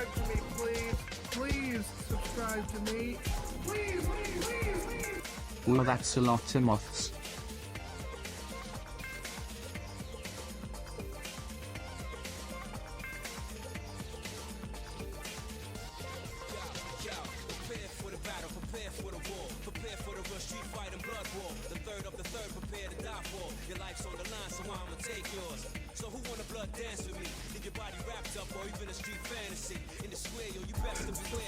Subscribe to me, please. Please subscribe to me. Please, please, please, please. Well, that's a lot of moths.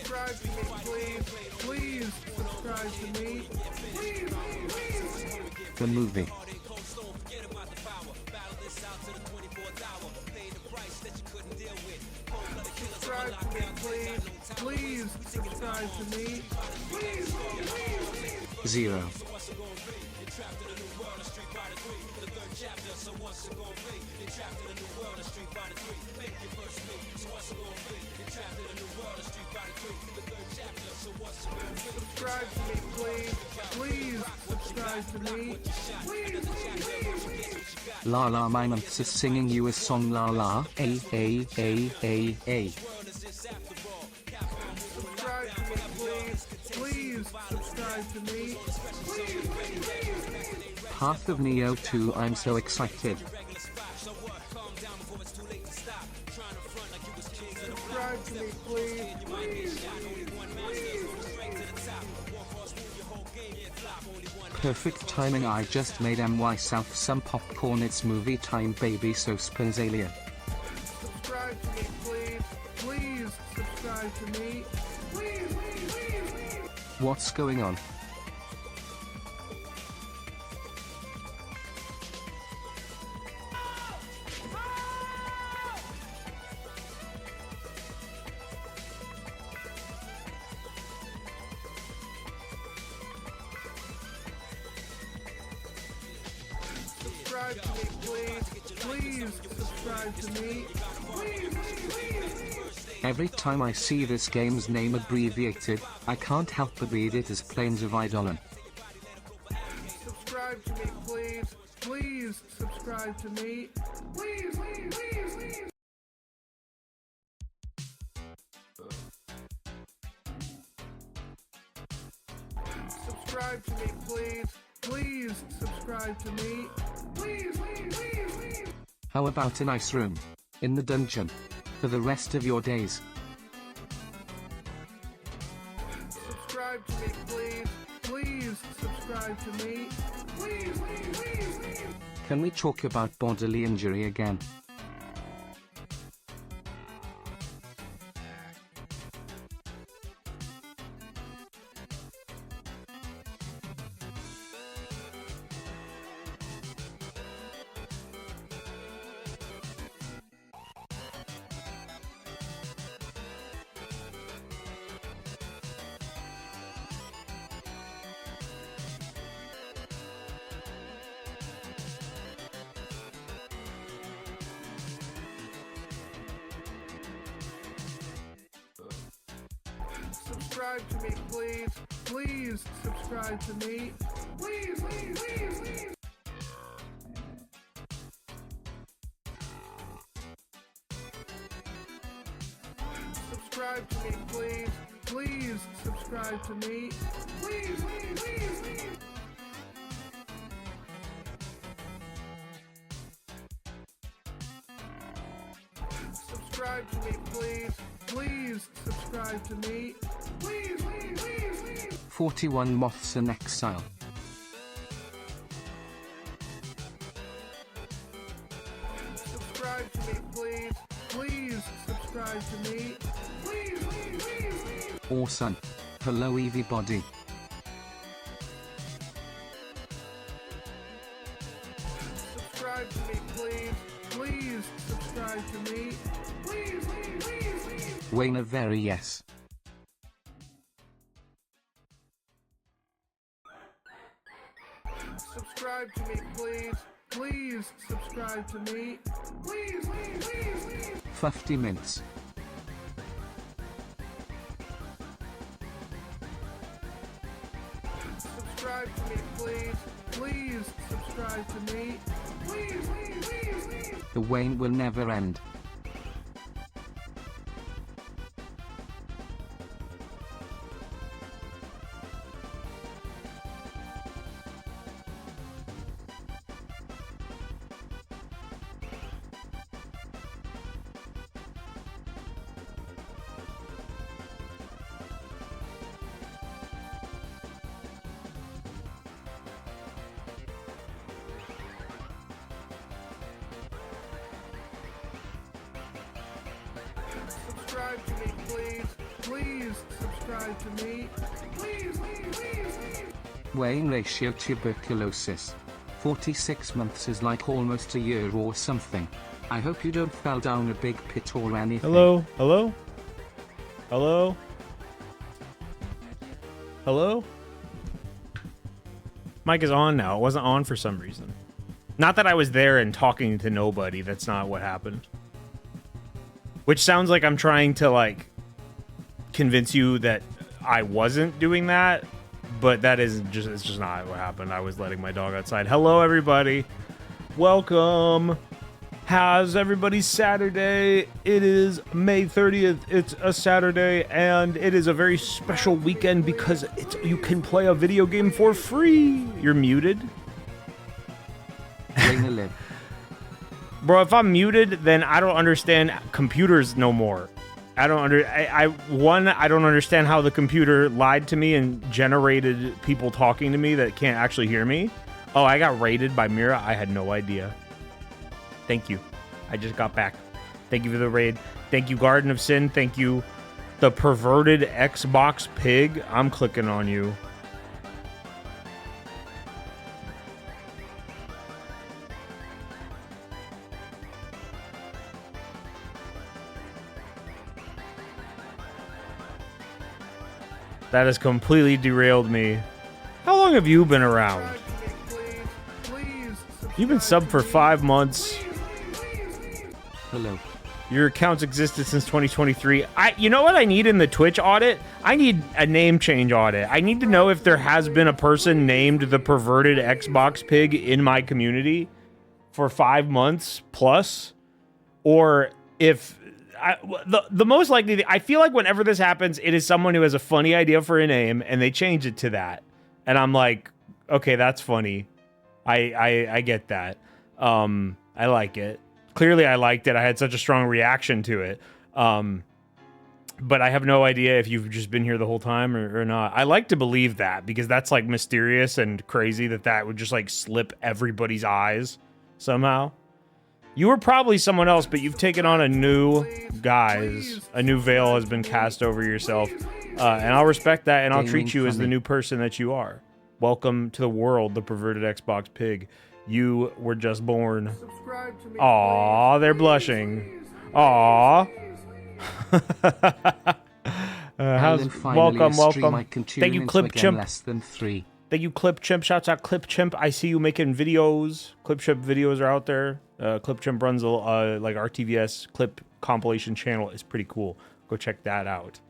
Subscribe to me, please. Please subscribe to me. Please, please, please. The movie. Subscribe to me, please. Please subscribe to me. Please, please, please. 0. Subscribe to me, please. Please subscribe to me. Please, please, please. La La my months is singing you a song la la a. Subscribe to me, please. Please subscribe to me. Please, please, please. Path of Neo 2 I'm so excited. Subscribe to me, please. Please, please. Perfect timing, I just made myself some popcorn, it's movie time baby, so Spensalia. Subscribe to me, please. Please subscribe to me. Please, please, please, please. What's going on? Subscribe to me, please. Please subscribe to me. Please, please, please, please. Every time I see this game's name abbreviated, I can't help but read it as Plains of Eidolon. Subscribe to me, please. Please subscribe to me. Please, please, please, please. Subscribe to me, please. Please subscribe to me. Please, please, please, please. How about a nice room in the dungeon for the rest of your days? Subscribe to me, please. Please subscribe to me. Please, please, please, please. Can we talk about bodily injury again? Subscribe to me, please. Please subscribe to me. Please, please, please, please. Subscribe to me, please. Please subscribe to me. Please, please, please, please. Subscribe to me, please. Please subscribe to me. Please, please, please, please. 41 moths in exile. Subscribe to me, please. Please subscribe to me. Please, please, please, please. Awesome. Hello everybody. Subscribe to me, please. Please subscribe to me. Please, please, please, please. Wayne a very yes. Subscribe to me, please. Please subscribe to me. Please, please, please, please. 50 minutes. Subscribe to me, please. Please subscribe to me. Please, please, please, please. The Wayne will never end. subscribe to me, please. Please subscribe to me. Please. Weighing ratio tuberculosis. 46 months is like almost a year or something. I hope you don't fall down a big pit or anything. Hello? Hello? Hello? Hello? Mic is on now. It wasn't on for some reason. Not that I was there and talking to nobody. That's not what happened. Which sounds like I'm trying to, like, convince you that I wasn't doing that. But that is just, it's just not what happened. I was letting my dog outside. Hello, everybody. Welcome. How's everybody's Saturday? It is May 30th. It's a Saturday, and it is a very special weekend because you can play a video game for free. You're muted. Bro, if I'm muted, then I don't understand computers no more. I don't understand how the computer lied to me and generated people talking to me that can't actually hear me. Oh, I got raided by Mira. I had no idea. Thank you. I just got back. Thank you for the raid. Thank you, Garden of Sin. Thank you, the perverted Xbox pig. I'm clicking on you. That has completely derailed me. How long have you been around? You've been subbed for 5 months. Hello. Your account's existed since 2023. You know what I need in the Twitch audit? I need a name change audit. I need to know if there has been a person named the perverted Xbox pig in my community for 5 months plus, or if the most likely thing, I feel like whenever this happens, it is someone who has a funny idea for a name and they change it to that, and I'm like, okay, that's funny. I get that. I like it. Clearly, I liked it. I had such a strong reaction to it. But I have no idea if you've just been here the whole time or not. I like to believe that because that's like mysterious and crazy that would just like slip everybody's eyes somehow. You were probably someone else, but you've taken on a new guise. A new veil has been cast over yourself. And I'll respect that, and I'll treat you as the new person that you are. Welcome to the world, the perverted Xbox pig. You were just born. Aw, they're blushing. Aw. Welcome. Thank you, Clip Chimp. Thank you, Clip Chimp. Shouts out Clip Chimp. I see you making videos. Clip Chimp videos are out there. Clip Chimp runs a like RTVS clip compilation channel. It's pretty cool. Go check that out.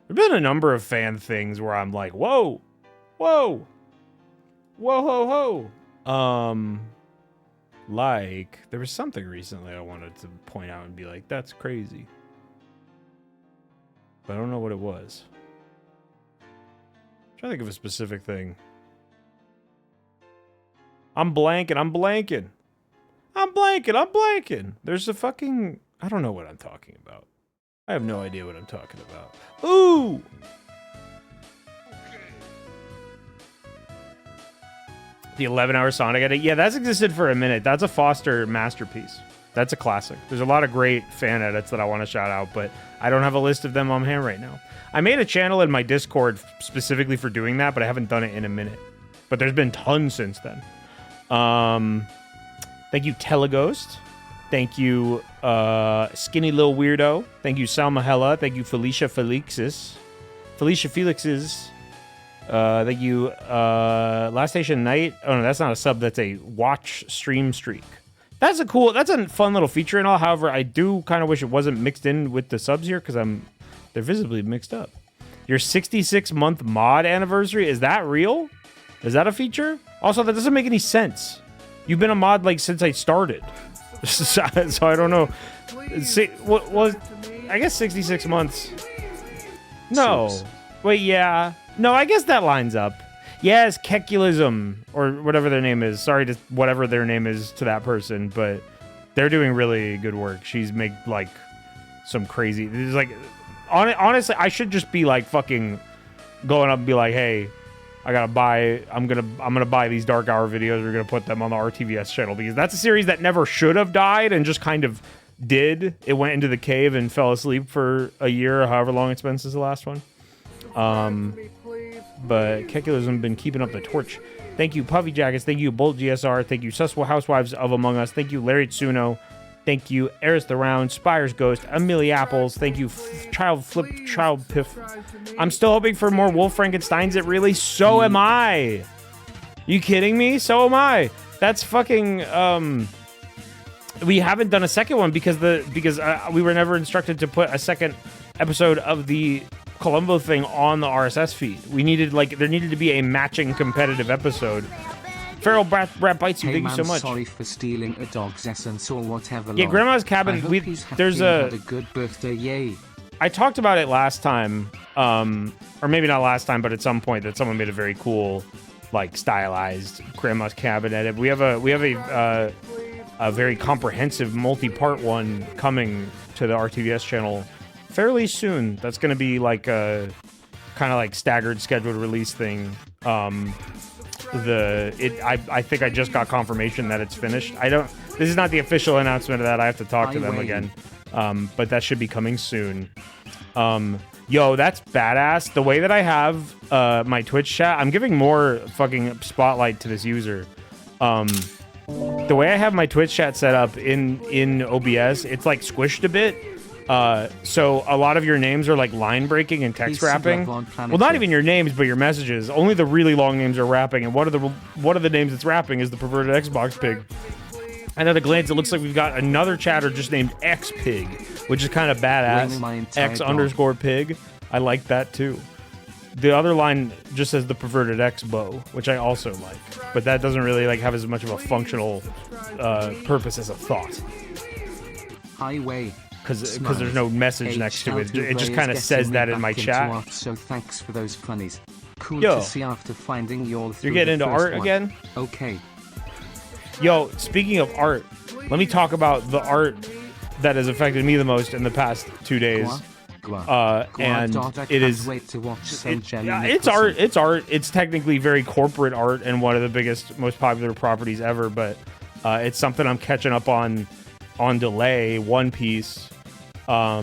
There've been a number of fan things where I'm like, whoa, whoa, whoa, ho, ho. Like there was something recently I wanted to point out and be like, that's crazy. But I don't know what it was. I'm trying to think of a specific thing. I'm blanking. There's a fucking... I don't know what I'm talking about. I have no idea what I'm talking about. Ooh! The 11-hour Sonic edit. Yeah, that's existed for a minute. That's a Foster masterpiece. That's a classic. There's a lot of great fan edits that I want to shout out, but I don't have a list of them on hand right now. I made a channel in my Discord specifically for doing that, but I haven't done it in a minute. But there's been tons since then. Thank you, Teleghost. Thank you, Skinny Little Weirdo. Thank you, Salma Hella. Thank you, Felicia Felixes. Thank you, Last Station Night. Oh no, that's not a sub. That's a watch stream streak. That's a fun little feature and all. However, I do kind of wish it wasn't mixed in with the subs here because they're visibly mixed up. Your 66-month mod anniversary, is that real? Is that a feature? Also, that doesn't make any sense. You've been a mod like since I started, so I don't know. See, what was? I guess 66 months. No, wait, yeah, no, I guess that lines up. Yes, Kekulism or whatever their name is. Sorry to whatever their name is to that person, but they're doing really good work. She's made like some crazy. It's like, honestly, I should just be like fucking going up and be like, hey, I gotta buy. I'm gonna buy these Dark Hour videos. We're gonna put them on the RTVS channel because that's a series that never should have died and just kind of did. It went into the cave and fell asleep for a year, or however long it's been since the last one. But Kekulism been keeping up the torch. Thank you, Puffy Jackets. Thank you, Bolt GSR. Thank you, Suswa Housewives of Among Us. Thank you, Larry Tsuno. Thank you, Eris the Round, Spires Ghost, Amelia Apples. Thank you, Child Piff. I'm still hoping for more Wolf Frankensteins. It really, so am I. You kidding me? So am I. That's fucking. We haven't done a second one because we were never instructed to put a second episode of the Columbo thing on the RSS feed. We needed there needed to be a matching competitive episode. Feral Brat Bites you. Hey Thank you so much. Sorry for stealing a dog's essence or whatever. Yeah, Grandma's Cabin. There's had a good birthday. Yay! I talked about it last time, or maybe not last time, but at some point that someone made a very cool, stylized Grandma's Cabin edit. We have a very comprehensive multi-part one coming to the RTVS channel fairly soon. That's going to be a kind of staggered scheduled release thing. I think I just got confirmation that it's finished. This is not the official announcement of that. I have to talk to them again. But that should be coming soon. Yo, that's badass. The way that I have my Twitch chat, I'm giving more fucking spotlight to this user. The way I have my Twitch chat set up in OBS, it's squished a bit. So a lot of your names are line breaking and text wrapping. Well, not even your names, but your messages. Only the really long names are wrapping, and one of the names that's wrapping is the perverted Xbox pig. And at a glance, it looks like we've got another chatter just named X Pig, which is kind of badass. X_pig. I like that too. The other line just says the perverted X bow, which I also like, but that doesn't really have as much of a functional purpose as a thought. Highway. Because there's no message next to it. It just kind of says that in my chat. So thanks for those funnies. Cool Yo, to see after finding you're getting into art again? Okay. Yo, speaking of art, let me talk about the art that has affected me the most in the past 2 days. And it is it's art. It's art. It's technically very corporate art and one of the biggest, most popular properties ever. But it's something I'm catching up on delay. One Piece. I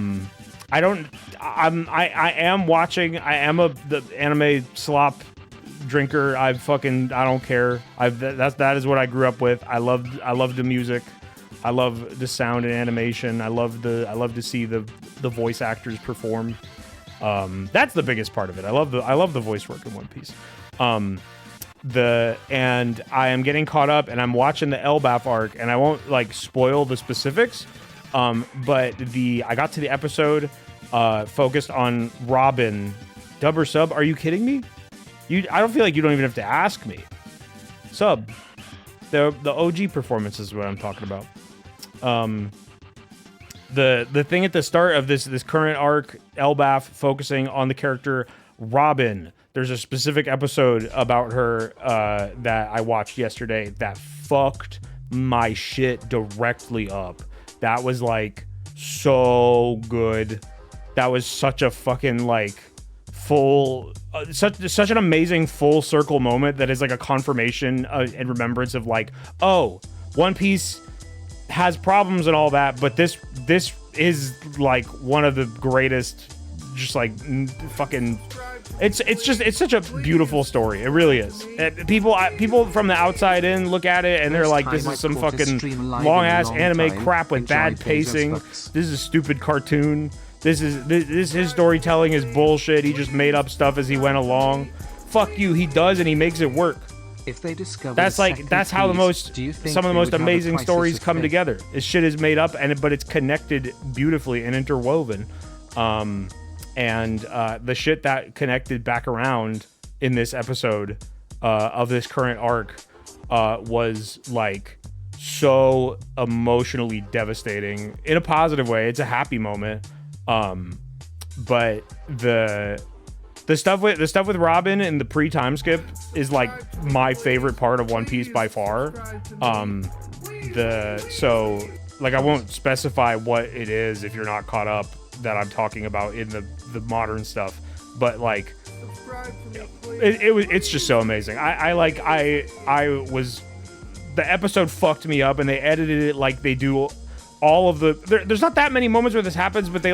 am watching. I am the anime slop drinker. I don't care. That is what I grew up with. I love the music. I love the sound and animation. I love to see the voice actors perform. That's the biggest part of it. I love the voice work in One Piece. And I am getting caught up, and I'm watching the Elbaf arc, and I won't spoil the specifics. But I got to the episode focused on Robin. Dub or sub? Are you kidding me? I don't feel like you don't even have to ask me. Sub. The OG performance is what I'm talking about. The thing at the start of this current arc, Elbaf focusing on the character Robin. There's a specific episode about her that I watched yesterday that fucked my shit directly up. That was so good. That was such a fucking full, such an amazing full circle moment that is a confirmation and remembrance of oh, One Piece has problems and all that, but this is one of the greatest, just fucking. It's such a beautiful story. It really is. People from the outside in look at it and they're like, this is some fucking long ass anime crap with bad pacing. This is a stupid cartoon. This his storytelling is bullshit. He just made up stuff as he went along. Fuck you. He does and he makes it work. If they discover that's how some of the most amazing stories come together. This shit is made up but it's connected beautifully and interwoven. And the shit that connected back around in this episode of this current arc was so emotionally devastating in a positive way. It's a happy moment. But the stuff with Robin and the pre-time skip is my favorite part of One Piece by far. I won't specify what it is if you're not caught up that I'm talking about in the modern stuff, but it's just so amazing. The episode fucked me up, and they edited it like they do all of the there's not that many moments where this happens, but they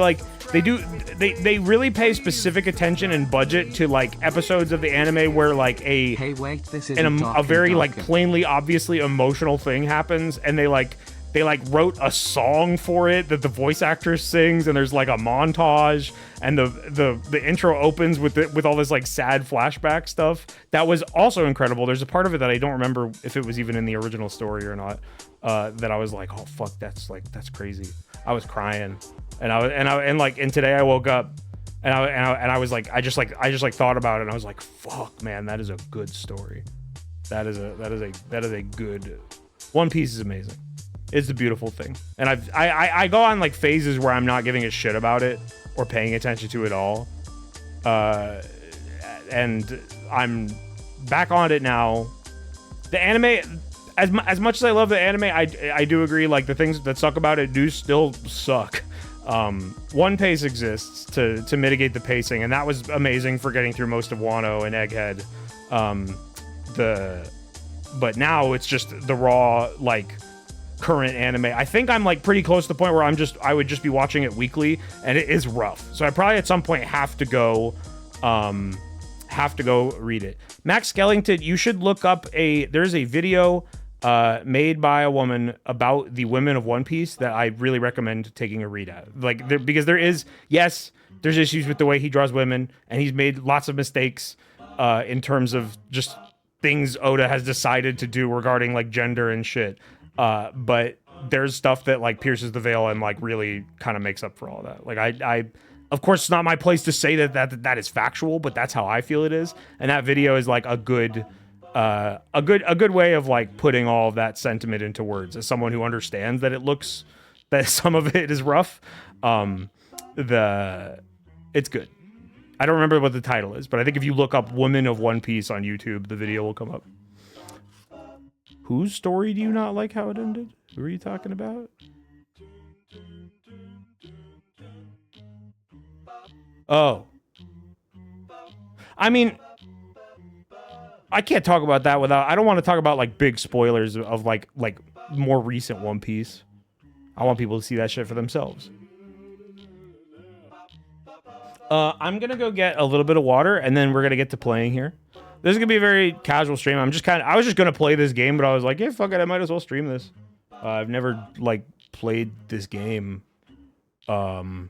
really pay specific attention and budget to like episodes of the anime where like Hey, wait, this is a very like plainly obviously emotional thing happens, and they wrote a song for it that the voice actress sings, and there's like a montage, and the intro opens with all this like sad flashback stuff. That was also incredible. There's a part of it that I don't remember if it was even in the original story or not. That I was like, oh fuck, that's crazy. I was crying, and today I woke up, and I was like, I just thought about it, and I was like, fuck, man, that is a good story. That is a good. One Piece is amazing. It's a beautiful thing, and I go on like phases where I'm not giving a shit about it or paying attention to it all, and I'm back on it now. The anime, as much as I love the anime, I do agree, like the things that suck about it do still suck. One Pace exists to mitigate the pacing, and that was amazing for getting through most of Wano and Egghead. But now it's just the raw like current anime. I think I'm like pretty close to the point where I would just be watching it weekly, and it is rough. So I probably at some point have to go read it. Max Skellington, you should look up there's a video made by a woman about the women of One Piece that I really recommend taking a read at. Like because there's issues with the way he draws women, and he's made lots of mistakes in terms of just things Oda has decided to do regarding like gender and shit. But there's stuff that like pierces the veil and like really kind of makes up for all that. Like I of course it's not my place to say that is factual, but that's how I feel it is. And that video is like a good way of like putting all of that sentiment into words as someone who understands that some of it is rough. It's good. I don't remember what the title is, but I think if you look up Women of One Piece on YouTube, the video will come up. Whose story do you not like how it ended? Who are you talking about? Oh. I mean, I can't talk about that I don't want to talk about like big spoilers of like more recent One Piece. I want people to see that shit for themselves. I'm gonna go get a little bit of water, and then we're gonna get to playing here. This is gonna be a very casual stream. I was just gonna play this game, but I was like, yeah, fuck it, I might as well stream this. I've never like played this game. So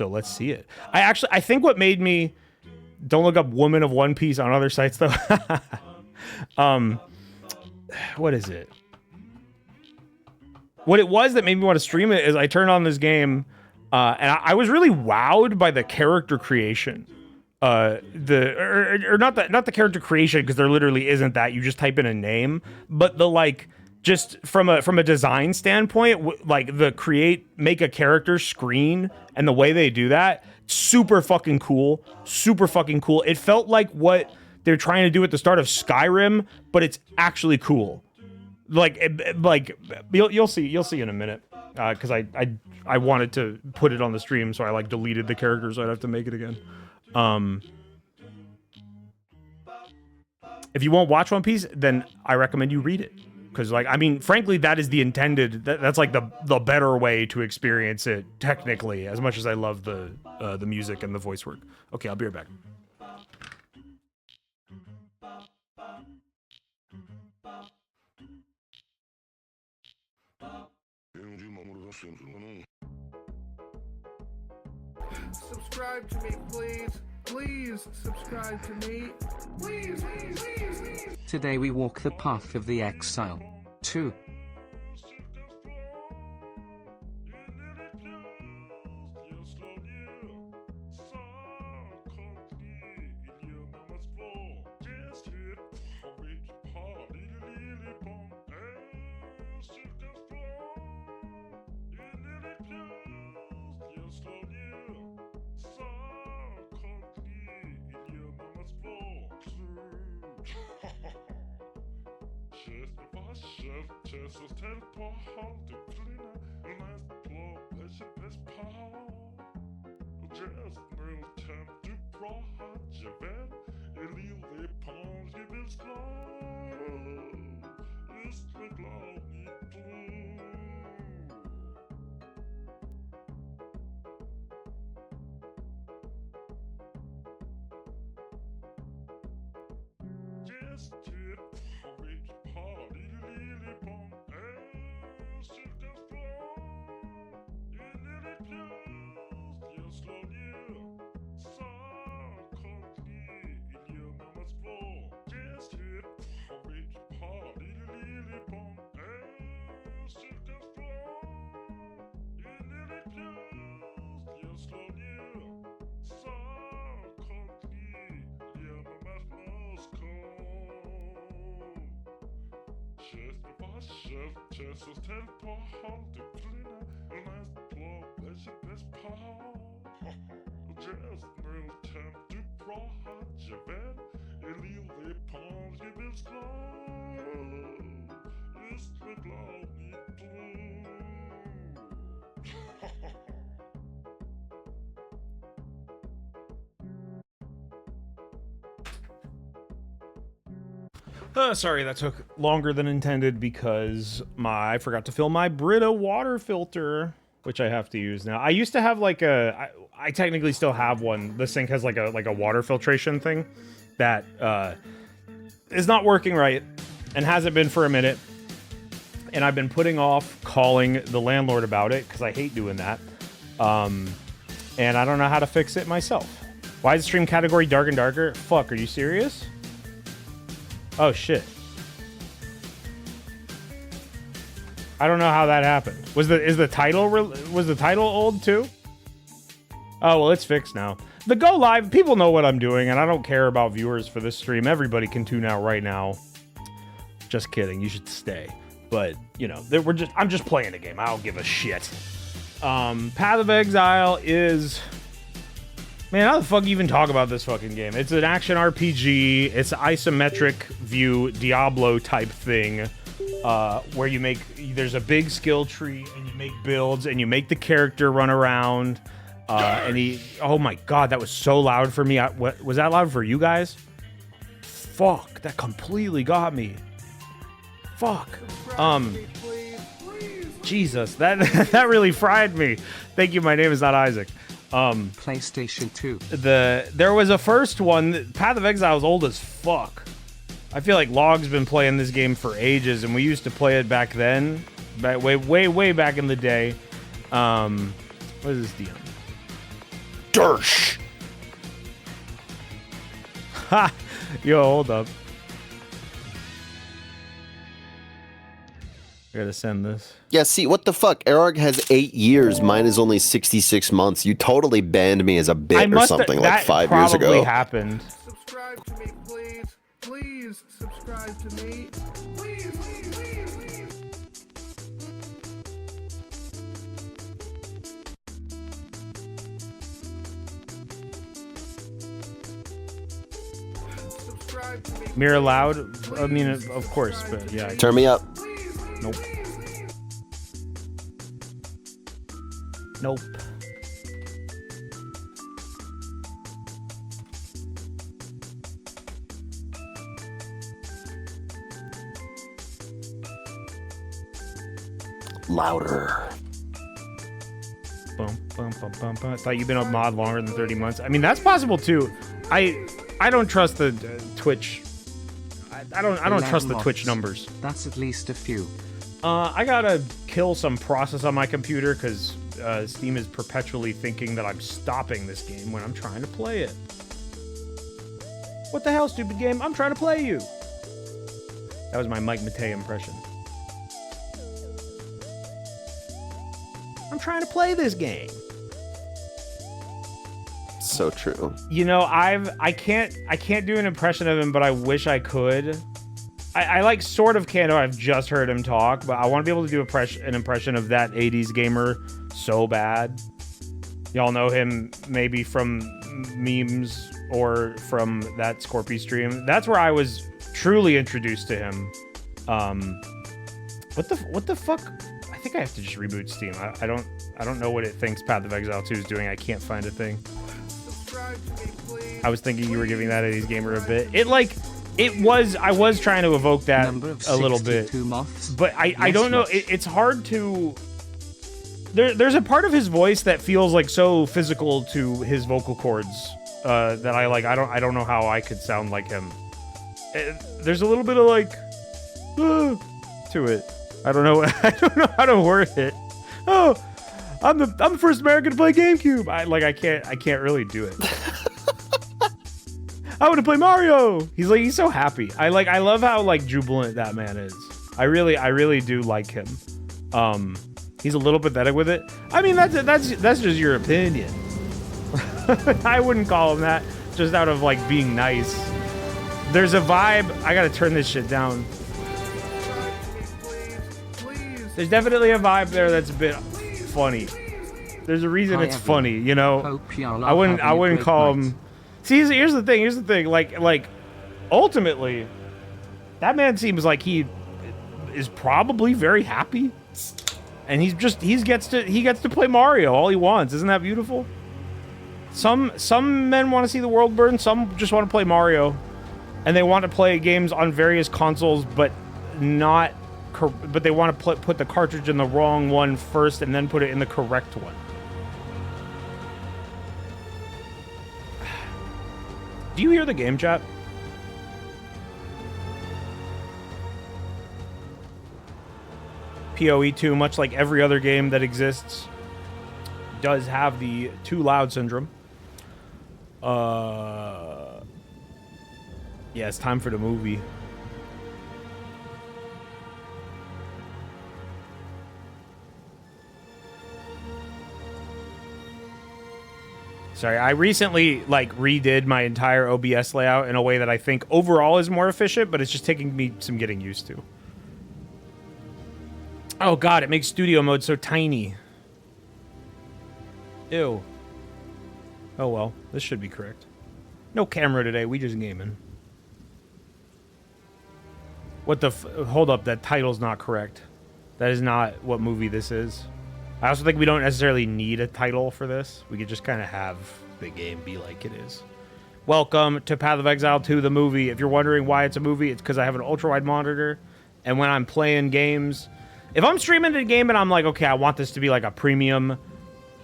let's see it. I think what made me don't look up Woman of One Piece on other sites though. What is it? What it was that made me want to stream it is I turned on this game, and I was really wowed by the character creation. Not the character creation, because there literally isn't that. You just type in a name, but the like just from a design standpoint, like the make a character screen and the way they do that, super fucking cool. It felt like what they're trying to do at the start of Skyrim, but it's actually cool. Like you'll see in a minute, because I wanted to put it on the stream, so I like deleted the characters, so I'd have to make it again. If you won't watch One Piece, then I recommend you read it, because like, I mean, frankly, that is the intended, that's like the better way to experience it technically, as much as I love the music and the voice work. Okay, I'll be right back. Subscribe to me, please. Please subscribe to me. Please. Today we walk the path of the Exile. 2. Sorry, that took longer than intended because I forgot to fill my Brita water filter, which I have to use now. I used to have like I technically still have one. The sink has like a water filtration thing that is not working right and hasn't been for a minute. And I've been putting off calling the landlord about it because I hate doing that. And I don't know how to fix it myself. Why is the stream category dark and darker? Fuck, are you serious? Oh shit. I don't know how that happened. Was the title old too? Oh well, it's fixed now. The go live, people know what I'm doing, and I don't care about viewers for this stream. Everybody can tune out right now. Just kidding. You should stay. But you know, I'm just playing a game. I don't give a shit. Path of Exile is. Man, how the fuck you even talk about this fucking game? It's an action RPG. It's an isometric view Diablo type thing, where there's a big skill tree and you make builds and you make the character run around. Oh my god, that was so loud for me. Was that loud for you guys? Fuck, that completely got me. Fuck. Jesus, that really fried me. Thank you. My name is not Isaac. PlayStation 2. There was a first one. Path of Exile is old as fuck. I feel like Log's been playing this game for ages, and we used to play it back then, way back in the day. What is this DM? Dersh. Ha! Yo, hold up. I gotta send this. Yeah, see, what the fuck? Erog has 8 years. Mine is only 66 months. You totally banned me as a bit or something like 5 years ago. That probably happened. Subscribe to me, please. Please subscribe to me. Please, please, please, please. Subscribe to me. Mirror loud? I mean, of course, but yeah. Turn me up. Nope. Nope. Louder. Bum, bum, bum, bum, bum. I thought you've been a mod longer than 30 months. I mean, that's possible too. I don't trust the Twitch. I don't trust the Twitch numbers. That's at least a few. I gotta kill some process on my computer because Steam is perpetually thinking that I'm stopping this game when I'm trying to play it. What the hell, stupid game? I'm trying to play you. That was my Mike Matei impression. I'm trying to play this game. So true. You know, I can't do an impression of him, but I wish I could. I like sort of can. I've just heard him talk, but I want to be able to do an impression of that 80s gamer so bad. Y'all know him maybe from memes or from that Scorpy stream. That's where I was truly introduced to him. What the fuck? I think I have to just reboot Steam. I don't know what it thinks Path of Exile 2 is doing. I can't find a thing. I was thinking you were giving that 80s gamer a bit. I was trying to evoke that a little bit, moths. but I don't know. It's hard to. There's a part of his voice that feels like so physical to his vocal cords that I like. I don't know how I could sound like him. there's a little bit of like to it. I don't know. I don't know how to word it. Oh, I'm the first American to play GameCube. I can't really do it. I want to play Mario. He's so happy. I love how like jubilant that man is. I really do like him. He's a little pathetic with it. I mean, that's just your opinion. I wouldn't call him that, just out of like being nice. There's a vibe. I gotta turn this shit down. There's definitely a vibe there that's a bit funny. There's a reason it's funny, you know. I wouldn't call him. See, here's the thing. Like, ultimately, that man seems like he is probably very happy, and he gets to play Mario all he wants. Isn't that beautiful? Some men want to see the world burn. Some just want to play Mario, and they want to play games on various consoles, but they want to put the cartridge in the wrong one first, and then put it in the correct one. Do you hear the game chat? PoE 2, much like every other game that exists, does have the too loud syndrome. Yeah, it's time for the movie. Sorry, I recently redid my entire OBS layout in a way that I think overall is more efficient, but it's just taking me some getting used to. Oh god, it makes studio mode so tiny. Ew. Oh well, this should be correct. No camera today, we just gaming. What the hold up, that title's not correct. That is not what movie this is. I also think we don't necessarily need a title for this. We could just kind of have the game be like it is. Welcome to Path of Exile 2, the movie. If you're wondering why it's a movie, it's because I have an ultra-wide monitor, and when I'm playing games, if I'm streaming a game and I'm like, okay, I want this to be like a premium,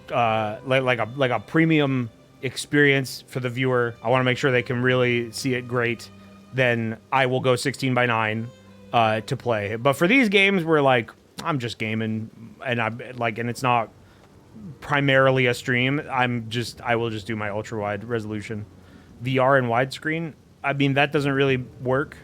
like a premium experience for the viewer, I want to make sure they can really see it great, then I will go 16:9 to play. But for these games where like I'm just gaming and and it's not primarily a stream, I will just do my ultra wide resolution. VR and widescreen, I mean, that doesn't really work.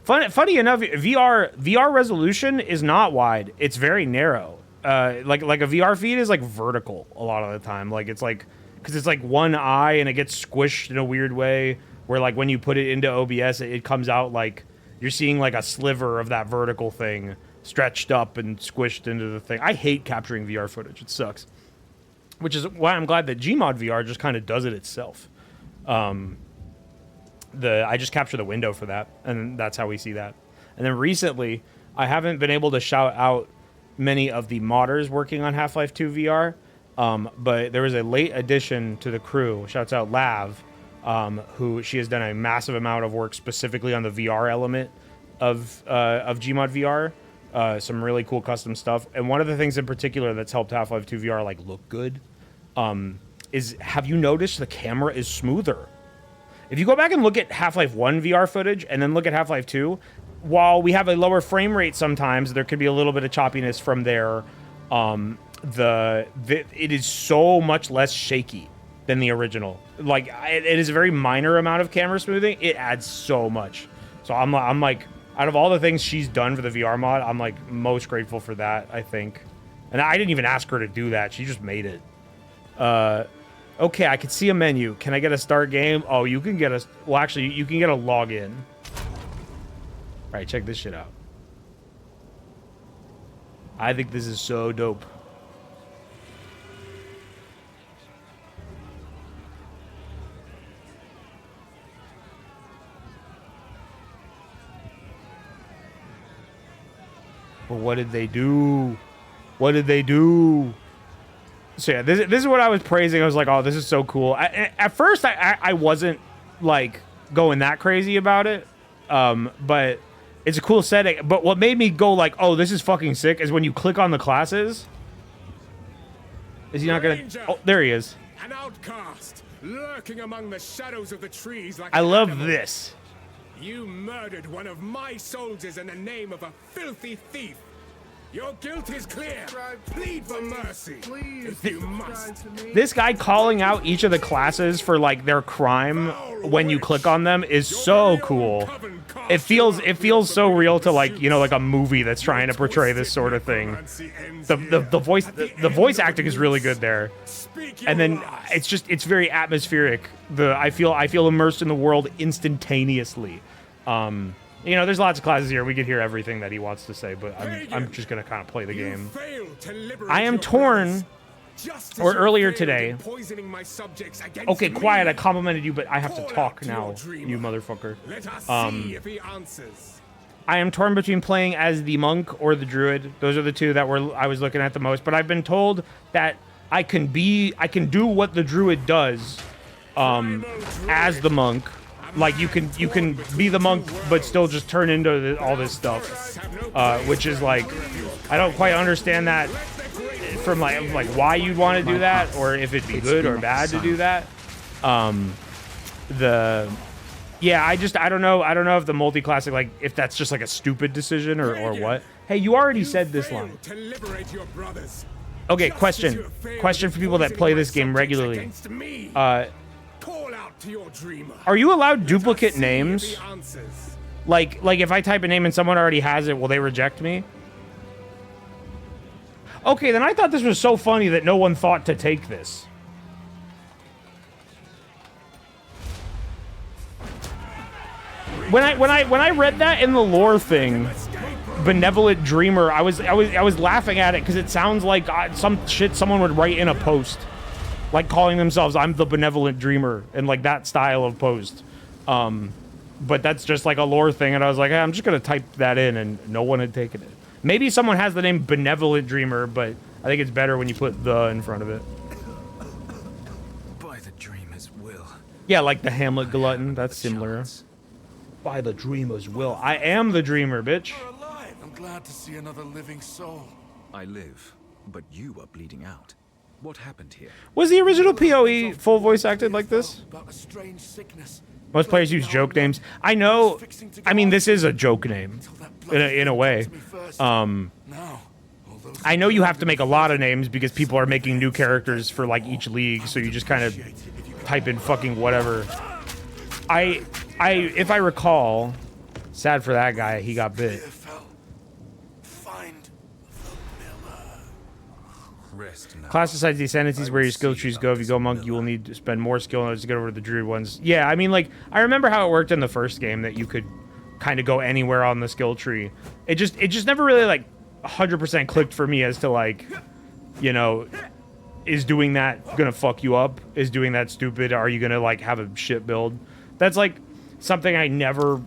Funny enough, VR resolution is not wide. It's very narrow. Like a VR feed is like vertical a lot of the time. Like it's like, because it's like one eye and it gets squished in a weird way where like when you put it into OBS, it comes out like you're seeing like a sliver of that vertical thing stretched up and squished into the thing. I hate capturing VR footage. It sucks. Which is why I'm glad that Gmod VR just kind of does it itself. I just capture the window for that, and that's how we see that. And then recently, I haven't been able to shout out many of the modders working on Half-Life 2 VR, but there was a late addition to the crew. Shouts out Lav, who she has done a massive amount of work specifically on the VR element of Gmod VR. Some really cool custom stuff. And one of the things in particular that's helped Half-Life 2 VR like look good is, have you noticed the camera is smoother? If you go back and look at Half-Life 1 VR footage and then look at Half-Life 2, while we have a lower frame rate sometimes, there could be a little bit of choppiness from there. It is so much less shaky than the original. Like, it is a very minor amount of camera smoothing. It adds so much. So I'm like, out of all the things she's done for the VR mod, I'm like most grateful for that, I think. And I didn't even ask her to do that. She just made it. Okay, I can see a menu. Can I get a start game? Oh, you can get a... Well, actually, you can get a login. All right, check this shit out. I think this is so dope. But what did they do? What did they do? So yeah, this is what I was praising. I was like, oh, this is so cool. At first, I wasn't like going that crazy about it, but it's a cool setting. But what made me go like, oh, this is fucking sick, is when you click on the classes. Is he not gonna? Oh, there he is. An outcast lurking among the shadows of the trees. Like I love this. You murdered one of my soldiers in the name of a filthy thief. Your guilt is clear. Plead for mercy. If you must. This guy calling out each of the classes for like their crime when you click on them is so cool. It feels so real to like, you know, like a movie that's trying to portray this sort of thing. The voice acting is really good there. And then it's very atmospheric. I feel immersed in the world instantaneously. You know, there's lots of classes here. We could hear everything that he wants to say, but I'm just gonna kind of play the game. I am torn. Or earlier today. Okay, quiet. I complimented you, but I have to talk now, you motherfucker. I am torn between playing as the monk or the druid. Those are the two that I was looking at the most. But I've been told that I can do what the druid does, as the monk. Like you can be the monk, but still just turn into all this stuff, which is like I don't quite understand that. From like why you'd want to do that, or if it'd be good or bad to do that. I don't know if the multi-classic, like if that's just like a stupid decision or what. Hey, you already said this line. Okay, question for people that play this game regularly. Are you allowed duplicate names? Like if I type a name and someone already has it, will they reject me? Okay, then I thought this was so funny that no one thought to take this. When I read that in the lore thing, benevolent dreamer, I was laughing at it because it sounds like some shit someone would write in a post, like calling themselves "I'm the benevolent dreamer" and like that style of post. But that's just like a lore thing, and I was like, hey, I'm just gonna type that in, and no one had taken it. Maybe someone has the name Benevolent Dreamer, but I think it's better when you put "the" in front of it. By the dreamer's will. Yeah, like the Hamlet glutton. That's similar. By the dreamer's will. I am the dreamer, bitch. You're alive. I'm glad to see another living soul. I live, but you are bleeding out. What happened here? Was the original PoE full voice acted like this? About a strange sickness. Most players use joke names. I know. I mean, this is a joke name, in a way. I know you have to make a lot of names because people are making new characters for like each league, so you just kind of type in fucking whatever. If I recall, sad for that guy, he got bit. Class decides the ascendancies where your skill trees go. If you go monk, you will need to spend more skill nodes to get over to the druid ones. Yeah, I mean, like, I remember how it worked in the first game that you could kind of go anywhere on the skill tree. It just never really, like, 100% clicked for me as to, like, you know, is doing that gonna fuck you up? Is doing that stupid? Are you gonna, like, have a shit build? That's, like, something I never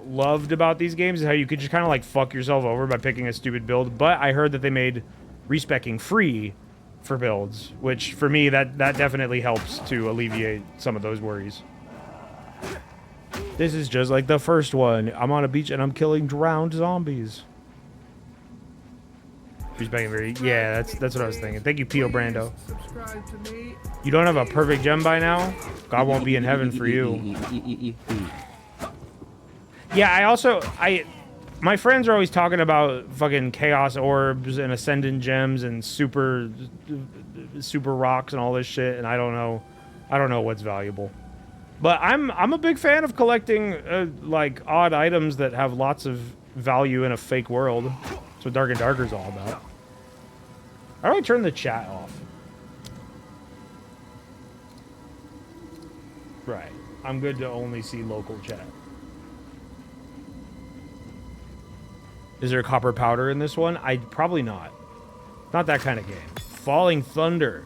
loved about these games, is how you could just kind of, like, fuck yourself over by picking a stupid build. But I heard that they made respecking free for builds, which for me that definitely helps to alleviate some of those worries. This is just like the first one. I'm on a beach and I'm killing drowned zombies. Respecting very, yeah, that's what I was thinking. Thank you, Pio Brando. You don't have a perfect gem by now? God won't be in heaven for you. Yeah, my friends are always talking about fucking chaos orbs and ascendant gems and super rocks and all this shit, and I don't know what's valuable. But I'm a big fan of collecting like odd items that have lots of value in a fake world. That's what Dark and Darker is all about. How do I turn the chat off? Right. I'm good to only see local chat. Is there copper powder in this one? Probably not. Not that kind of game. Falling Thunder.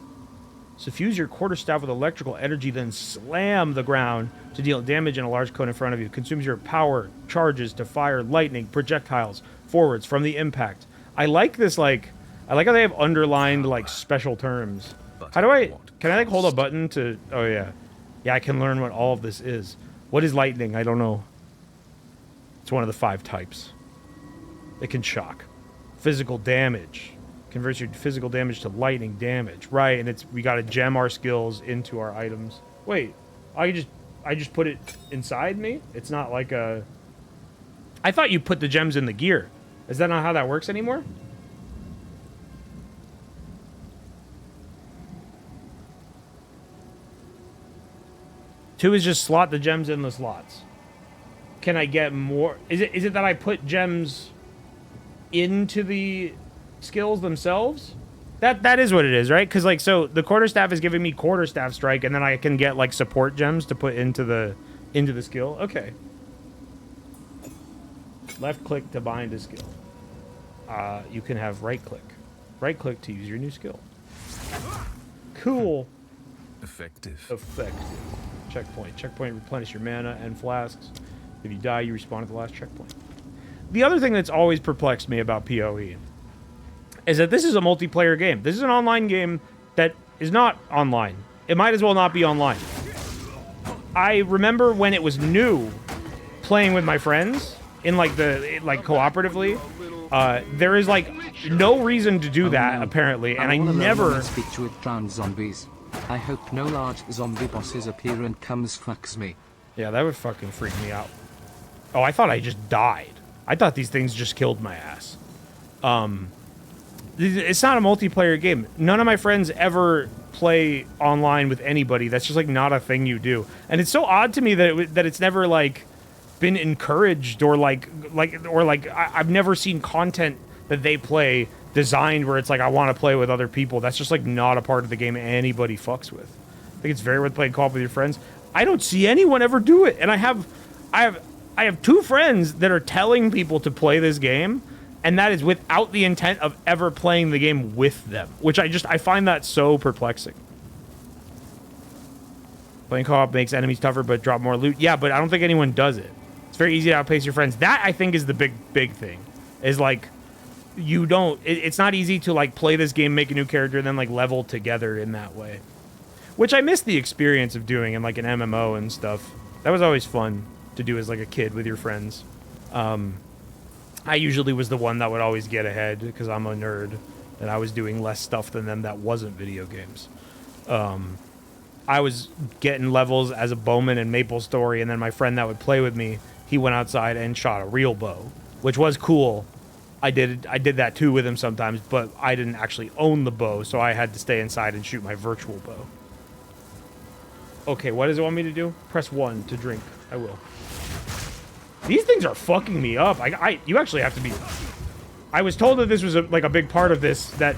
Suffuse your quarterstaff with electrical energy, then slam the ground to deal damage in a large cone in front of you. Consumes your power charges to fire lightning projectiles forwards from the impact. I like this, like, I like how they have underlined, like, special terms. How do I, can I, like, hold a button to, oh, yeah. Yeah, I can learn what all of this is. What is lightning? I don't know. It's one of the 5 types. It can shock. Physical damage. Converts your physical damage to lightning damage. Right, and we gotta gem our skills into our items. Wait, I can just I just put it inside me. It's not like a... I thought you put the gems in the gear. Is that not how that works anymore? Two is just slot the gems in the slots. Can I get more? Is it that I put gems into the skills themselves? That is what it is, right? Because like, so the quarterstaff is giving me quarterstaff strike, and then I can get like support gems to put into the skill. Okay. Left click to bind a skill. You can have right click. Right click to use your new skill. Cool. Effective. Effective. Checkpoint. Checkpoint replenish your mana and flasks. If you die, you respawn at the last checkpoint. The other thing that's always perplexed me about PoE is that this is a multiplayer game. This is an online game that is not online. It might as well not be online. I remember when it was new, playing with my friends in like cooperatively. There is like no reason to do that apparently, and I never speak to it drowned zombies. I hope no large zombie bosses appear and comes fucks me. Yeah, that would fucking freak me out. Oh, I thought I just died. I thought these things just killed my ass. It's not a multiplayer game. None of my friends ever play online with anybody. That's just like not a thing you do. And it's so odd to me that it's never like been encouraged or I've never seen content that they play designed where it's like I want to play with other people. That's just like not a part of the game anybody fucks with. I think it's very worth playing co-op with your friends. I don't see anyone ever do it. And I have two friends that are telling people to play this game, and that is without the intent of ever playing the game with them, which I find that so perplexing. Playing co-op makes enemies tougher but drop more loot. Yeah, but I don't think anyone does it. It's very easy to outpace your friends. That, I think, is the big thing. Is like, you don't... It's not easy to, like, play this game, make a new character, and then, like, level together in that way. Which I miss the experience of doing in, like, an MMO and stuff. That was always fun to do as, like, a kid with your friends. I usually was the one that would always get ahead because I'm a nerd and I was doing less stuff than them that wasn't video games. I was getting levels as a bowman in MapleStory, and then my friend that would play with me, he went outside and shot a real bow, which was cool. I did that too with him sometimes, but I didn't actually own the bow, so I had to stay inside and shoot my virtual bow. Okay, what does it want me to do? Press 1 to drink. I will. These things are fucking me up. You actually have to be... I was told that this was like a big part of this, that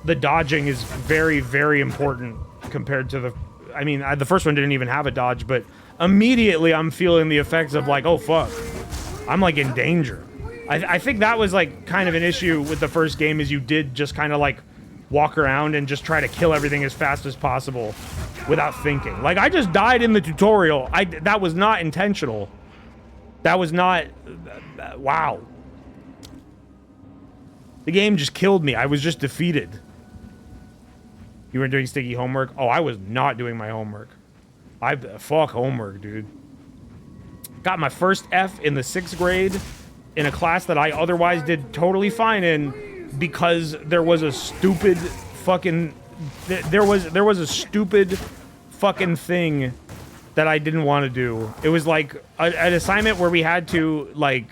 the dodging is very, very important compared to the... I mean, the first one didn't even have a dodge, but immediately I'm feeling the effects of like, oh fuck, I'm like in danger. I think that was like kind of an issue with the first game, is you did just kind of like walk around and just try to kill everything as fast as possible without thinking. Like, I just died in the tutorial. That was not intentional. That was not... wow. The game just killed me. I was just defeated. You weren't doing sticky homework? Oh, I was not doing my homework. Fuck homework, dude. Got my first F in the 6th grade in a class that I otherwise did totally fine in, because there was a stupid fucking... There was a stupid fucking thing that I didn't want to do. It was like an assignment where we had to like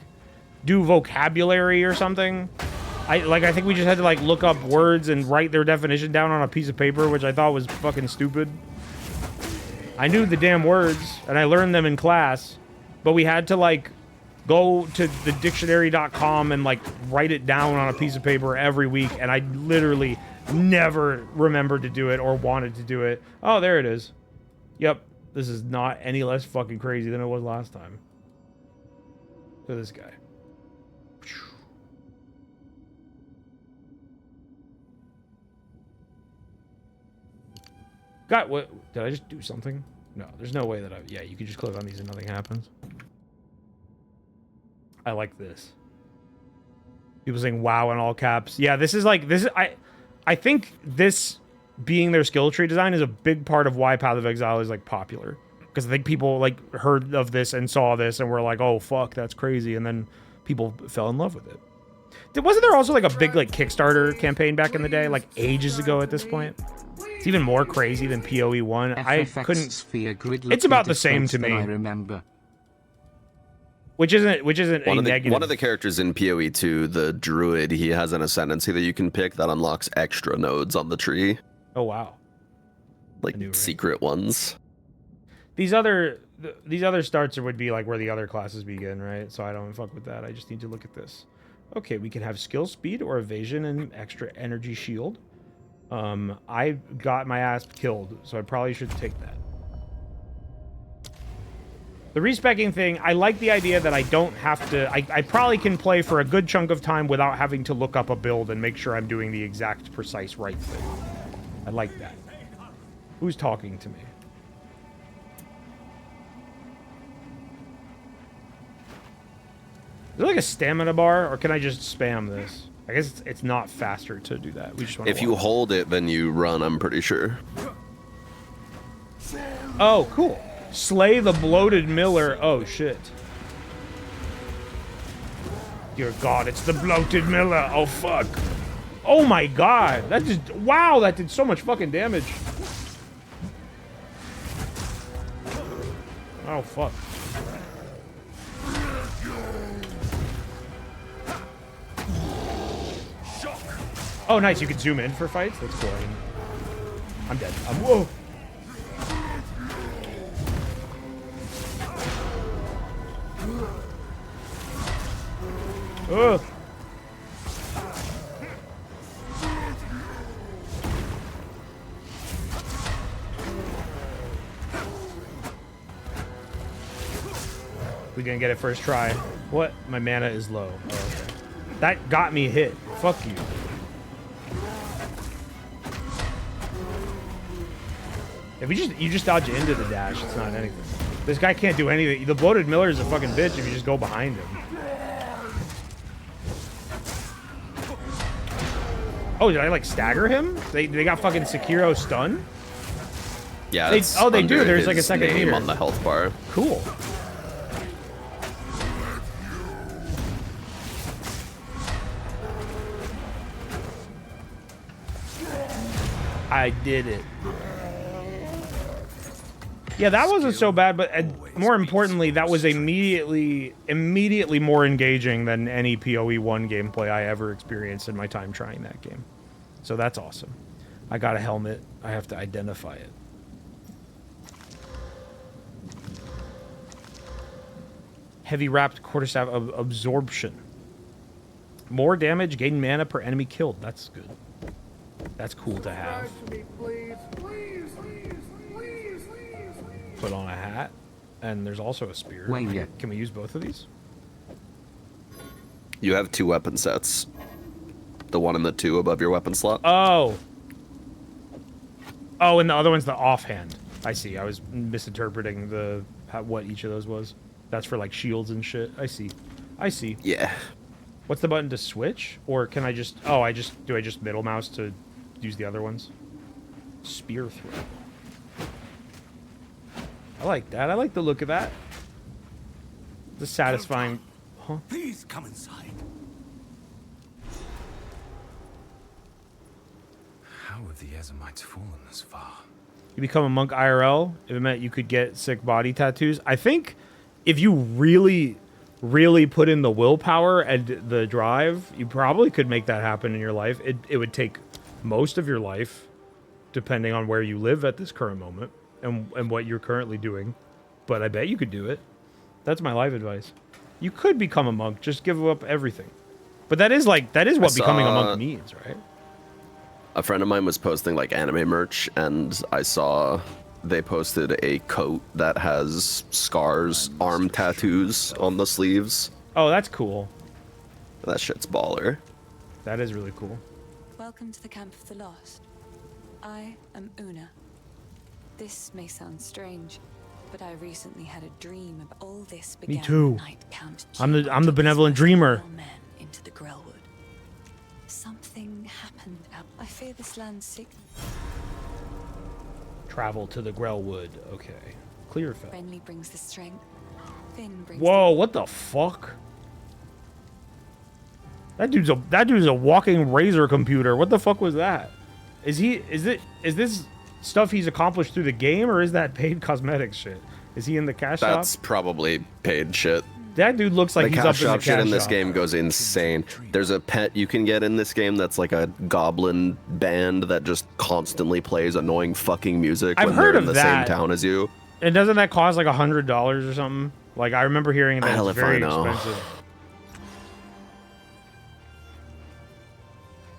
do vocabulary or something. I think we just had to like look up words and write their definition down on a piece of paper, which I thought was fucking stupid. I knew the damn words and I learned them in class, but we had to like go to the dictionary.com and like write it down on a piece of paper every week, and I literally never remembered to do it or wanted to do it. Oh, there it is. Yep. This is not any less fucking crazy than it was last time. Look at this guy. God, what? Did I just do something? No, there's no way that yeah, you can just click on these and nothing happens. I like this. People saying wow in all caps. Yeah, this is like, I think this being their skill tree design is a big part of why Path of Exile is like popular, because I think people like heard of this and saw this and were like, oh fuck, that's crazy, and then people fell in love with it. Wasn't there also like a big like Kickstarter campaign back in the day, like ages ago at this point? It's even more crazy than PoE 1. I couldn't. Sphere grid It's about the same to me. I remember. Which isn't a negative. One of the characters in PoE 2, the druid, he has an ascendancy that you can pick that unlocks extra nodes on the tree. Oh wow. Like secret ones. These other starts would be like where the other classes begin, right? So I don't fuck with that. I just need to look at this. Okay, we can have skill speed or evasion and extra energy shield. I got my ass killed, so I probably should take that. The respecking thing, I like the idea that I don't have to... I probably can play for a good chunk of time without having to look up a build and make sure I'm doing the exact, precise, right thing. I like that. Who's talking to me? Is there like a stamina bar, or can I just spam this? I guess it's not faster to do that. We just want. If you hold it, then you run, I'm pretty sure. Oh, cool. Slay the bloated miller. Oh, shit. Dear God, it's the bloated miller. Oh, fuck. Oh, my God. That just... Wow, that did so much fucking damage. Oh, fuck. Oh, nice. You can zoom in for fights? That's cool. I'm dead. Whoa. Ugh. We gonna get it first try. What? My mana is low. Oh, okay. That got me hit. Fuck you. If you just dodge into the dash, it's not anything. This guy can't do anything. The bloated miller is a fucking bitch if you just go behind him. Oh, did I like stagger him? They got fucking Sekiro stun? Yeah. They do. There's like a second name meter on the health bar. Cool. I did it. Yeah, that wasn't so bad, but more importantly, that was immediately more engaging than any PoE 1 gameplay I ever experienced in my time trying that game. So that's awesome. I got a helmet. I have to identify it. Heavy wrapped quarterstaff of absorption. More damage, gain mana per enemy killed. That's good. That's cool to have. Put on a hat, and there's also a spear. Wait, yeah. Can we use both of these? You have 2 weapon sets. The 1 and the 2 above your weapon slot. Oh. Oh, and the other one's the offhand. I see. I was misinterpreting what each of those was. That's for like shields and shit. I see. I see. Yeah. What's the button to switch? Or can I just... Oh, do I just middle mouse to use the other ones? Spear throw. I like that. I like the look of that. The satisfying... Huh? Please come inside. How have the Ezamites fallen this far? You become a monk IRL. If it meant you could get sick body tattoos. I think if you really put in the willpower and the drive, you probably could make that happen in your life. It would take most of your life, depending on where you live at this current moment and what you're currently doing. But I bet you could do it. That's my life advice. You could become a monk. Just give up everything. But that is what becoming a monk means, right? A friend of mine was posting like anime merch, and I saw they posted a coat that has scars, arm tattoos on the sleeves. Oh, that's cool. That shit's baller. That is really cool. Welcome to the Camp of the Lost. I am Una. This may sound strange, but I recently had a dream about all this began. Me too. The night Count I'm the benevolent dreamer. Men into the Grellwood. Something happened out. I fear this land's sick. Travel to the Grellwood. Okay. Clearfell. Renly brings the strength. Finn brings Whoa, what the fuck? That dude's a walking razor computer. What the fuck was that? Is this stuff he's accomplished through the game, or is that paid cosmetics shit? Is he in the cash shop? That's probably paid shit. That dude looks like The he's cash up in the shop cash shit in this shop. game goes insane. There's a pet you can get in this game that's like a goblin band that just constantly plays annoying fucking music I've when heard they're in of the that. same town as you. And doesn't that cost like $100 or something? Like, I remember hearing that Hell it's if I very know. expensive.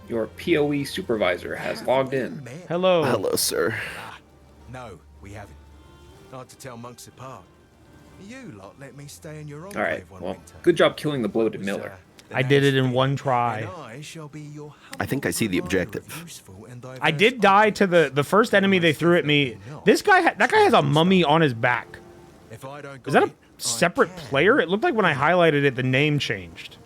Your PoE supervisor has logged in. Hello. Hello, sir. No, we haven't. Hard to tell monks apart. You lot let me stay in your own Alright, well, good job killing the bloated Miller. I did it in one try. I think I see the objective. I did die to the first enemy they threw at me. This guy, that guy has a mummy on his back. Is that a separate player? It looked like when I highlighted it, the name changed.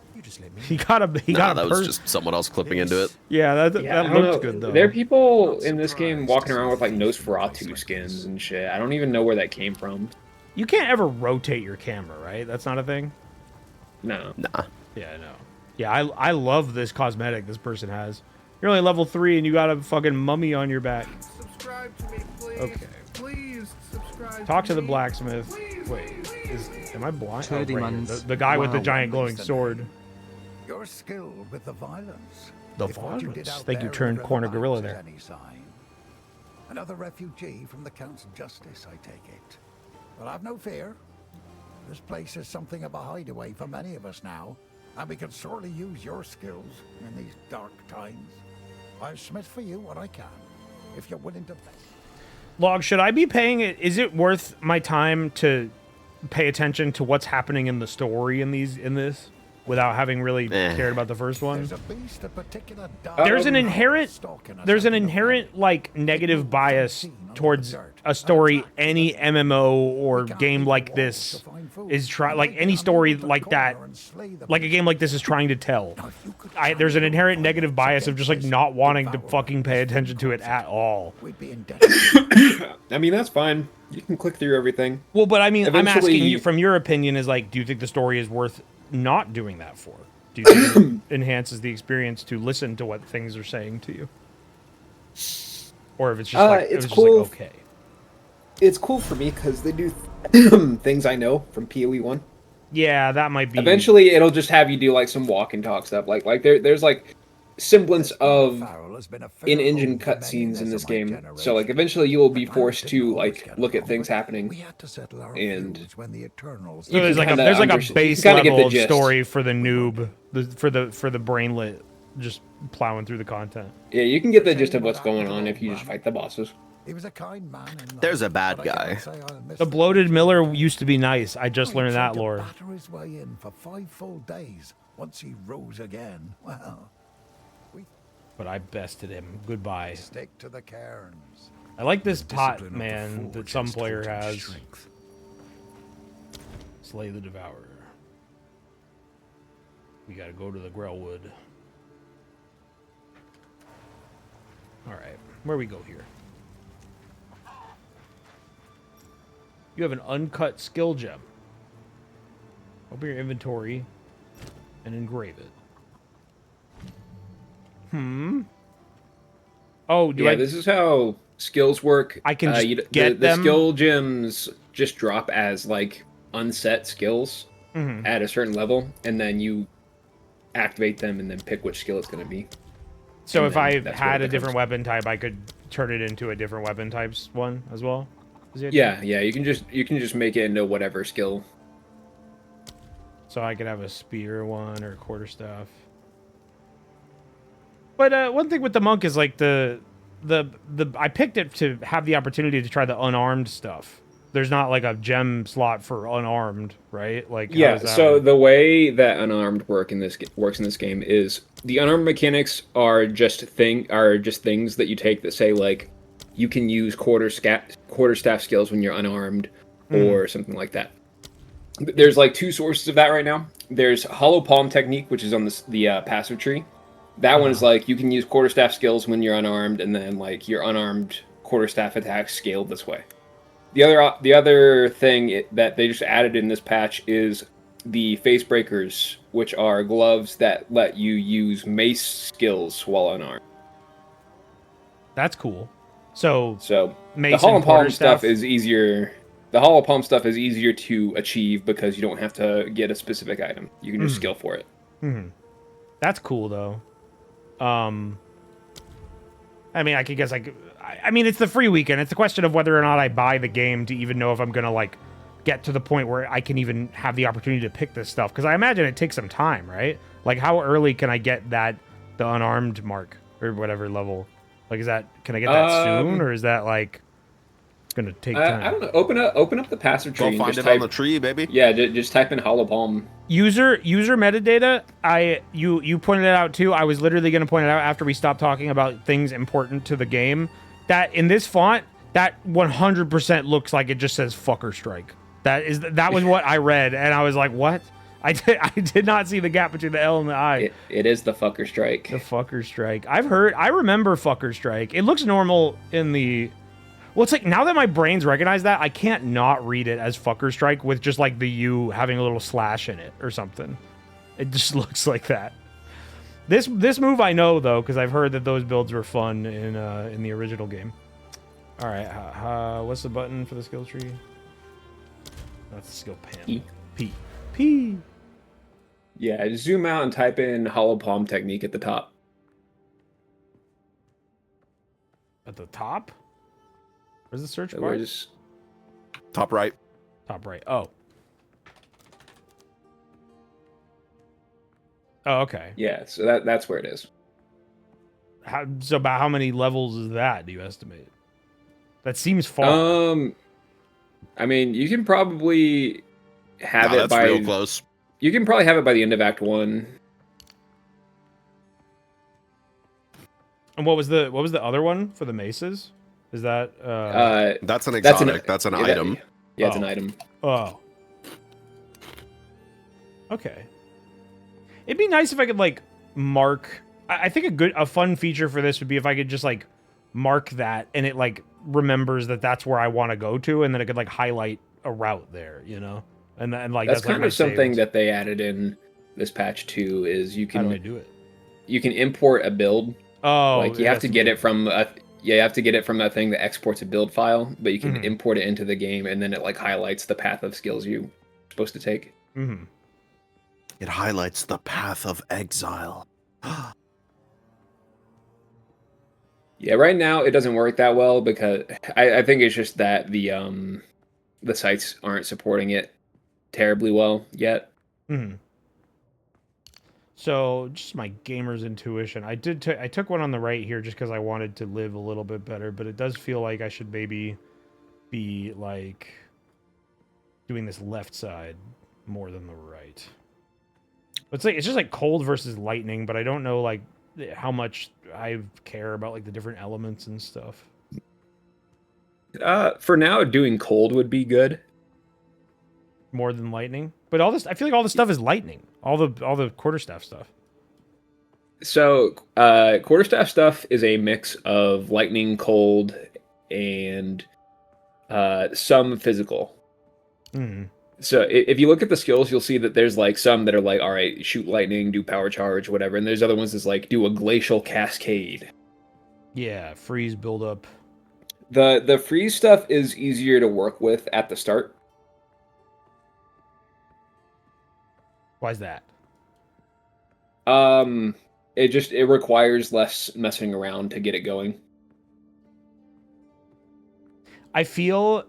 He got a That was just someone else clipping into it. Yeah, that I don't looked know. good though. There are people in this game walking around with like Nosferatu skins and shit. I don't even know where that came from. You can't ever rotate your camera, right? That's not a thing? No. Nah. Yeah, I know. Yeah, I love this cosmetic this person has. You're only level 3 and you got a fucking mummy on your back. Subscribe to me, please. Okay. Please subscribe Talk to the me. blacksmith. Please, Wait, please. am I blind? Oh, Turdy right here. ones. The guy with the Wow. giant glowing sword. You're skilled with the violence. The If what you did violence. out Thank you, there in turned the corner River gorilla Mines is there. any sign. Another refugee from the Count's justice, I take it. Well, have no fear. This place is something of a hideaway for many of us now, and we could sorely use your skills in these dark times. I'll smith for you what I can, if you're willing to pay. Log, should I be paying it? Is it worth my time to pay attention to what's happening in the story in this without having really cared about the first one? There's a beast of particular There's an inherent like negative bias towards a story any MMO or game like this is like any story like that, like a game like this is trying to tell. There's an inherent negative bias of just like not wanting to fucking pay attention to it at all. I mean, that's fine. You can click through everything. Well, but I mean, I'm Eventually- asking you from your opinion is like, do you think the story is worth not doing that for? Do you think it enhances the experience to listen to what things are saying to you? Or if it's just like, it's just cool. like, okay. It's cool for me because they do things I know from PoE 1. Yeah, that might be. Eventually, it'll just have you do like some walk and talk stuff. Like there's like semblance of in-engine cutscenes in this game. So like eventually you will be forced to like look at things happening. And So there's like a base level of story for the noob, for the brainlet, just plowing through the content. Yeah, you can get the gist of what's going on if you just fight the bosses. He was a kind man. There's a bad guy. The bloated Miller used to be nice. I just learned that lore. Batter his way in for 5 full days. Once he rose again, well, But I bested him. Goodbye. stick to the cairns. I like this pot man that some player has. Slay the Devourer. We gotta go to the Grellwood. Alright, where we go here? You have an uncut skill gem. Open your inventory and engrave it. Oh, Yeah, this is how skills work. I can just get the them? skill gems just drop as like unset skills at a certain level, and then you activate them and then pick which skill it's going to be. So And if I then that's where had it a different becomes- weapon type, I could turn it into a different weapon types one as well? Is it? Yeah, you can just make it into whatever skill. So I could have a spear one or a quarterstaff. But one thing with the monk is like the I picked it to have the opportunity to try the unarmed stuff. There's not like a gem slot for unarmed, right? Like how Yeah, does that so work? the way that unarmed works in this game is the unarmed mechanics are just things that you take that say like you can use quarterstaff skills when you're unarmed or something like that. There's like 2 sources of that right now. There's hollow palm technique, which is on the passive tree. That one is like you can use quarterstaff skills when you're unarmed, and then like your unarmed quarterstaff attacks scaled this way. The other thing that they just added in this patch is the face breakers, which are gloves that let you use mace skills while unarmed. That's cool. So the Mace Hollow and Palm Quarterstaff stuff is easier. The Hollow Palm stuff is easier to achieve because you don't have to get a specific item. You can just skill for it. That's cool though. I mean, I could guess I mean, it's the free weekend. It's a question of whether or not I buy the game to even know if I'm gonna like get to the point where I can even have the opportunity to pick this stuff. Because I imagine it takes some time, right? Like, how early can I get the unarmed mark or whatever level? Like, can I get that soon, or is that like gonna take time? I don't know. Open up the passive tree. Go and find just it on type, the tree, baby. Yeah, just type in Hollow Palm. User metadata. You pointed it out too. I was literally going to point it out after we stopped talking about things important to the game. That in this font, that 100% looks like it just says "fucker strike." That was what I read, and I was like, "What?" I did not see the gap between the L and the I. It is the fucker strike. The fucker strike. I remember fucker strike. It looks normal in the. Well, it's like now that my brain's recognized that, I can't not read it as fucker strike with just like the U having a little slash in it or something. It just looks like that. This move I know though, because I've heard that those builds were fun in the original game. All right, what's the button for the skill tree? That's the skill panel. P. Yeah, just zoom out and type in Hollow Palm technique at the top. At the top? Where's the search bar? Top right. Top right. Oh. Oh, okay. Yeah, so that's where it is. So about how many levels is that, do you estimate? That seems far. I mean, you can probably have it by real close. You can probably have it by the end of Act 1. And what was the other one for the maces? Is that that's an exotic. That's an item. Yeah, it's an item. Oh. Okay. It'd be nice if I could like mark. I think a fun feature for this would be if I could just like mark that and it like remembers that that's where I want to go to, and then it could like highlight a route there, you know. And like that's kind like of something that they added in this patch too. Is you can how do I do it? You can import a build. Oh, like you have to get it from you have to get it from that thing that exports a build file, but you can import it into the game, and then it like highlights the path of skills you're supposed to take. Mm-hmm. It highlights the path of exile. Yeah, right now it doesn't work that well because I think it's just that the sites aren't supporting it terribly well yet. Mm-hmm. So just my gamer's intuition. I took one on the right here just because I wanted to live a little bit better, but it does feel like I should maybe be like doing this left side more than the right. It's just like cold versus lightning, but I don't know like how much I care about like the different elements and stuff. For now, doing cold would be good. More than lightning, but all this I feel like all the stuff is lightning. All the quarterstaff stuff. So quarterstaff stuff is a mix of lightning, cold, and some physical. Mm-hmm. So if you look at the skills, you'll see that there's like some that are like, all right, shoot lightning, do power charge, whatever, and there's other ones that's like do a glacial cascade. Yeah, freeze buildup. The freeze stuff is easier to work with at the start. Why's that? It requires less messing around to get it going. I feel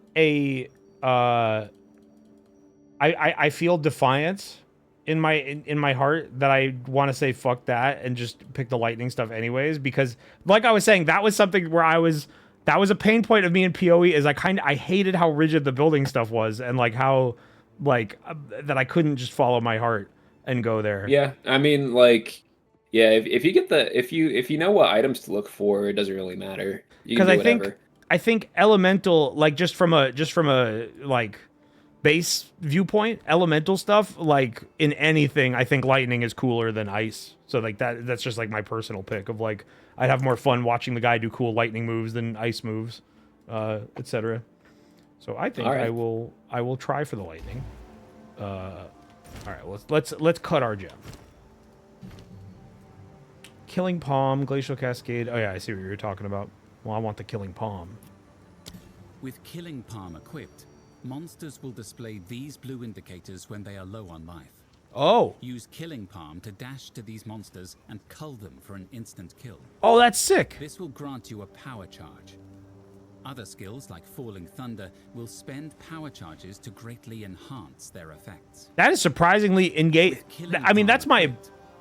I feel defiance in my heart that I want to say fuck that and just pick the lightning stuff anyways, because like I was saying, that was something where that was a pain point of me in PoE is I hated how rigid the building stuff was, and like how that I couldn't just follow my heart and go there. Yeah, I mean, like, yeah, if you get if you know what items to look for, it doesn't really matter. Because I think elemental, like just from a like base viewpoint, elemental stuff, like in anything, I think lightning is cooler than ice. So like that's just like my personal pick of like I'd have more fun watching the guy do cool lightning moves than ice moves, etc. So I think right. I will try for the lightning. All right, let's cut our gem. Killing Palm, Glacial Cascade. Oh yeah, I see what you were talking about. Well, I want the killing palm. With Killing Palm equipped, monsters will display these blue indicators when they are low on life. Oh. Use Killing Palm to dash to these monsters and cull them for an instant kill. Oh, that's sick. This will grant you a power charge. Other skills like Falling Thunder will spend power charges to greatly enhance their effects. That is surprisingly engaged. I mean, that's my...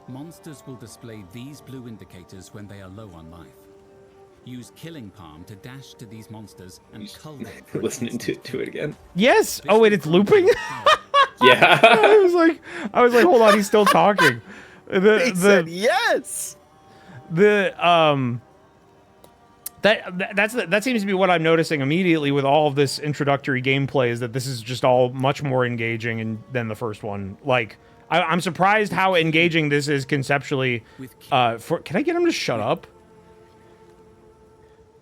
Monsters will display these blue indicators when they are low on life. Use Killing Palm to dash to these monsters and cull them. Listening to it again. Yes. Oh wait, it's looping. Yeah. I was like, hold on, he's still talking. He said yes. That seems to be what I'm noticing immediately with all of this introductory gameplay is that this is just all much more engaging than the first one. Like, I'm surprised how engaging this is conceptually. Can I get him to shut up?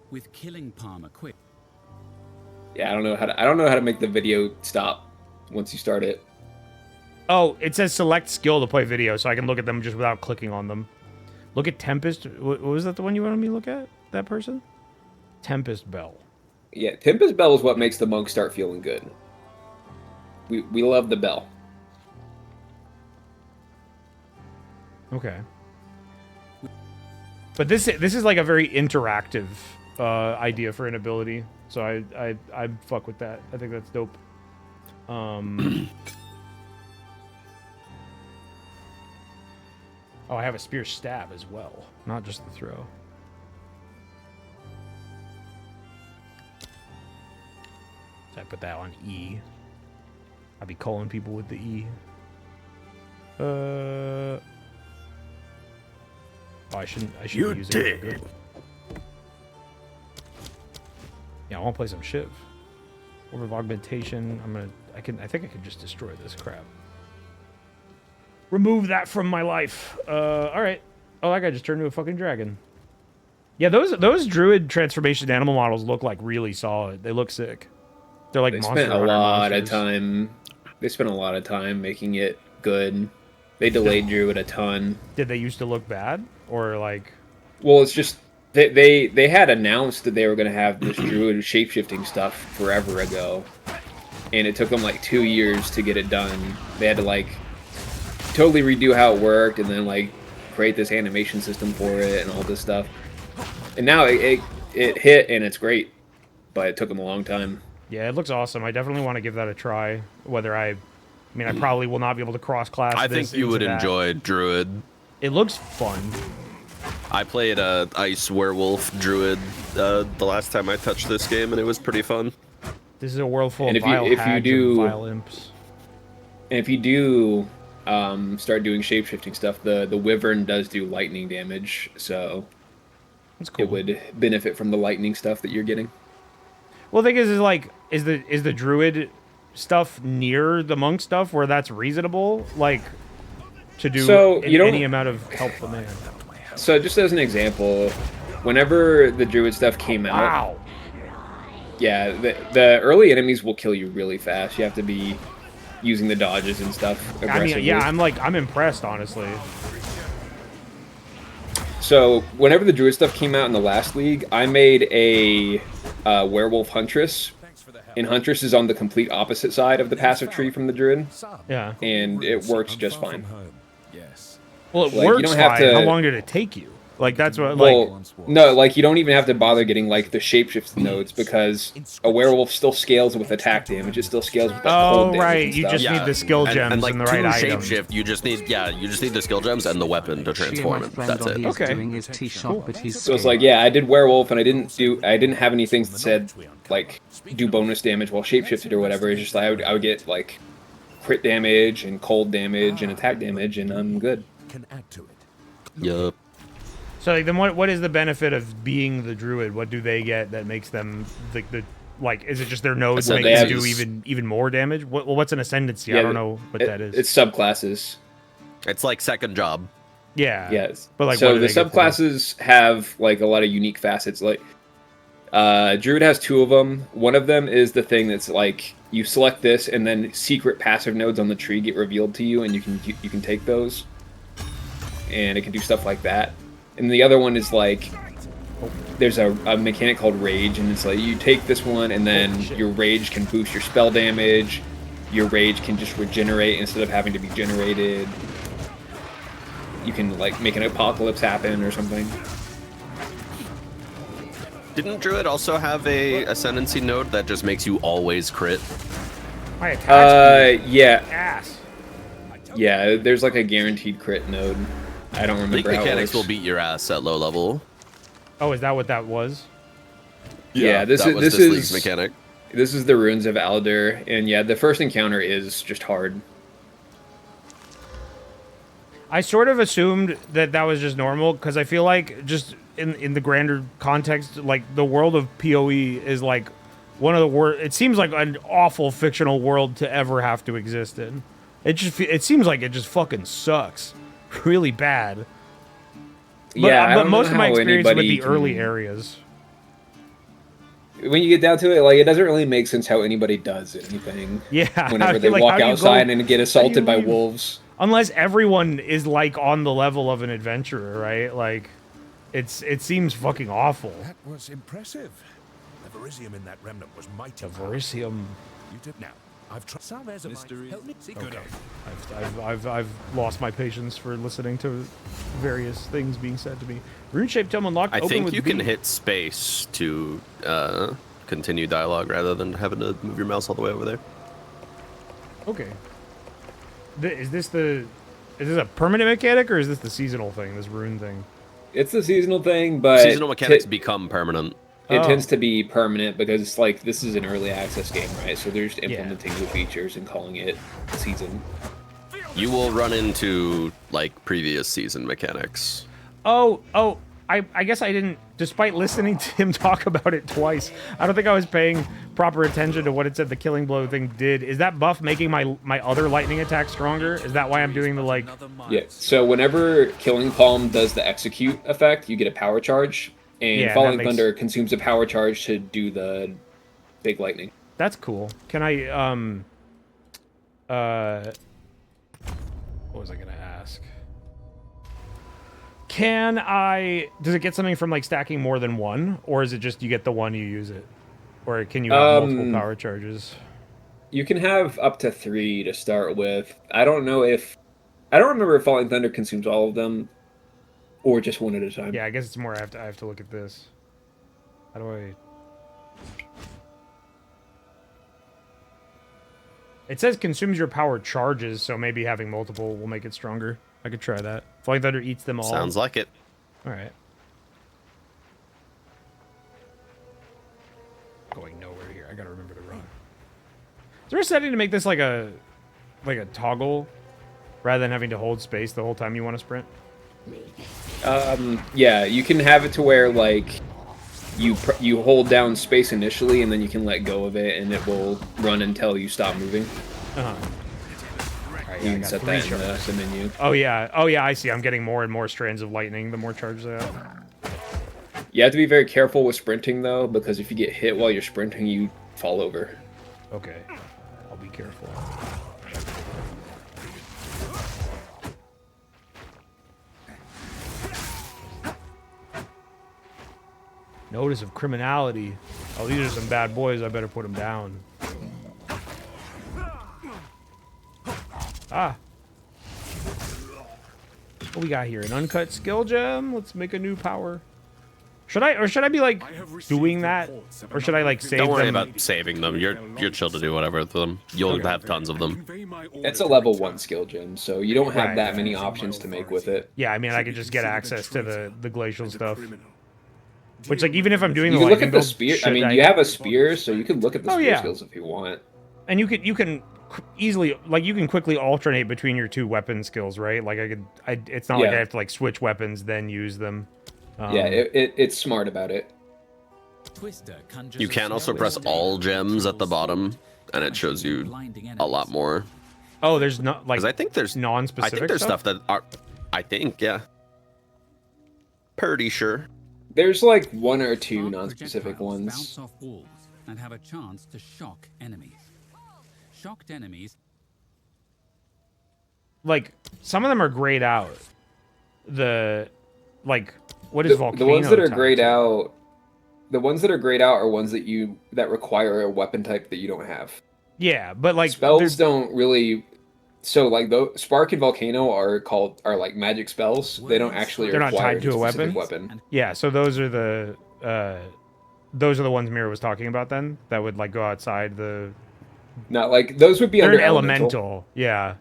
With Killing Palm equipped. Yeah, I don't know how to make the video stop once you start it. Oh, it says select skill to play video, so I can look at them just without clicking on them. Look at Tempest. What was that the one you wanted me to look at? That person? Tempest Bell. Yeah, Tempest Bell is what makes the monk start feeling good. We love the bell. Okay. But this is like a very interactive idea for an ability, so I fuck with that. I think that's dope. Oh, I have a spear stab as well, not just the throw. So I put that on E. I'll be calling people with the E. Oh, I shouldn't be using it. Good. Yeah, I want to play some Shiv. Orb of Augmentation. I think I can just destroy this crap. Remove that from my life. All right. Oh, that guy just turned into a fucking dragon. Yeah, those druid transformation animal models look like really solid. They look sick. They're like monster spent a lot of time. They spent a lot of time making it good. They delayed druid a ton. Did they used to look bad or like? Well, it's just they had announced that they were going to have this druid shapeshifting stuff forever ago, and it took them like 2 years to get it done. They had to like totally redo how it worked, and then like create this animation system for it and all this stuff. And now it hit and it's great, but it took them a long time. Yeah, it looks awesome. I definitely want to give that a try. Whether I probably will not be able to cross class. I think you would enjoy druid. It looks fun. I played Ice Werewolf Druid the last time I touched this game, and it was pretty fun. This is a world full of vile hags and vile imps. And if you do start doing shapeshifting stuff, the wyvern does do lightning damage, so that's cool. It would benefit from the lightning stuff that you're getting. Well, the thing is like, is the druid stuff near the monk stuff where that's reasonable, like to do any amount of help for man? So just as an example, whenever the druid stuff came out, wow. Yeah, the early enemies will kill you really fast. You have to be using the dodges and stuff aggressively. I mean, yeah, I'm impressed, honestly. So whenever the druid stuff came out in the last league, I made a werewolf huntress, and huntress is on the complete opposite side of the passive tree from the druid. Yeah, and it works just fine. Well, it works you don't have fine. to, How long did it take you? Like that's what. Well, no, like you don't even have to bother getting like the shapeshift nodes because a werewolf still scales with attack damage. It still scales with cold damage. Right. You just need the skill gems and, like, the right item. Shapeshift, you just need the skill gems and the weapon to transform it. That's it. Okay. Cool. So it's like, yeah, I did werewolf and I didn't have any things that said like do bonus damage while shapeshifted or whatever. It's just like I would get like crit damage and cold damage and attack damage, and I'm good. Can add to it. Yup. So like, then what is the benefit of being the druid? What do they get that makes them like is it just their nodes make them do even more damage? What's an ascendancy? Yeah, I don't know what that is. It's subclasses. It's like second job. Yeah. Yes. But like, so the subclasses have like a lot of unique facets. Like druid has 2 of them. One of them is the thing that's like you select this and then secret passive nodes on the tree get revealed to you, and you can take those, and it can do stuff like that. And the other one is like there's a mechanic called Rage, and it's like you take this one, and then your Rage can boost your spell damage. Your Rage can just regenerate instead of having to be generated. You can like make an apocalypse happen or something. Didn't Druid also have a ascendancy node that just makes you always crit? Yeah. Ass. Yeah, there's like a guaranteed crit node. I don't remember League how it mechanics works. will beat your ass at low level. Oh, is that what that was? Yeah, this that was is this league's mechanic. This is the Ruins of Alder, and yeah, the first encounter is just hard. I sort of assumed that that was just normal, because I feel like just in the grander context, like the world of PoE is like one of the worst. It seems like an awful fictional world to ever have to exist in. It seems like it just fucking sucks, really bad. But, Yeah, but most of my experience with the can... early areas. When you get down to it, like it doesn't really make sense how anybody does anything. Yeah, Whenever they like, walk outside go, and get assaulted by wolves. Unless everyone is like on the level of an adventurer, right? Like, it seems fucking awful. That was impressive. The Verisium in that remnant was mighty. The Verisium. You did now. I've tried. Mystery. Help me. Okay. I've lost my patience for listening to various things being said to me. Rune-shaped tome unlocked. I open think with you can V. hit space to continue dialogue rather than having to move your mouse all the way over there. Okay. Is this a permanent mechanic, or is this the seasonal thing? This rune thing. It's the seasonal thing, but seasonal mechanics become permanent. It tends to be permanent because, like, this is an early access game, right? So they're just implementing new features and calling it season. You will run into, like, previous season mechanics. Oh, I guess I didn't, despite listening to him talk about it twice, I don't think I was paying proper attention to what it said the killing blow thing did. Is that buff making my other lightning attack stronger? Is that why I'm doing the, like... Yeah, so whenever Killing Palm does the execute effect, you get a power charge. And Falling Thunder consumes a power charge to do the big lightning. That's cool. Can I, what was I gonna ask? Does it get something from, like, stacking more than one? Or is it just you get the one, you use it? Or can you have multiple power charges? You can have up to 3 to start with. I don't remember if Falling Thunder consumes all of them. Or just one at a time. Yeah, I guess it's more I have to look at this. How do I... It says consumes your power charges, so maybe having multiple will make it stronger. I could try that. Flying Thunder eats them all. Sounds like it. Alright. Going nowhere here. I gotta remember to run. Is there a setting to make this like a toggle rather than having to hold space the whole time you want to sprint? Yeah, you can have it to where, like, you hold down space initially, and then you can let go of it, and it will run until you stop moving. Right, you can set that in the menu. Oh yeah, I see. I'm getting more and more strands of lightning the more charges I have. You have to be very careful with sprinting, though, because if you get hit while you're sprinting, you fall over. Okay, I'll be careful. Notice of criminality. Oh, these are some bad boys. I better put them down. Ah. What we got here? An uncut skill gem? Let's make a new power. Should I be, like, doing that? Or should I, like, save them? Don't worry about saving them. You're chill to do whatever with them. You'll have tons of them. It's a level 1 skill gem, so you don't have that many options to make with it. Yeah, I mean, I could just get access to the glacial stuff. Which, like, even if I'm doing you the can look lightning at the build, spear. I mean, you have a spear, so you can look at the spear skills if you want. And you can easily, like, you can quickly alternate between your 2 weapon skills, right? Like, it's not like I have to, like, switch weapons then use them. Yeah, it's smart about it. You can also press all gems at the bottom, and it shows you a lot more. Oh, there's not, like, I think there's non-specific. I think there's stuff that are. I think, yeah. Pretty sure. There's like 1 or 2 non-specific ones. Bounce off walls and have a chance to shock enemies. Shocked enemies. Like, some of them are grayed out. What is volcano? The ones that are grayed out the ones that are grayed out are ones that require a weapon type that you don't have. Yeah, but like spells don't really. So like Spark and Volcano are like magic spells. They don't actually they're not require tied to a weapon. Yeah, so those are the ones Mira was talking about then that would like go outside the. Not like those would be they're under an elemental. Yeah.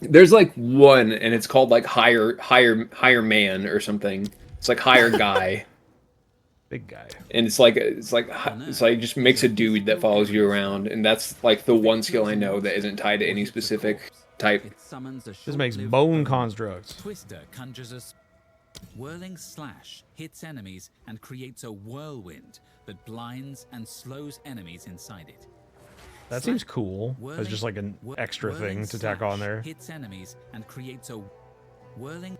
There's like one, and it's called like higher man or something. It's like higher guy. Big guy. And it's like just makes a dude that follows you around, and that's like the one skill I know that isn't tied to any specific type. This makes bone constructs. Twister conjures a whirling slash, hits enemies and creates a whirlwind that blinds and slows enemies inside it. That seems cool. It's just like an extra thing to tack on there. Hits enemies and creates a whirling.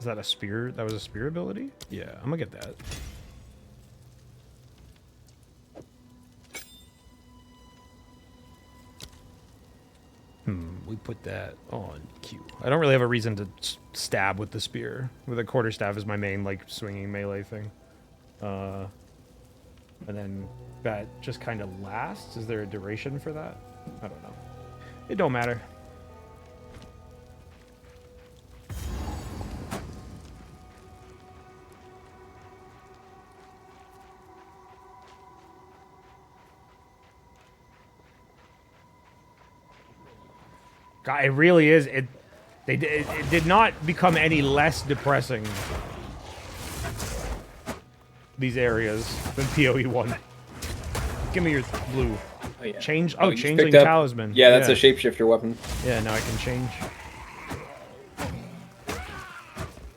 Is that a spear? That was a spear ability? Yeah, I'm gonna get that. We put that on Q. I don't really have a reason to stab with the spear. With a quarterstaff is my main like swinging melee thing. And then that just kind of lasts. Is there a duration for that? I don't know. It don't matter. God, it really is. It did not become any less depressing. These areas than PoE 1. Give me your blue. Oh, yeah. Changing talisman. Yeah, that's a shapeshifter weapon. Yeah, now I can change.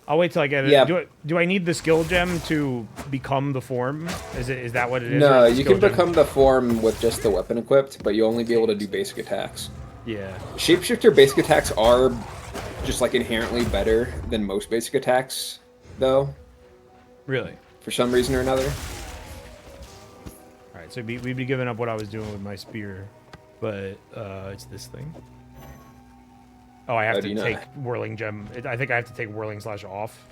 I'll wait till I get it. Yeah. Do I need the skill gem to become the form? Is that what it is? No, you can become the form with just the weapon equipped, but you'll only be able to do basic attacks. Yeah. Shapeshifter basic attacks are just like inherently better than most basic attacks, though. Really? For some reason or another. Alright, so we'd be giving up what I was doing with my spear, but it's this thing. Oh, I have to take Whirling Gem. I think I have to take Whirling Slash off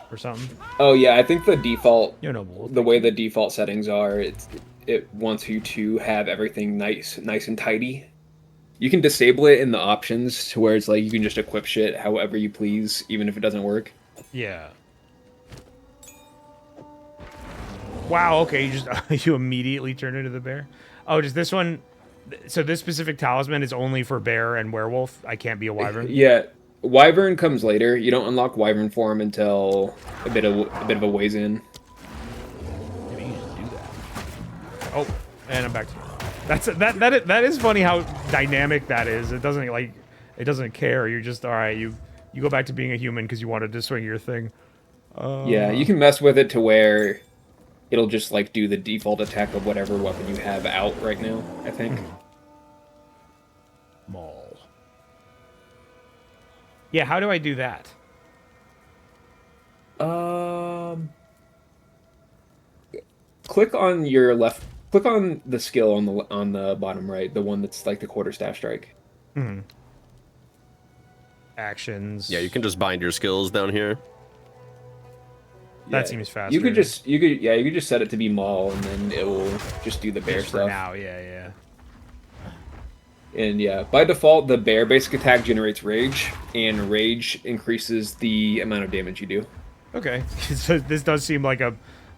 or something. Oh yeah, I think the default, the way the default settings are, it wants you to have everything nice and tidy. You can disable it in the options to where it's like you can just equip shit however you please, even if it doesn't work. Yeah. Wow, okay, you immediately turn into the bear? Oh, does this one... So this specific talisman is only for bear and werewolf? I can't be a wyvern? Yeah, wyvern comes later. You don't unlock wyvern form until a bit of a ways in. Maybe you just do that. Oh, and I'm back to... That is funny how dynamic that is. It doesn't care. You're just, alright, you go back to being a human because you wanted to swing your thing. Yeah, you can mess with it to where it'll just like do the default attack of whatever weapon you have out right now, I think. Maul. Yeah, how do I do that? Click on your left. Click on the skill on the bottom right, the one that's like the quarterstaff strike. Actions. Yeah, you can just bind your skills down here. That seems faster. You could just set it to be Maul, and then it will just do the bear just stuff. For now, yeah. And yeah, by default, the bear basic attack generates rage, and rage increases the amount of damage you do. Okay, so this does seem like a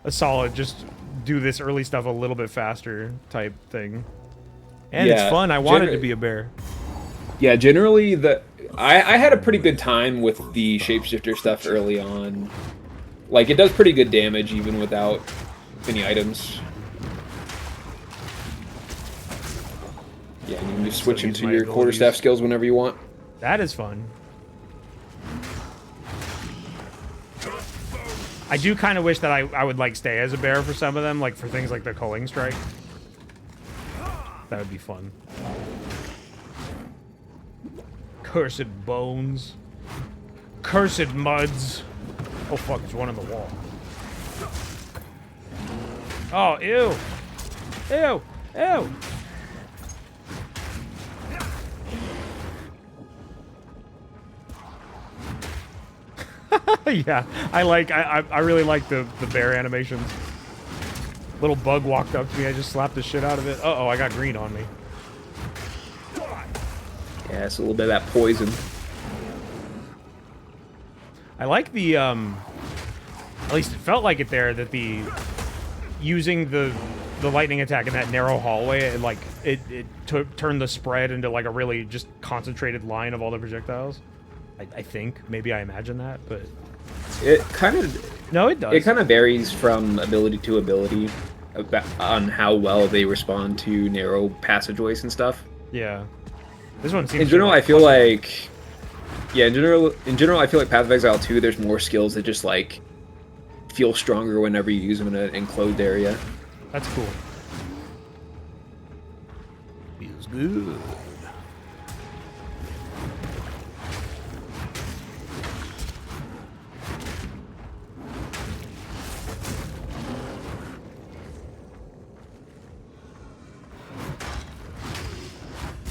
solid just do this early stuff a little bit faster type thing. And yeah, it's fun. I wanted to be a bear. Yeah, generally I had a pretty good time with the shapeshifter stuff early on. Like, it does pretty good damage even without any items. Yeah, and you can just switch into your quarterstaff skills whenever you want. That is fun. I do kind of wish that I would, like, stay as a bear for some of them, like, for things like the culling strike. That would be fun. Cursed bones. Cursed muds. Oh, fuck, there's one on the wall. Oh, ew. Ew. Ew. Yeah, I really like the bear animations. Little bug walked up to me, I just slapped the shit out of it. Uh-oh, I got green on me. Yeah, it's a little bit of that poison. I like the, at least it felt like it there, that the, using the lightning attack in that narrow hallway, it turned the spread into like a really just concentrated line of all the projectiles. I think. Maybe I imagine that, but... It kind of... No, it does. It kind of varies from ability to ability on how well they respond to narrow passageways and stuff. Yeah. This one seems... In general, I feel like... Yeah, in general, I feel like Path of Exile 2, there's more skills that just, like, feel stronger whenever you use them in an enclosed area. That's cool. Feels good.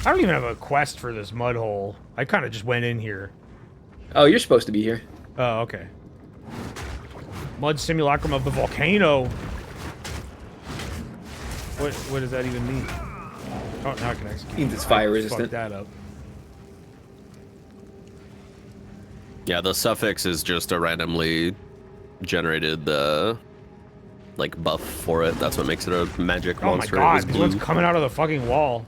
I don't even have a quest for this mud hole. I kind of just went in here. Oh, you're supposed to be here. Oh, okay. Mud simulacrum of the volcano. What does that even mean? Oh, now I can execute. Means it's fire resistant. Fuck that up. Yeah, the suffix is just a randomly generated like buff for it. That's what makes it a magic monster. Oh my god, this one's coming out of the fucking wall.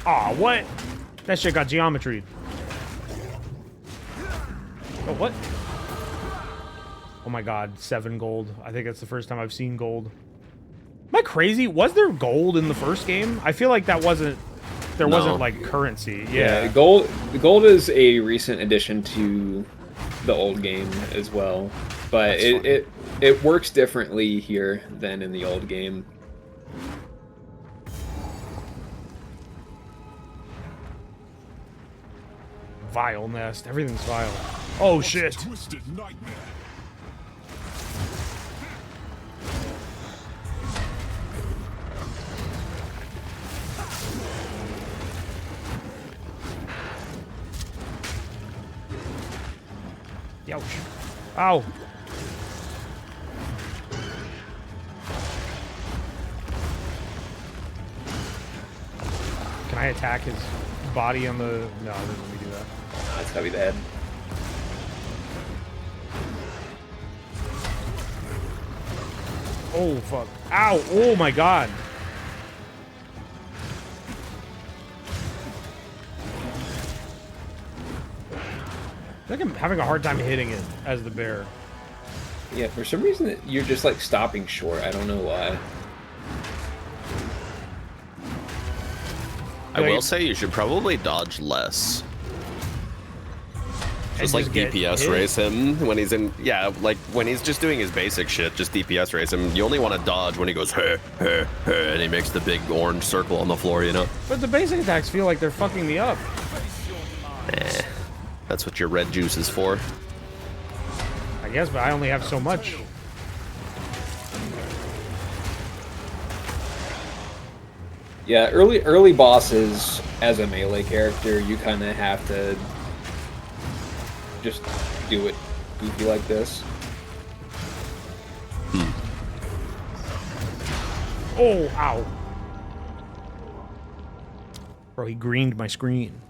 Aw, what? That shit got geometry. Oh, what? Oh my god, 7 gold. I think that's the first time I've seen gold. Am I crazy? Was there gold in the first game? I feel like that wasn't... There wasn't, like, currency. Yeah. Gold is a recent addition to the old game as well. But it works differently here than in the old game. Vile nest. Everything's vile. Oh, shit. Twisted nightmare. Ouch. Ow. Can I attack his body on the... No, it doesn't let me do that. It's gotta be the head. Oh, fuck. Ow. Oh, my God. I think I'm having a hard time hitting it as the bear. Yeah, for some reason you're just like stopping short. I don't know why. I will say you should probably dodge less. Just like DPS race him when he's in, yeah, like when he's just doing his basic shit, just DPS race him. You only want to dodge when he goes, and he makes the big orange circle on the floor, you know? But the basic attacks feel like they're fucking me up. That's what your red juice is for. I guess, but I only have so much. Yeah, early bosses as a melee character, you kind of have to just do it goofy like this. Oh, ow. Bro, he greened my screen.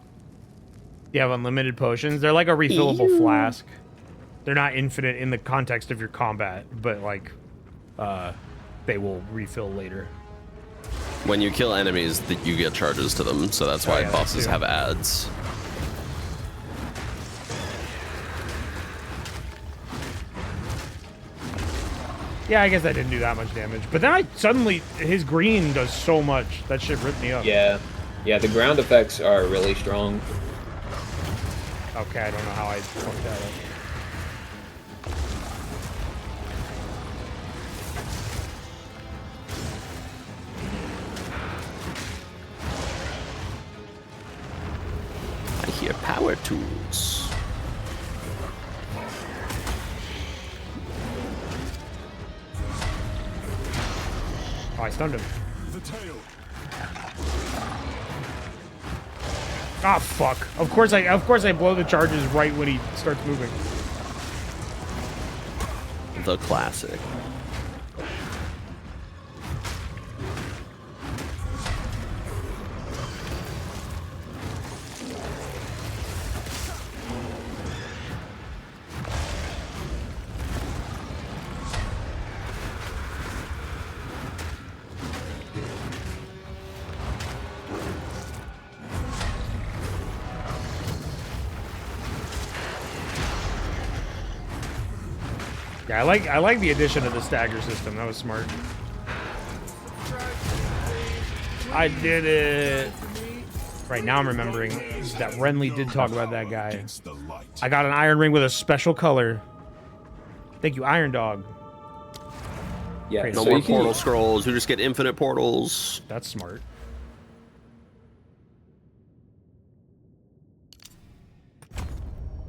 You have unlimited potions. They're like a refillable flask. They're not infinite in the context of your combat, but like, they will refill later. When you kill enemies, you get charges to them, so that's why bosses have ads. Yeah, I guess I didn't do that much damage. But then suddenly, his green does so much. That shit ripped me up. Yeah. Yeah, the ground effects are really strong. Okay, I don't know how I fucked that up. I hear power tools. Oh, I stunned him. The tail. Ah, fuck. Of course I blow the charges right when he starts moving. The classic. Yeah, I like the addition of the stagger system. That was smart. I did it. Right now I'm remembering that Renly did talk about that guy. I got an iron ring with a special color. Thank you, Iron Dog. Yeah, no more portal scrolls. You just get infinite portals. That's smart.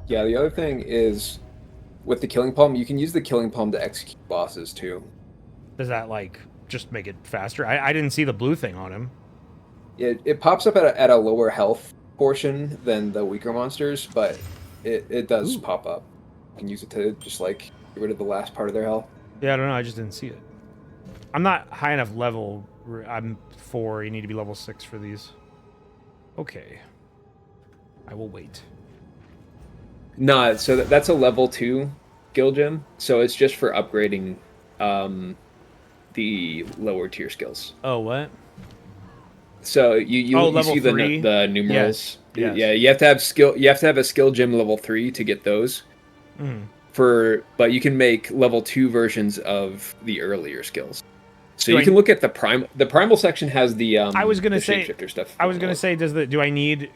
Yeah, the other thing is, with the Killing Palm, you can use the Killing Palm to execute bosses, too. Does that, like, just make it faster? I didn't see the blue thing on him. It pops up at a lower health portion than the weaker monsters, but it does pop up. You can use it to just, like, get rid of the last part of their health. Yeah, I don't know. I just didn't see it. I'm not high enough level. I'm 4. You need to be level 6 for these. Okay. I will wait. Nah, so that's a level 2 skill gem, so it's just for upgrading the lower tier skills. Oh, what? So you see the numerals. Yes. Yeah, you have to have skill. You have to have a skill gem level 3 to get those. But you can make level 2 versions of the earlier skills. So you can look at the primal section has the I was gonna say shapeshifter stuff. I was gonna say,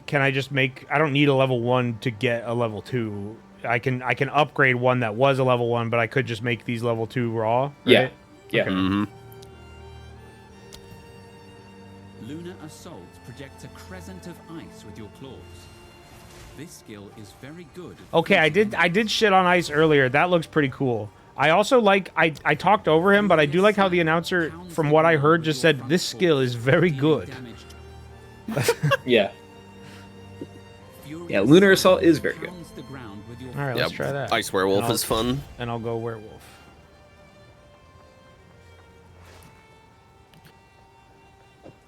can I just make? I don't need a level 1 to get a level 2. I can upgrade one that was a level 1, but I could just make these level 2 raw. Right? Yeah. Okay. Lunar Assault projects a crescent of ice with your claws. This skill is very good. Okay, I did shit on ice earlier. That looks pretty cool. I also like, I talked over him, but I do like how the announcer, from what I heard, just said, this skill is very good. Yeah. Yeah, Lunar Assault is very good. Alright, let's try that. Ice Werewolf is fun. And I'll go Werewolf.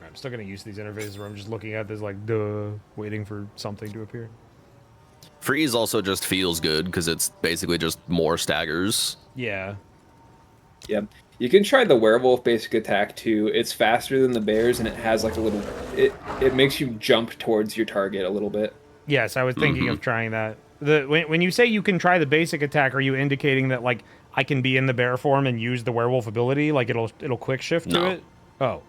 I'm still getting used to these interfaces where I'm just looking at this like, duh, waiting for something to appear. Freeze also just feels good because it's basically just more staggers. Yeah. Yeah. You can try the werewolf basic attack too. It's faster than the bears and it has like a little it makes you jump towards your target a little bit. Yes, I was thinking of trying that. When you say you can try the basic attack, are you indicating that like I can be in the bear form and use the werewolf ability? Like it'll quick shift to it? Oh.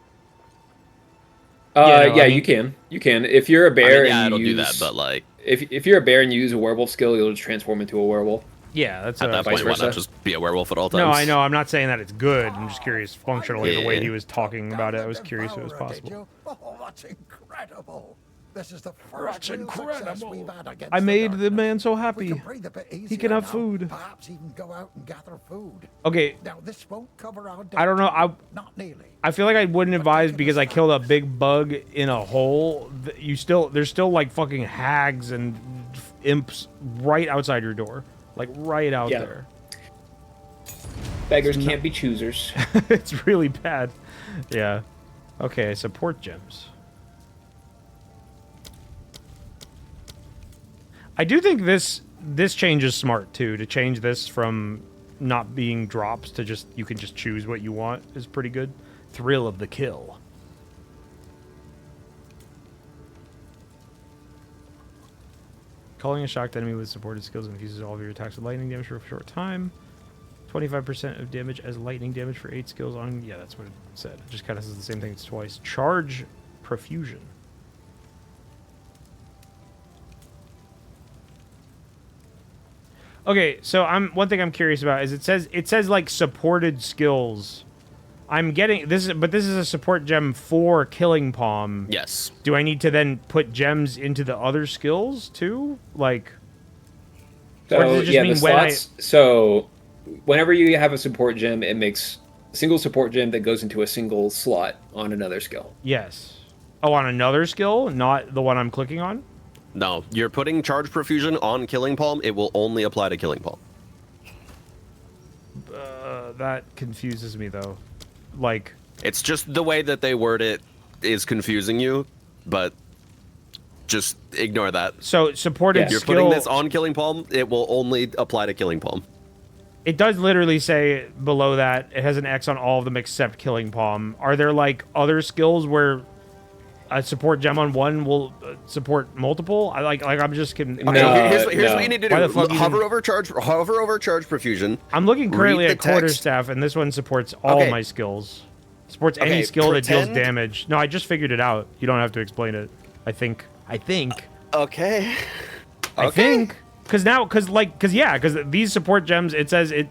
You can. You can. If you're a bear it'll do that, but like if you're a bear and you use a werewolf skill, you'll just transform into a werewolf. Yeah, that's at that point. Why not just be a werewolf at all times? No, I know. I'm not saying that it's good. I'm just curious functionally the way he was talking about it. I was curious if it was possible. Oh, that's incredible. This is the first real success we've had against I made the the man so happy. He can have food. Perhaps even go out and gather food. Okay. Now this won't cover our I don't know. Not nearly. I feel like I wouldn't advise because I killed a big bug in a hole. There's still like fucking hags and imps right outside your door. Like right out there. Beggars can't be choosers. It's really bad. Yeah. Okay, support gems. I do think this change is smart too. To change this from not being drops to just you can just choose what you want is pretty good. Thrill of the kill. Calling a shocked enemy with supported skills infuses all of your attacks with lightning damage for a short time. 25% of damage as lightning damage for 8 skills on... Yeah, that's what it said. It just kind of says the same thing twice. Charge Profusion. Okay, so one thing I'm curious about is it says like supported skills. I'm getting this is a support gem for Killing Palm. Yes. Do I need to then put gems into the other skills too? Like, so, or does it just mean the when slots, so whenever you have a support gem, it makes a single support gem that goes into a single slot on another skill. Yes. Oh, on another skill, not the one I'm clicking on? No, you're putting Charge Profusion on Killing Palm. It will only apply to Killing Palm. That confuses me though. Like, it's just the way that they word it is confusing you, but just ignore that. So supported You're skill, putting this on Killing Palm. It will only apply to Killing Palm. It does literally say below that it has an X on all of them except Killing Palm. Are there like other skills where a support gem on one will support multiple? I'm just Okay, here's what you need to do. Hover over charge profusion. I'm looking currently read at the quarterstaff, and this one supports all my skills. Supports any skill that deals damage. No, I just figured it out. You don't have to explain it. I think. Okay. I think because these support gems, it says it.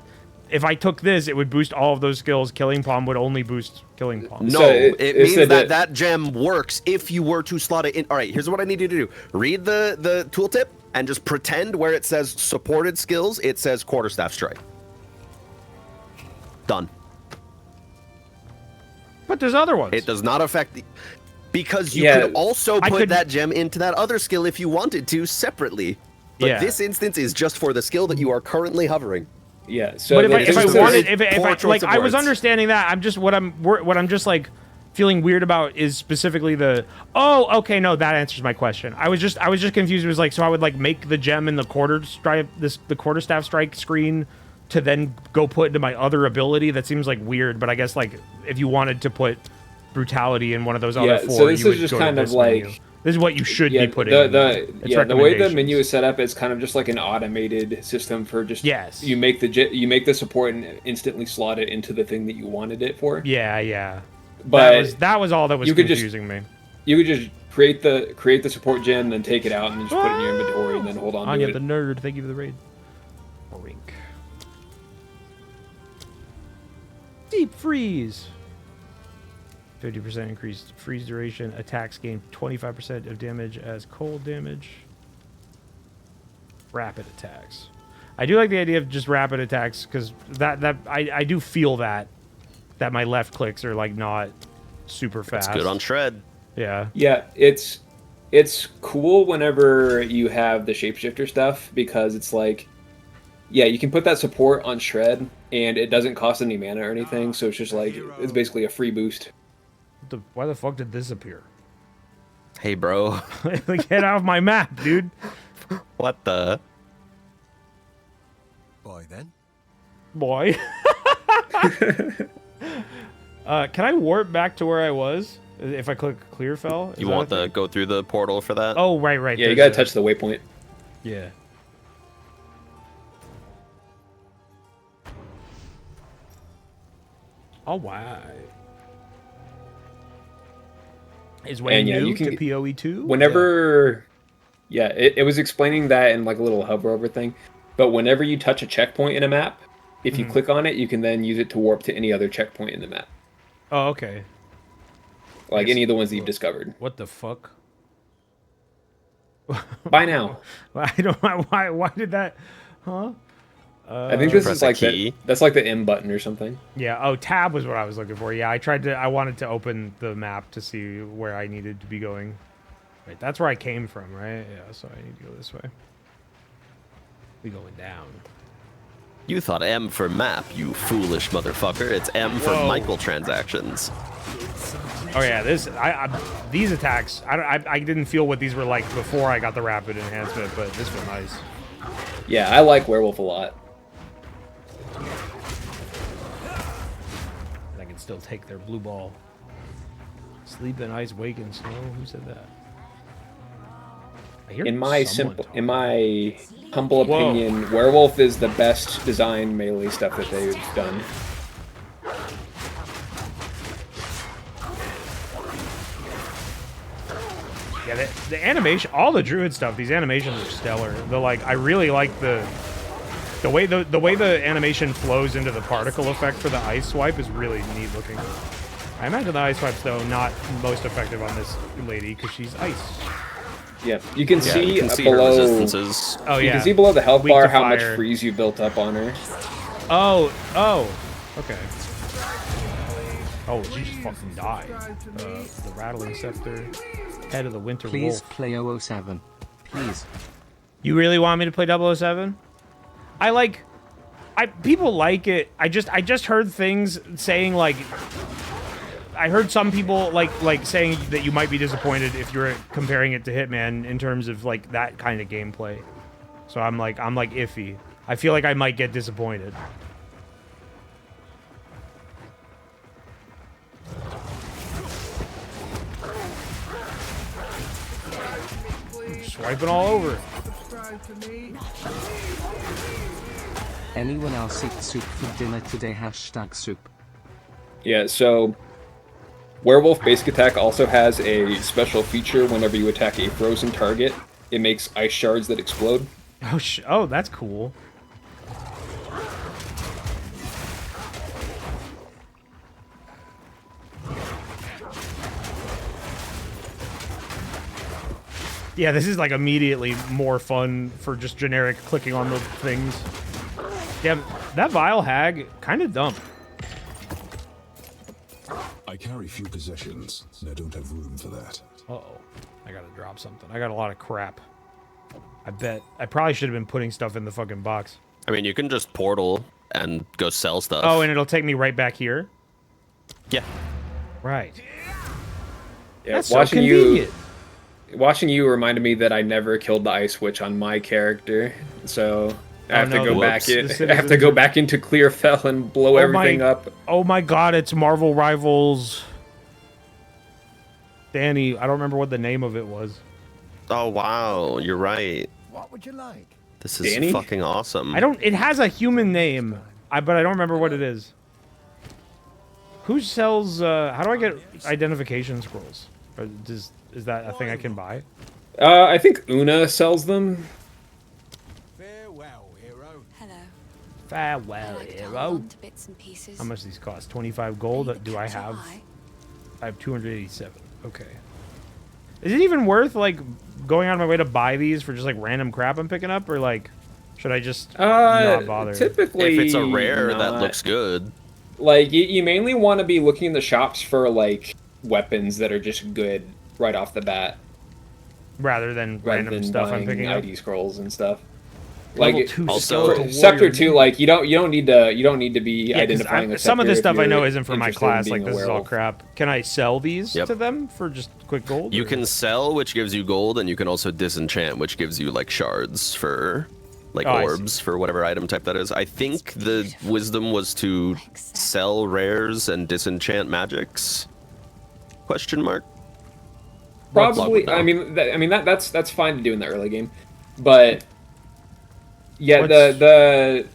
If I took this, it would boost all of those skills. Killing Palm would only boost Killing Palm. No, it means that gem works if you were to slot it in. All right, here's what I need you to do. Read the tooltip and just pretend where it says supported skills, it says Quarterstaff Strike. Done. But there's other ones. It does not affect the... Because you could also put that gem into that other skill if you wanted to separately. But this instance is just for the skill that you are currently hovering. Yeah. So, but if I was understanding that, I'm just what I'm just like feeling weird about is specifically the no, that answers my question. I was just confused. It was like, so I would like make the gem in the quarterstaff strike screen to then go put into my other ability. That seems like weird, but I guess like if you wanted to put brutality in one of those other four, so this you is would just go kind to of this like menu. This is what you should be putting. The way the menu is set up is kind of just like an automated system for just you make the support and instantly slot it into the thing that you wanted it for. Yeah. But that was all that was confusing me. You could just create the support gem, then take it out and just put it in your inventory, and then hold on to Anya it. the nerd, thank you for the raid. Wink. Deep freeze. 50% increased freeze duration. Attacks gain 25% of damage as cold damage. Rapid attacks. I do like the idea of just rapid attacks because I do feel that my left clicks are like not super fast. It's good on shred. Yeah. Yeah, it's cool whenever you have the shapeshifter stuff because it's like, yeah, you can put that support on shred and it doesn't cost any mana or anything, so it's just like it's basically a free boost. Why the fuck did this appear? Hey, bro. Like, get out of my map, dude. What the? Boy, then. Boy. Can I warp back to where I was if I click clear fell? You want to go through the portal for that? Oh, right. Yeah, you gotta touch the waypoint. Yeah. Oh, wow. Is way new to PoE2? Whenever... Yeah, it was explaining that in like a little hover over thing. But whenever you touch a checkpoint in a map, if you click on it, you can then use it to warp to any other checkpoint in the map. Oh, okay. Like any of the ones that you've discovered. What the fuck? By now. I don't. Why did that? Huh? I think this is like that's like the M button or something. Yeah. Oh, tab was what I was looking for. Yeah, I wanted to open the map to see where I needed to be going. Right, that's where I came from, right? Yeah. So I need to go this way. We going down. You thought M for map, you foolish motherfucker. It's M for microtransactions. Oh yeah, these attacks. I didn't feel what these were like before I got the rapid enhancement, but this was nice. Yeah, I like Werewolf a lot. I can still take their blue ball. Sleep in ice, wake in snow. Who said that? In my humble opinion, Werewolf is the best designed melee stuff that they've done. Yeah, the animation, all the druid stuff, these animations are stellar. I really like the way the animation flows into the particle effect for the ice swipe is really neat looking. I imagine the ice swipe's though not most effective on this lady because she's ice. Yeah, you can see below. Oh yeah, you can see below the health bar how much freeze you built up on her. Oh, okay. Oh, she just fucking died. The rattling scepter, head of the winter wolf. Please play 007. please. You really want me to play 007? People like it. I just heard things saying like, I heard some people like saying that you might be disappointed if you're comparing it to Hitman in terms of like that kind of gameplay. So I'm like iffy. I feel like I might get disappointed. Swiping all over. Anyone else eat soup for dinner today? Hashtag soup. Yeah, so Werewolf Basic Attack also has a special feature whenever you attack a frozen target. It makes ice shards that explode. Oh, that's cool. Yeah, this is like immediately more fun for just generic clicking on the things. Yeah, that Vile Hag, kind of dumb. I carry few possessions, and I don't have room for that. Uh-oh. I gotta drop something. I got a lot of crap. I bet. I probably should have been putting stuff in the fucking box. I mean, you can just portal and go sell stuff. Oh, and it'll take me right back here? Yeah. Right. Yeah, that's so convenient. Watching you reminded me that I never killed the Ice Witch on my character, so I have to go back in. I have to go back into Clearfell and blow everything up. Oh my god, it's Marvel Rivals. Danny, I don't remember what the name of it was. Oh wow, you're right. What would you like? This is fucking awesome. It has a human name, but I don't remember what it is. Who sells, how do I get identification scrolls? Or is that a thing I can buy? I think Una sells them. Farewell, hero. Hello. Farewell, hero. To bits and pieces. How much do these cost? 25 gold? Do I have? I have 287. Okay. Is it even worth, like, going out of my way to buy these for just, like, random crap I'm picking up? Or, like, should I just not bother? Typically, if it's a rare that looks good. Like, you mainly want to be looking in the shops for, like, weapons that are just good right off the bat. Rather than random stuff I'm picking up. ID scrolls and stuff. Level Like, 2 also, Sector 2, like, you don't need to be identifying a some of this sector stuff if I know you're isn't for my interested in class. being Like, a this is all werewolf. crap. Can I sell these to them for just quick gold? You can sell, which gives you gold, and you can also disenchant, which gives you like shards for like orbs for whatever item type that is. I think the wisdom was to sell rares and disenchant magics. Question mark. Probably. I mean, that's fine to do in the early game, but yeah, the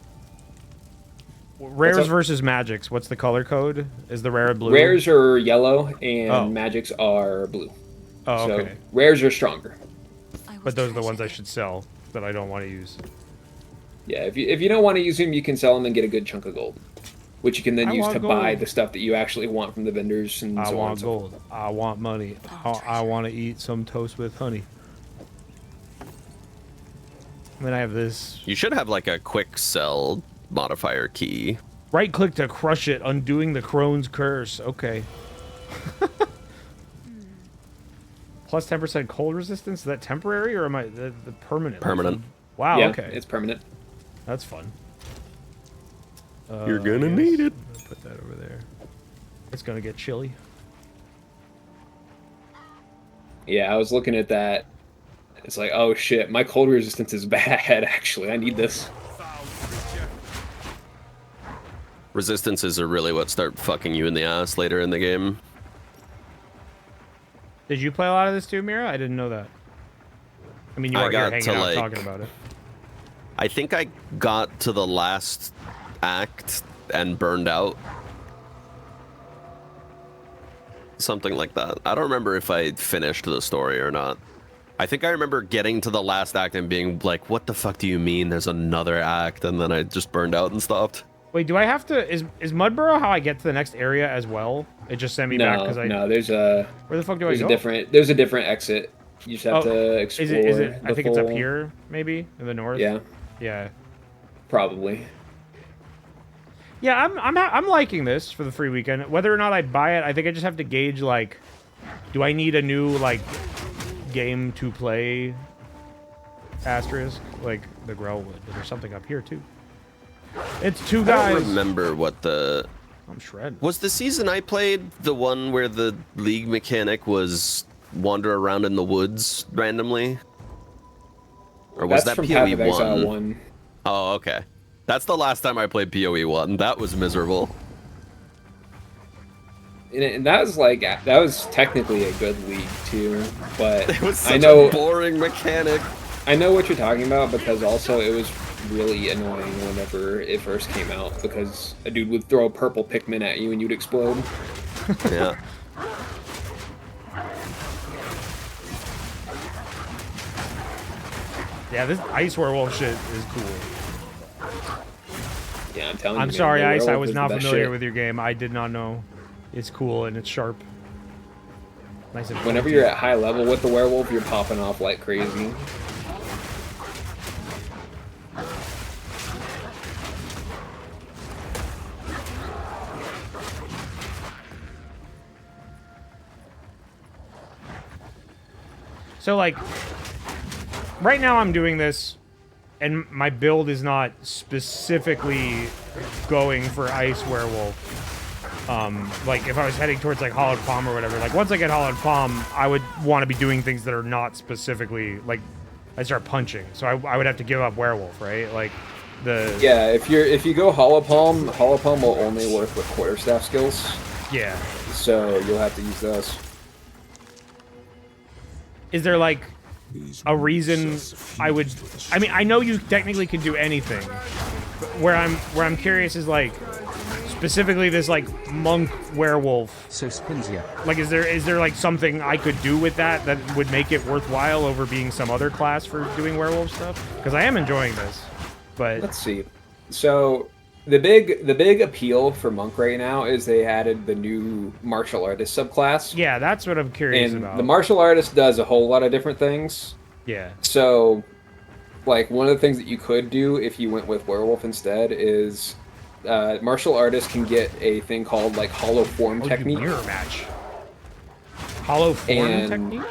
rares versus magics. What's the color code? Is the rare blue? Rares are yellow and magics are blue. Oh, okay. So rares are stronger. But those are the ones I should sell that I don't want to use. Yeah, if you don't want to use them, you can sell them and get a good chunk of gold, which you can then use to buy the stuff that you actually want from the vendors and so on and so forth. I want money. I want to eat some toast with honey. And then I have this. You should have like a quick sell modifier key. Right click to crush it, undoing the Crone's curse. Okay. Plus 10% cold resistance. Is that temporary or am I the permanent? Permanent. Wow. Yeah, okay. it's permanent. That's fun. You're gonna need it. I'm gonna put that over there. It's gonna get chilly. Yeah, I was looking at that. It's like, oh shit, my cold resistance is bad, actually. I need this. Resistances are really what start fucking you in the ass later in the game. Did you play a lot of this too, Mira? I didn't know that. I mean, you were here hanging out talking about it. I think I got to the last act and burned out. Something like that. I don't remember if I finished the story or not. I think I remember getting to the last act and being like, what the fuck do you mean there's another act? And then I just burned out and stopped. Wait, do I have to... Is Mudborough how I get to the next area as well? It just sent me back because I... No, there's a... Where the fuck do I go? There's a different exit. You just have to explore. Is it I think it's up here, maybe? In the north? Yeah. Yeah. Probably. Yeah, I'm liking this for the free weekend. Whether or not I buy it, I think I just have to gauge, like... Do I need a new, like, game to play asterisk like the Grell would. But there's something up here too. It's two I guys. don't remember what the... I'm shredding. Was the season I played the one where the league mechanic was wander around in the woods randomly? Or was That's that from Path of PoE Exile 1? 1. Oh, okay. That's the last time I played PoE 1. That was miserable. And that was like, that was technically a good league too, but It was such I know, a boring mechanic. I know what you're talking about, because also it was really annoying whenever it first came out, because a dude would throw a purple Pikmin at you and you'd explode. Yeah. Yeah, this Ice Werewolf shit is cool. Yeah, I'm telling you. I'm man, sorry, the Ice. I werewolf was is not the best familiar shit. with your game. I did not know. It's cool and it's sharp. Nice and Whenever funky. you're at high level with the werewolf, you're popping off like crazy. So like, right now I'm doing this, and my build is not specifically going for Ice Werewolf. Like if I was heading towards like Hollowed Palm or whatever, like once I get Hollowed Palm, I would want to be doing things that are not specifically like I start punching. So I would have to give up Werewolf, right? Like the Yeah, if you go Hollow Palm will only work with quarterstaff skills. Yeah. So you'll have to use those. Is there like a reason I would? I mean, I know you technically can do anything. But where I'm curious is like specifically this like monk werewolf. So Spinzia. Like, is there like something I could do with that would make it worthwhile over being some other class for doing werewolf stuff? Because I am enjoying this. But let's see. So the big appeal for monk right now is they added the new martial artist subclass. Yeah, that's what I'm curious about. The martial artist does a whole lot of different things. Yeah. So, like, one of the things that you could do if you went with werewolf instead is martial artists can get a thing called like hollow form technique. Mirror match. Hollow form technique?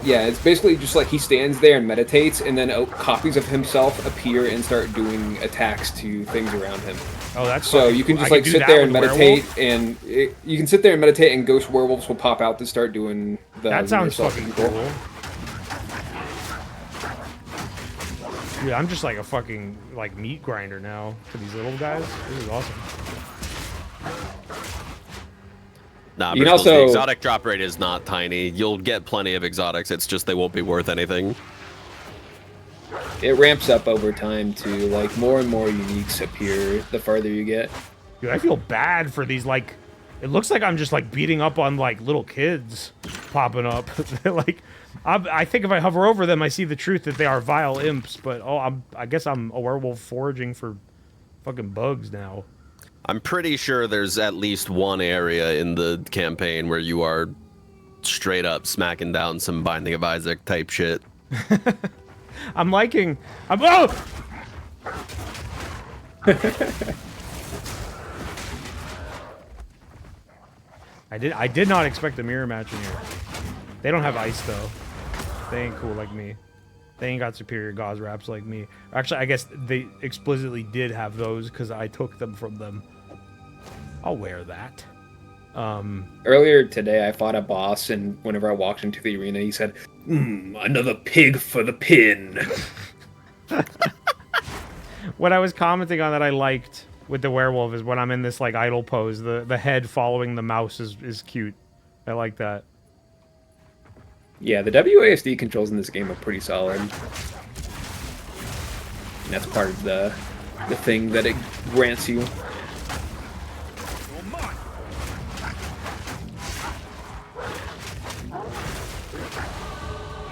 Yeah, it's basically just like he stands there and meditates, and then copies of himself appear and start doing attacks to things around him. Oh, that's so fucking you can cool. just I like can do sit that there and with meditate, werewolf? and you can sit there and meditate, and ghost werewolves will pop out to start doing the. That sounds reversal fucking people. cool. Dude, I'm just like a fucking like meat grinder now to these little guys. This is awesome. Nah, You can Bristol, the also- exotic drop rate is not tiny. You'll get plenty of exotics. It's just they won't be worth anything. It ramps up over time too. Like more and more uniques appear the farther you get. Dude, I feel bad for these like. It looks like I'm just like beating up on like little kids popping up. Like, I think if I hover over them, I see the truth that they are vile imps. But I guess I'm a werewolf foraging for fucking bugs now. I'm pretty sure there's at least one area in the campaign where you are straight up smacking down some Binding of Isaac type shit. I'm liking. Oh! I did not expect a mirror match in here. They don't have ice though. They ain't cool like me. They ain't got superior gauze wraps like me. Actually, I guess they explicitly did have those because I took them from them. I'll wear that. Earlier today, I fought a boss, and whenever I walked into the arena, he said, "Another pig for the pin." What I was commenting on that I liked with the werewolf is when I'm in this like idle pose, the head following the mouse is cute. I like that. Yeah, the WASD controls in this game are pretty solid. And that's part of the thing that it grants you.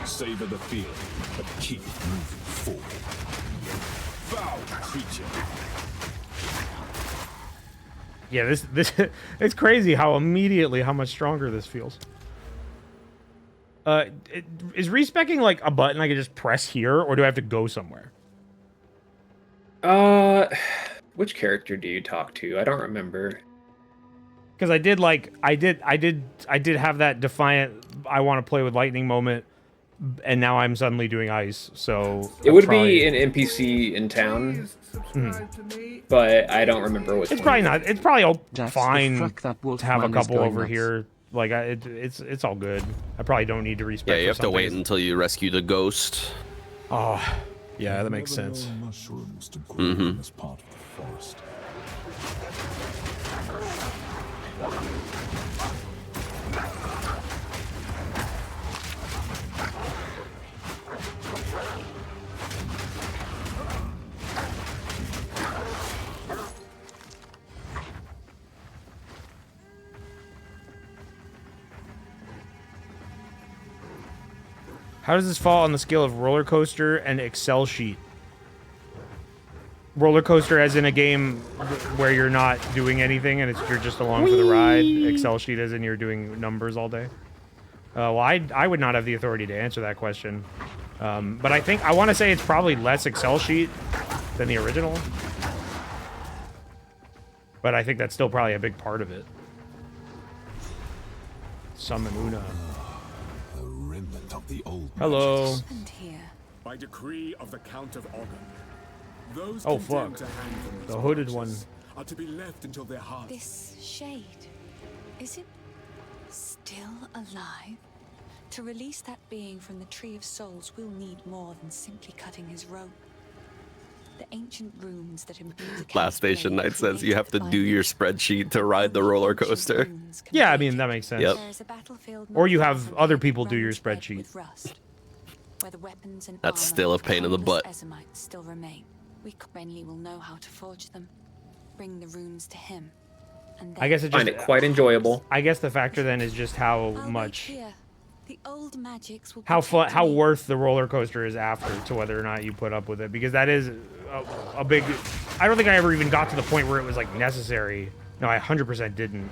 Savor the feeling, but keep moving forward. Foul creature. Yeah, this it's crazy how much stronger this feels. Is respecking like a button I can just press here, or do I have to go somewhere? Which character do you talk to? I don't remember. Because I did have that defiant I want to play with lightning moment and now I'm suddenly doing ice. So it would be an NPC in town, but I don't remember which. It's probably not. It's probably all Jax, fine that to have a Wolfman is couple going over nuts. here. Like it's all good. I probably don't need to respect. Yeah, you have to wait until you rescue the ghost. Oh, yeah, that makes sense. Mushrooms to grow in this part of the forest. How does this fall on the scale of roller coaster and Excel sheet? Roller coaster as in a game where you're not doing anything and you're just along for the ride. Excel sheet as in you're doing numbers all day. Well, I would not have the authority to answer that question. But I want to say it's probably less Excel sheet than the original. But I think that's still probably a big part of it. Summon Una. Of the old Hello. By decree of the Count of Ogden, those Oh, condemned fuck. to hang from these The hooded branches one. are to be left until their hearts. This shade, is it still alive? To release that being from the Tree of Souls, we'll need more than simply cutting his rope. The ancient runes that imbue the Last Station Night says you have to do your spreadsheet to ride the roller coaster. Yeah, I mean, that makes sense. Yep. Or you have other people do your spreadsheet. Where the weapons and That's armor still a of pain in the countless butt. Ezamites still remain. We Renly will know how to forge them, bring the runes to him, and then I guess it just Find it quite enjoyable. I guess the factor then is just how much here. The old magics will how protect how me. worth the roller coaster is after to whether or not you put up with it, because that is a big. I don't think I ever even got to the point where it was like necessary. No, I 100% didn't.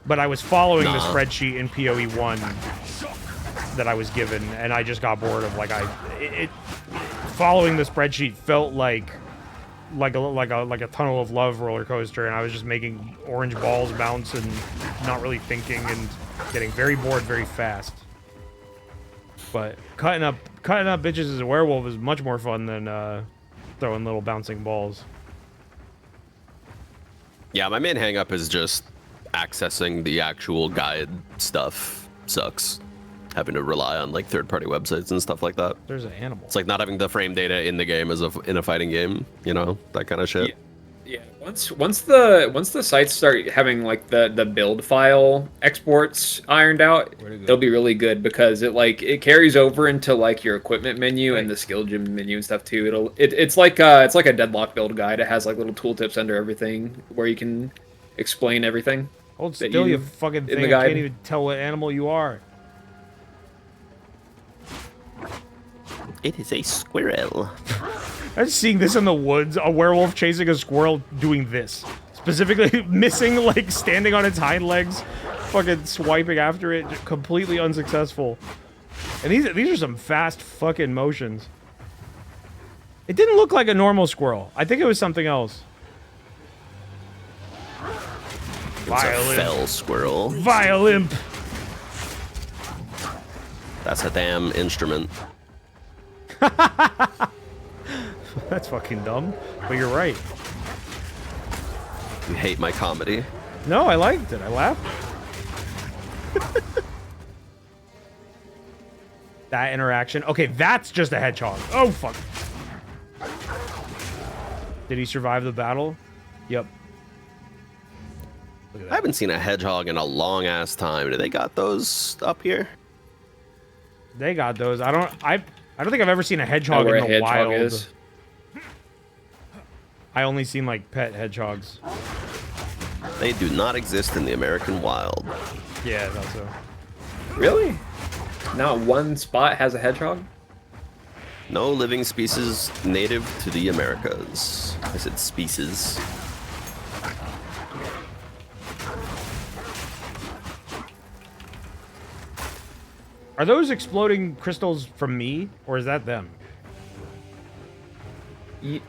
But I was following the spreadsheet in PoE 1 that I was given, and I just got bored of following the spreadsheet felt like a tunnel of love roller coaster, and I was just making orange balls bounce and not really thinking and getting very bored very fast. But cutting up bitches as a werewolf is much more fun than throwing little bouncing balls. Yeah, my main hang up is just accessing the actual guide stuff. Sucks. Having to rely on like third-party websites and stuff like that. There's an animal. It's like not having the frame data in the game as in a fighting game, you know, that kind of shit. Yeah. Once the sites start having like the build file exports ironed out, they'll be really good, because it carries over into like your equipment menu and the skill gym menu and stuff too. It's like a Deadlock build guide. It has like little tooltips under everything where you can explain everything. Hold still, you fucking thing. I can't even tell what animal you are. It is a squirrel. I'm just seeing this in the woods, a werewolf chasing a squirrel doing this. Specifically missing, like, standing on its hind legs, fucking swiping after it, completely unsuccessful. And these are some fast fucking motions. It didn't look like a normal squirrel. I think it was something else. It's a fell squirrel. Violimp! That's a damn instrument. That's fucking dumb, but you're right. You hate my comedy. No, I liked it. I laughed. That interaction. Okay, that's just a hedgehog. Oh, fuck. Did he survive the battle? Yep. I haven't seen a hedgehog in a long ass time. Do they got those up here? They got those. I don't think I've ever seen a hedgehog in the wild. Is. I only seen like pet hedgehogs. They do not exist in the American wild. Yeah, I thought so. Really? Not one spot has a hedgehog? No living species native to the Americas. I said species. Are those exploding crystals from me, or is that them?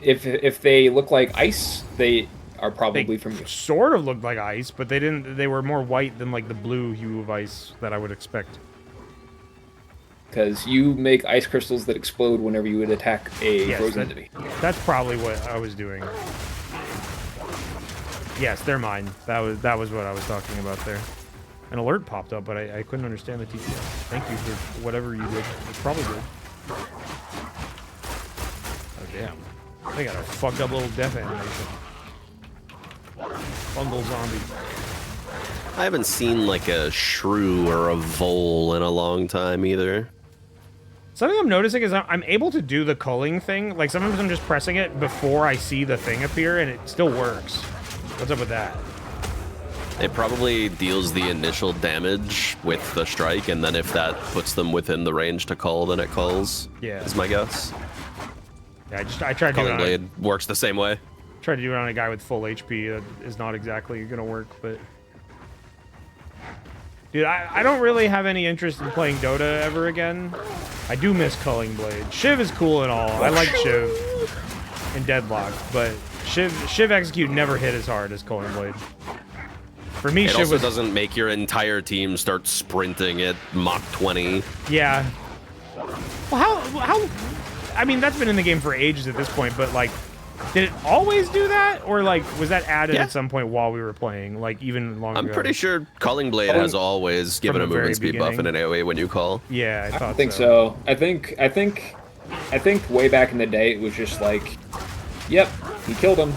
If they look like ice, they are probably from you. Sort of looked like ice, but they didn't. They were more white than like the blue hue of ice that I would expect. because you make ice crystals that explode whenever you would attack a frozen enemy. That's probably what I was doing. Yes, they're mine. That was what I was talking about there. An alert popped up, but I couldn't understand the TTS. Thank you for whatever you did. It's probably good. Oh damn! They got a fucked up little death animation. Bundle zombie. I haven't seen like a shrew or a vole in a long time either. Something I'm noticing is I'm able to do the culling thing. Like sometimes I'm just pressing it before I see the thing appear, and it still works. What's up with that? It probably deals the initial damage with the strike, and then if that puts them within the range to cull, then it culls. Yeah, is my guess. Yeah, I tried to do it. Culling blade works the same way. Tried to do it on a guy with full HP. That is not exactly gonna work, but. Dude, I don't really have any interest in playing Dota ever again. I do miss Culling Blade. Shiv is cool and all. I like Shiv and Deadlock, but Shiv Execute never hit as hard as Culling Blade. For me, it Shiv also was... doesn't make your entire team start sprinting at Mach 20. Yeah. Well, how... I mean, that's been in the game for ages at this point, but, like, did it always do that? Or, like, was that added at some point while we were playing? Like, even longer ago? I'm pretty sure Culling Blade has always given a movement speed buff in an AoE when you call. Yeah, I thought think so. I think way back in the day it was just like, yep, he killed him.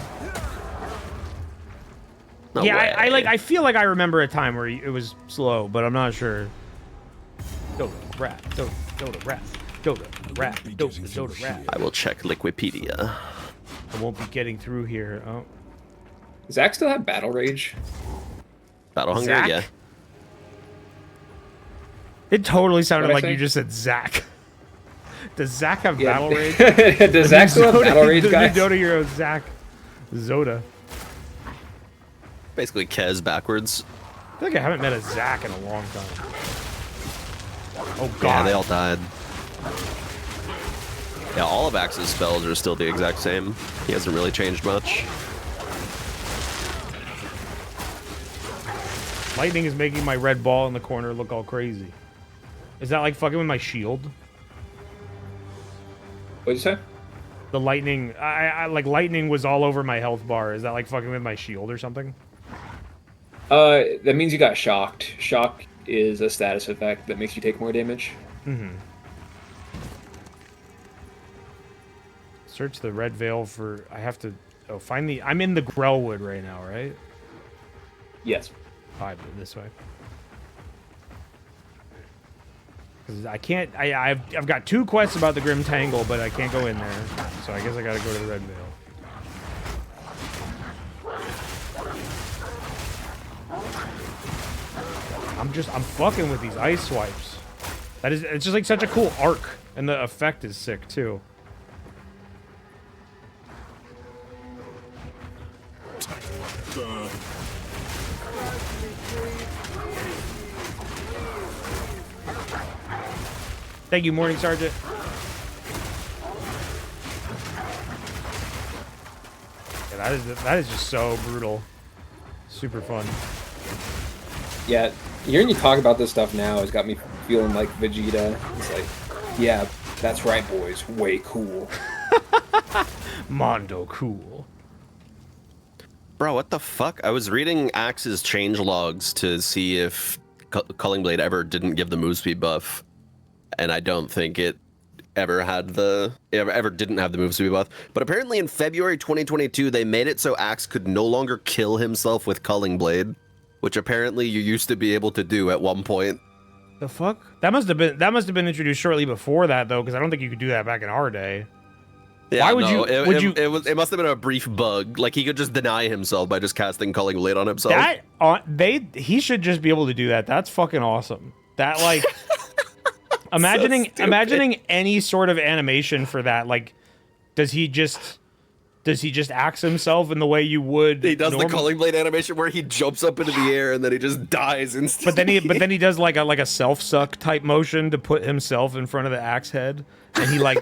No yeah, I feel like I remember a time where it was slow, but I'm not sure. Dota, rat, Dota, Dota, rat, Dota, rat, Dota, Dota, rat. I will check Liquipedia. I won't be getting through here. Oh. Does Zach still have Battle Rage? Battle Hunger, Zach? yeah. It totally sounded What'd I like you say? just said Zach. Does Zach have Yeah. Battle Rage? Does Zach still have Battle Rage, the guys? new Dota hero, Zach. Zoda. Basically Kez backwards. I feel like I haven't met a Zach in a long time. Oh god. Yeah, they all died. Yeah, all of Axe's spells are still the exact same. He hasn't really changed much. Lightning is making my red ball in the corner look all crazy. Is that like fucking with my shield? What'd you say? The lightning, I like lightning was all over my health bar. Is that like fucking with my shield or something? That means you got shocked. Shock is a status effect that makes you take more damage. Mm-hmm. Search the red veil for... I have to... Oh, find the... I'm in the Grellwood right now, right? Yes. This way. Because I can't... I've got 2 quests about the Grim Tangle, but I can't go in there. So I guess I gotta go to the red veil. I'm fucking with these ice swipes. It's just like such a cool arc. And the effect is sick, too. Thank you, Morning Sergeant. Yeah, that is just so brutal. Super fun. Yeah, hearing you talk about this stuff now has got me feeling like Vegeta. It's like, yeah, that's right, boys. Way cool. Mondo cool. Bro, what the fuck? I was reading Axe's change logs to see if Culling Blade ever didn't give the move speed buff, and I don't think it ever didn't have the move speed buff. But apparently in February 2022, they made it so Axe could no longer kill himself with Culling Blade, which apparently you used to be able to do at one point. The fuck? That must have been introduced shortly before that though, because I don't think you could do that back in our day. Yeah, why would no, you? It must have been a brief bug. Like he could just deny himself by just casting Culling Blade on himself. He should just be able to do that. That's fucking awesome. That like imagining any sort of animation for that. Like, does he just axe himself in the way you would? He does the Culling Blade animation where he jumps up into the air and then he just dies instantly. But then he does like a self suck type motion to put himself in front of the axe head, and he like.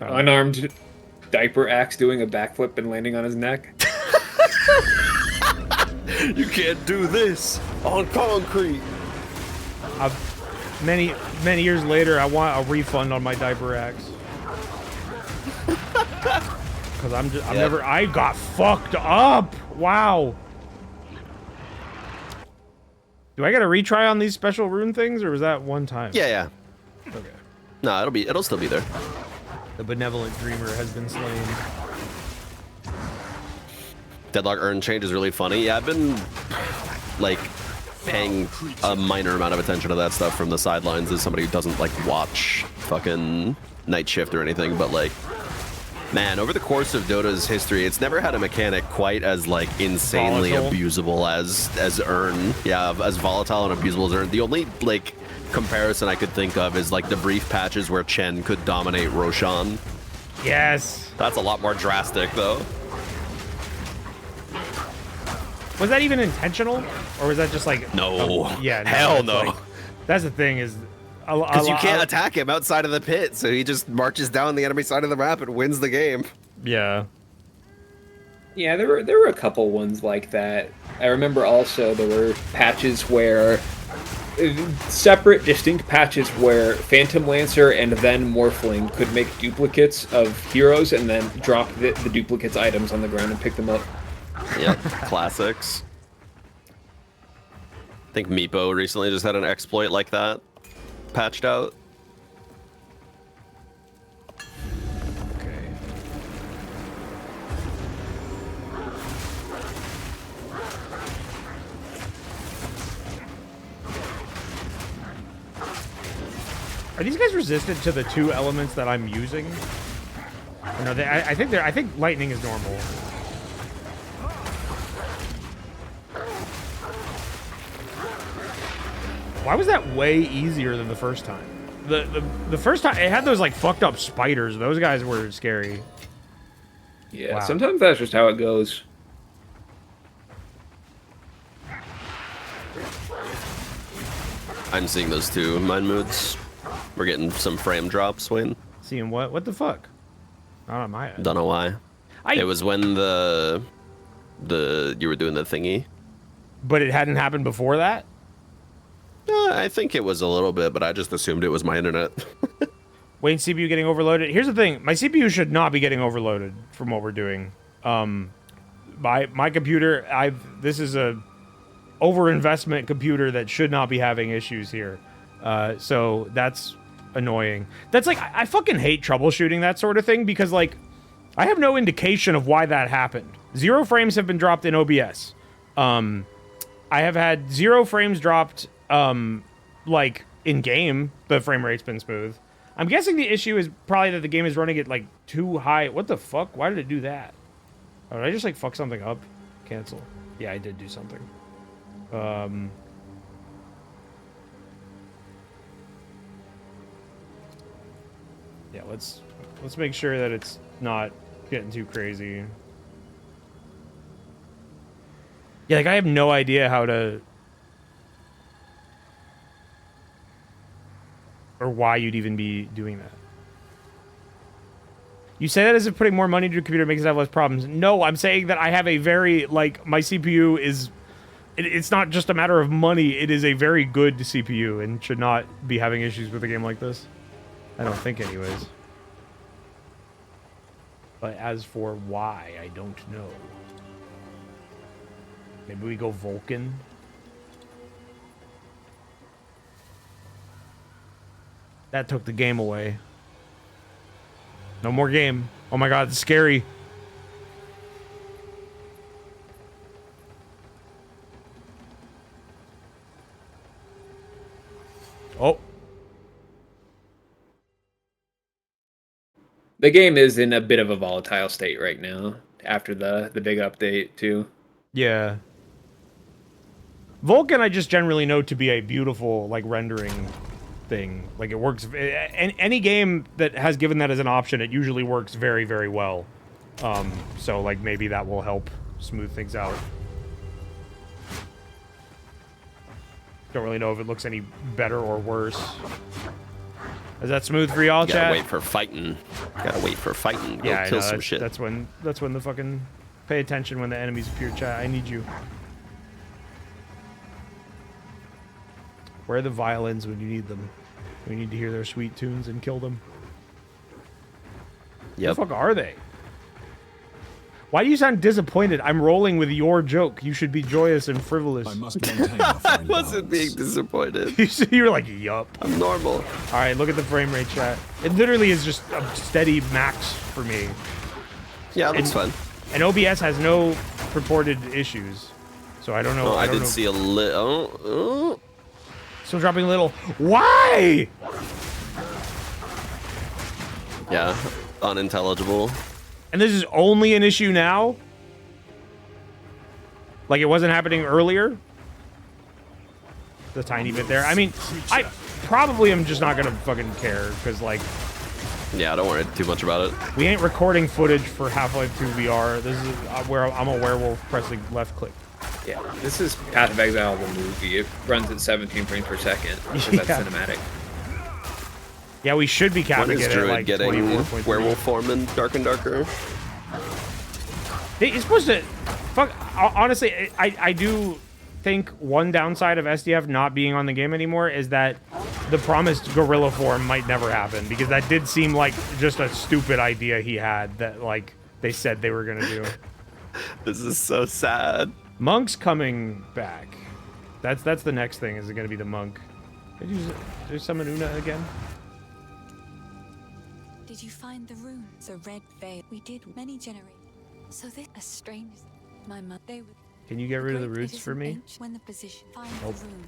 Unarmed diaper axe doing a backflip and landing on his neck. You can't do this. On concrete. Many years later, I want a refund on my diaper axe. Because I got fucked up. Wow. Do I got to retry on these special rune things, or was that one time? Yeah. Okay. No, it'll still be there. The benevolent dreamer has been slain. Deadlock urn change is really funny. Yeah, I've been like paying a minor amount of attention to that stuff from the sidelines as somebody who doesn't like watch fucking Night Shift or anything, but like, man, over the course of Dota's history, it's never had a mechanic quite as like insanely abusable as urn. Yeah, as volatile and abusable as urn. The only like comparison I could think of is like the brief patches where Chen could dominate Roshan. Yes. That's a lot more drastic though. Was that even intentional, or was that just like no? Yeah, hell no. Like, that's the thing is, because you can't attack him outside of the pit, so he just marches down the enemy side of the map and wins the game. Yeah. Yeah, there were a couple ones like that. I remember also there were patches where separate, distinct patches where Phantom Lancer and then Morphling could make duplicates of heroes and then drop the duplicates items on the ground and pick them up. Yep, classics. I think Meepo recently just had an exploit like that patched out. Okay. Are these guys resistant to the two elements that I'm using? Or no, I think lightning is normal. Why was that way easier than the first time? The first time, it had those like fucked up spiders. Those guys were scary. Yeah, wow. Sometimes that's just how it goes. I'm seeing those two mine moods. We're getting some frame drops, Wayne. Seeing what? What the fuck? Not on my end. Don't know why. It was when you were doing the thingy. But it hadn't happened before that? I think it was a little bit, but I just assumed it was my internet. Wayne, CPU getting overloaded. Here's the thing. My CPU should not be getting overloaded from what we're doing. My computer, this is a overinvestment computer that should not be having issues here. So that's annoying. That's like, I fucking hate troubleshooting that sort of thing because like, I have no indication of why that happened. 0 frames have been dropped in OBS. I have had 0 frames dropped like in game. The frame rate's been smooth. I'm guessing the issue is probably that the game is running at like too high. What the fuck? Why did it do that? Oh, did I just like fuck something up? Cancel. Yeah, I did do something. Yeah, let's make sure that it's not getting too crazy. Yeah, like I have no idea how to, or why you'd even be doing that. You say that as if putting more money into your computer makes it have less problems. No, I'm saying that I have a very, like, my CPU is, it's not just a matter of money, it is a very good CPU and should not be having issues with a game like this. I don't think anyways. But as for why, I don't know. Maybe we go Vulcan? That took the game away. No more game. Oh my god, it's scary. Oh. The game is in a bit of a volatile state right now after the big update too. Yeah. Vulkan I just generally know to be a beautiful like rendering thing. Like it works, any game that has given that as an option, it usually works very, very well. So like maybe that will help smooth things out. Don't really know if it looks any better or worse. Is that smooth for y'all, chat? Gotta wait for fighting. Gotta wait for fighting. Go yeah, kill some shit. That's when the fucking pay attention when the enemies appear, chat. I need you. Where are the violins when you need them? We need to hear their sweet tunes and kill them. Yep. Where the fuck are they? Why do you sound disappointed? I'm rolling with your joke. You should be joyous and frivolous. I must maintain a fine I wasn't being disappointed. You were like, yup. I'm normal. All right, look at the frame rate, chat. It literally is just a steady max for me. Yeah, that's fun. And OBS has no purported issues, so I don't know. Oh, I don't did know. see a little. Oh. Still dropping a little. Why? Yeah, unintelligible. And this is only an issue now? Like it wasn't happening earlier? The tiny bit there. I mean, I probably am just not gonna fucking care, because like... Yeah, don't worry too much about it. We ain't recording footage for Half-Life 2 VR. This is where I'm a werewolf pressing left click. Yeah, this is Path of Exile, the movie. It runs at 17 frames per second, because that's cinematic. Yeah, we should be capping it at like getting 24.3. werewolf form in Dark and Darker? It's supposed to... Fuck, honestly, I do think one downside of SDF not being on the game anymore is that the promised gorilla form might never happen, because that did seem like just a stupid idea he had that, like, they said they were gonna do. This is so sad. Monk's coming back. That's the next thing, is it gonna be the monk. Did you summon Una again? Did you find the runes? A red veil. We did many generations. So this a strange. My mother. They would. Can you get rid of the roots for me? When the position. Find Nope. the runes.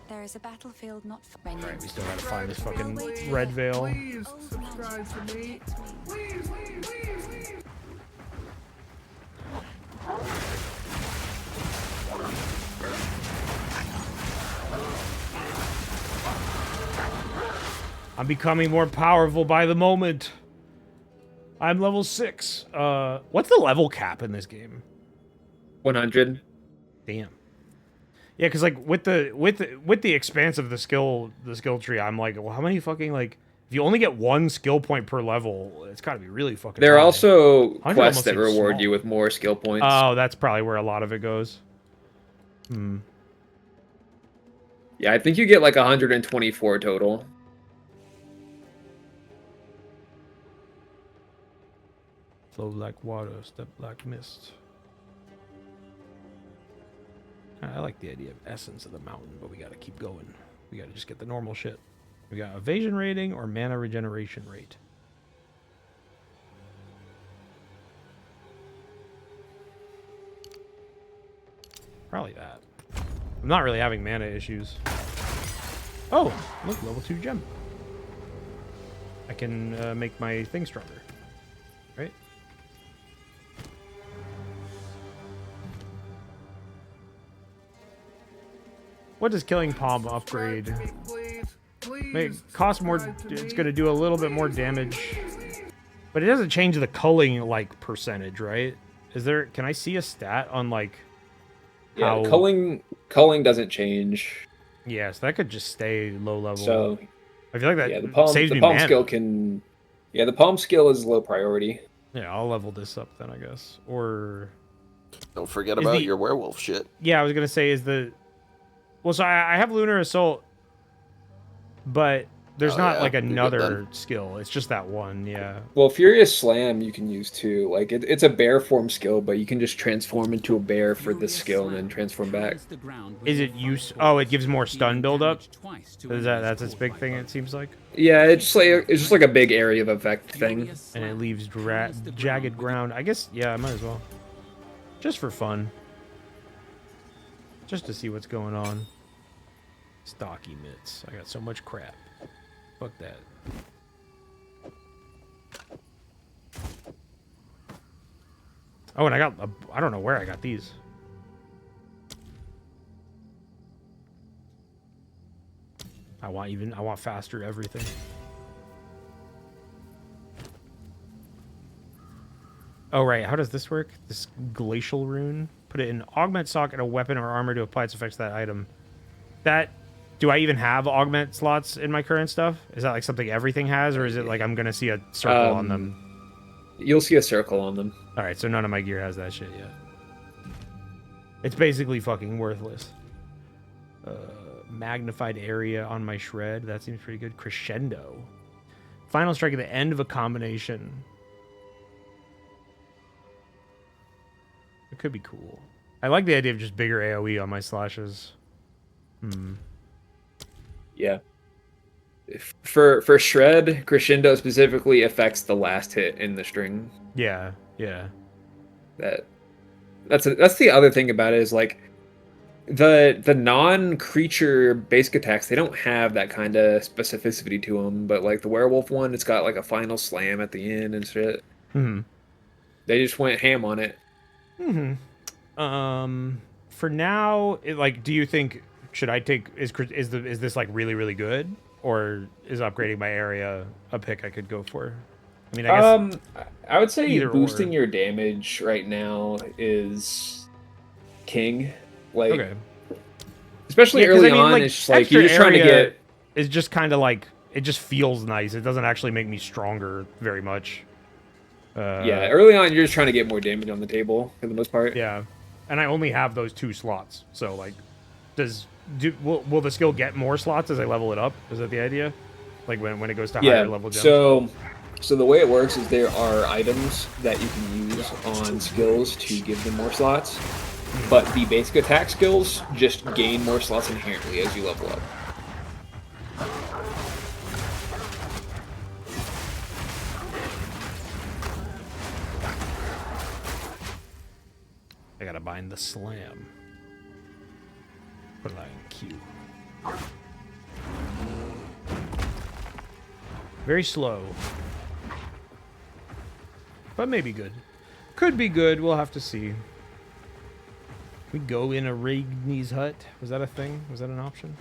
There is a battlefield not far. Alright, we still gotta find this fucking red veil. Please subscribe to me. Please, please, please, please. I'm becoming more powerful by the moment. I'm level 6. What's the level cap in this game? 100. Damn. Yeah, because like with the expanse of the skill tree, I'm like, well, how many fucking like if you only get one skill point per level, it's got to be really fucking. There are high. also 100 quests almost that seems reward small. you with more skill points. Oh, that's probably where a lot of it goes. Hmm. Yeah, I think you get like 124 total. Flow like water, step like mist. I like the idea of essence of the mountain, but we gotta keep going. We gotta just get the normal shit. We got evasion rating or mana regeneration rate. Probably that. I'm not really having mana issues. Oh, look, level 2 gem. I can make my thing stronger. Right? What does killing Palm upgrade? It costs more. It's going to do a little bit more damage, but it doesn't change the culling like percentage, right? Is there? Can I see a stat on like? Yeah, how... culling doesn't change. Yeah, so that could just stay low level. So I feel like that saves the me palm mana. skill can. Yeah, the palm skill is low priority. Yeah, I'll level this up then, I guess. Or don't forget about your werewolf shit. Yeah, I was gonna say is the. Well, so I have Lunar Assault, but there's not like another skill. It's just that one, yeah. Well, Furious Slam you can use too. Like it's a bear form skill, but you can just transform into a bear for this skill and then transform back. Is it use? Oh, it gives more stun buildup. Is that's its big thing? It seems like. Yeah, it's just like a big area of effect thing. And it leaves jagged ground. I guess yeah, I might as well. Just for fun. Just to see what's going on. Stocky mitts. I got so much crap. Fuck that. Oh, and I got I don't know where I got these. I want faster everything. Oh right, how does this work? This glacial rune. Put it in augment sock and a weapon or armor to apply its effects to that item. Do I even have augment slots in my current stuff? Is that like something everything has, or is it like I'm gonna see a circle on them? You'll see a circle on them. Alright, so none of my gear has that shit yet. It's basically fucking worthless. Magnified area on my shred. That seems pretty good. Crescendo. Final strike at the end of a combination. It could be cool. I like the idea of just bigger AoE on my slashes. Yeah. For shred, crescendo specifically affects the last hit in the string. Yeah, yeah. That's the other thing about it is like the non-creature basic attacks, they don't have that kind of specificity to them, but like the werewolf one, it's got like a final slam at the end and shit. They just went ham on it. For now, do you think should I take is this like really really good, or is upgrading my area a pick I could go for? I mean, I guess I would say boosting or. your damage right now is king. Like, Okay. Especially early on, it's just like you're just trying to get. It's just kind of like it just feels nice. It doesn't actually make me stronger very much. Yeah, early on, you're just trying to get more damage on the table for the most part. Yeah, and I only have those 2 slots. So like, will the skill get more slots as I level it up? Is that the idea? Like when it goes to higher level gems? So the way it works is there are items that you can use on skills to give them more slots, but the basic attack skills just gain more slots inherently as you level up. I gotta bind the slam. Put that in Q. Very slow. But maybe good. Could be good, we'll have to see. We go in a Ragni's hut. Was that a thing? Was that an option?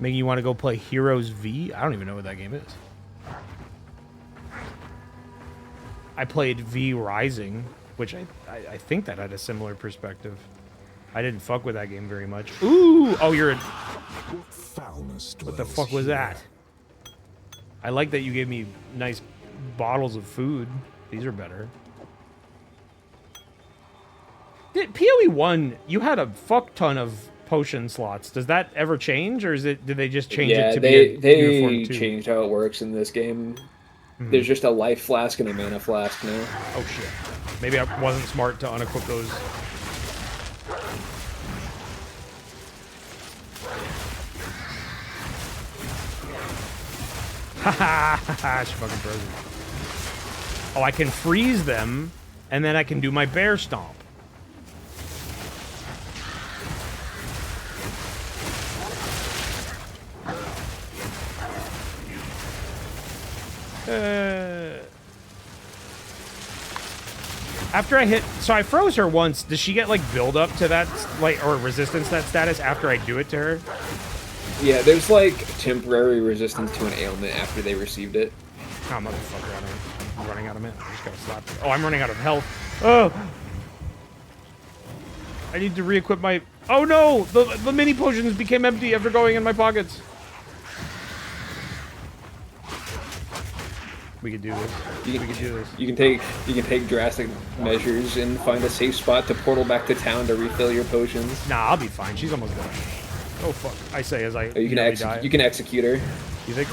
Maybe you want to go play Heroes V? I don't even know what that game is. I played V Rising, which I think that had a similar perspective. I didn't fuck with that game very much. Ooh! Oh, you're a... What the fuck was that? I like that you gave me nice bottles of food. These are better. PoE 1, you had a fuck ton of potion slots. Does that ever change, or did they just change it to be they changed how it works in this game. There's just a life flask and a mana flask now. Oh shit. Maybe I wasn't smart to unequip those. Haha, she fucking frozen. Oh, I can freeze them, and then I can do my bear stomp. After I hit, so I froze her once. Does she get like build up to that, like, or resistance to that status after I do it to her? Yeah, there's like temporary resistance to an ailment after they received it. Oh, motherfucker, I'm running out of mana. I just gotta slap her. Oh, I'm running out of health. Oh! I need to re-equip my... Oh no! The mini potions became empty after going in my pockets. We could do this. We could do this. You can take drastic measures and find a safe spot to portal back to town to refill your potions. Nah, I'll be fine. She's almost done. Oh fuck! I say as I you can execute her. You think?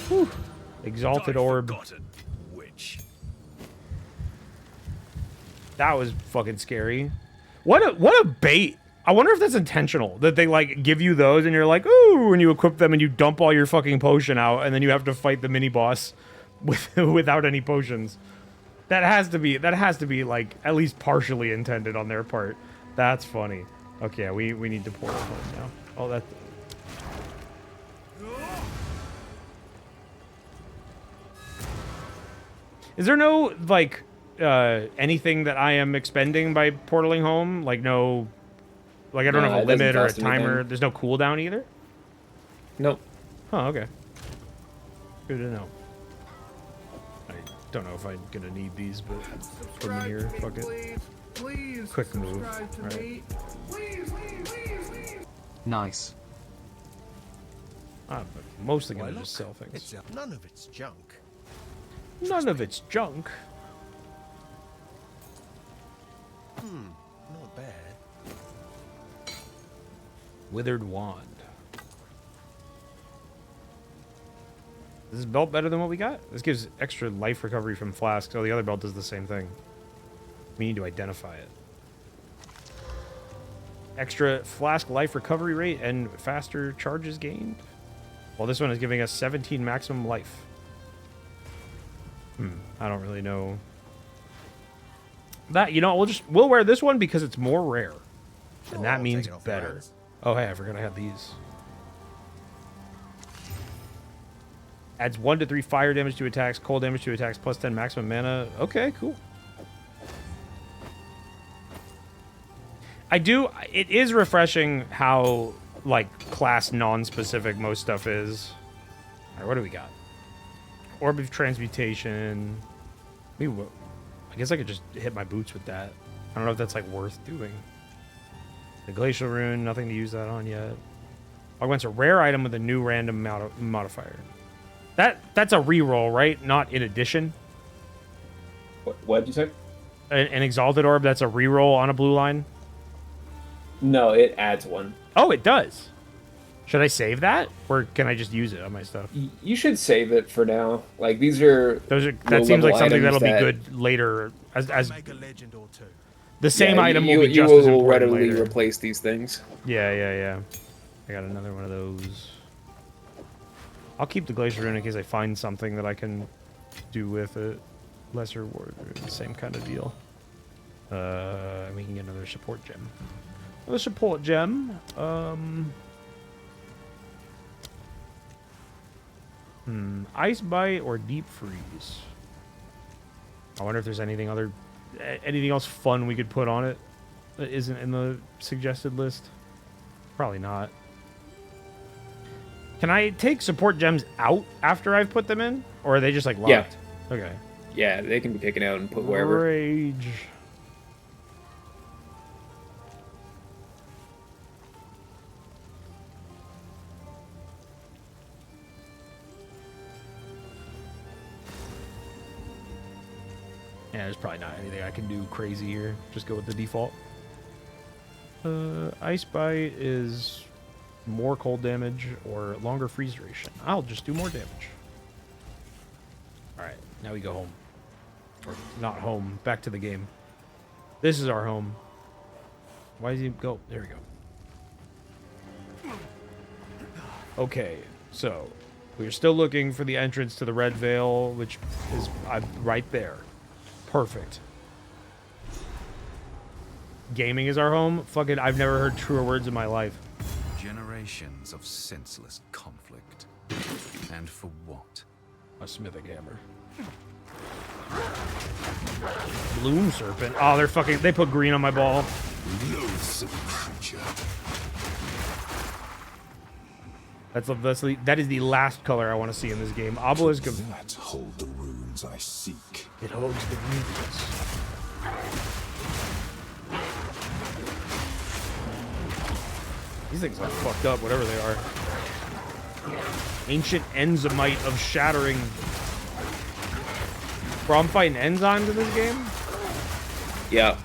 Whew. Exalted orb. That was fucking scary. What a bait! I wonder if that's intentional. That they like give you those and you're like, ooh, and you equip them and you dump all your fucking potion out and then you have to fight the mini boss without any potions. That has to be like at least partially intended on their part. That's funny. Okay, we need to portal home now. Oh, that. Is there no like anything that I am expending by portaling home? Like no. Like, I don't have a limit or a timer. Anything. There's no cooldown either? Nope. Oh, okay. Good to know. I don't know if I'm gonna need these, but put them in here. Fuck it. Please quick move. Right. Nice. I'm mostly gonna just sell things. None of it's junk. None of it's junk. Not bad. Withered Wand. Is this belt better than what we got? This gives extra life recovery from flasks. Oh, the other belt does the same thing. We need to identify it. Extra flask life recovery rate and faster charges gained. Well, this one is giving us 17 maximum life. I don't really know. That, you know, we'll wear this one because it's more rare. And that means better. Oh, hey, I forgot I had these. Adds 1 to 3 fire damage to attacks, cold damage to attacks, plus 10 maximum mana. Okay, cool. It is refreshing how, like, class non-specific most stuff is. Alright, what do we got? Orb of Transmutation. I guess I could just hit my boots with that. I don't know if that's, like, worth doing. The Glacial Rune, nothing to use that on yet. Augments a rare item with a new random modifier. That's a reroll, right? Not in addition. What did you say? An Exalted Orb, that's a reroll on a blue line? No, it adds one. Oh, it does. Should I save that? Or can I just use it on my stuff? You should save it for now. Like, that seems like something that'll be good later. As Make a legend or two. the same item will be just as important readily later. replace these things. Yeah. I got another one of those. I'll keep the Glacier Rune in case I find something that I can do with it. Lesser Ward Rune, same kind of deal. We can get another support gem. Another support gem. Ice Bite or Deep Freeze? I wonder if there's anything else fun we could put on it that isn't in the suggested list. Probably not. Can I take support gems out after I've put them in? Or are they just like locked? Yeah. Okay. Yeah, they can be taken out and put wherever. Rage. Yeah, there's probably not anything I can do crazy here. Just go with the default. Ice Bite is more cold damage or longer freeze duration. I'll just do more damage. Alright, now we go home. Or not home, back to the game. This is our home. Why does he go? There we go. Okay, so we're still looking for the entrance to the Red Veil, which is right there. Perfect. Gaming is our home? Fuck it, I've never heard truer words in my life. Generations of senseless conflict. And for what? A smithing hammer. Bloom Serpent. Oh, they put green on my ball. Loathsome creature. That is the last color I want to see in this game. Obelisk of... That hold the runes I seek. It holds the runes. These things are fucked up, whatever they are. Ancient Enzymite of Shattering. Bro, I'm fighting enzymes in this game? Yeah.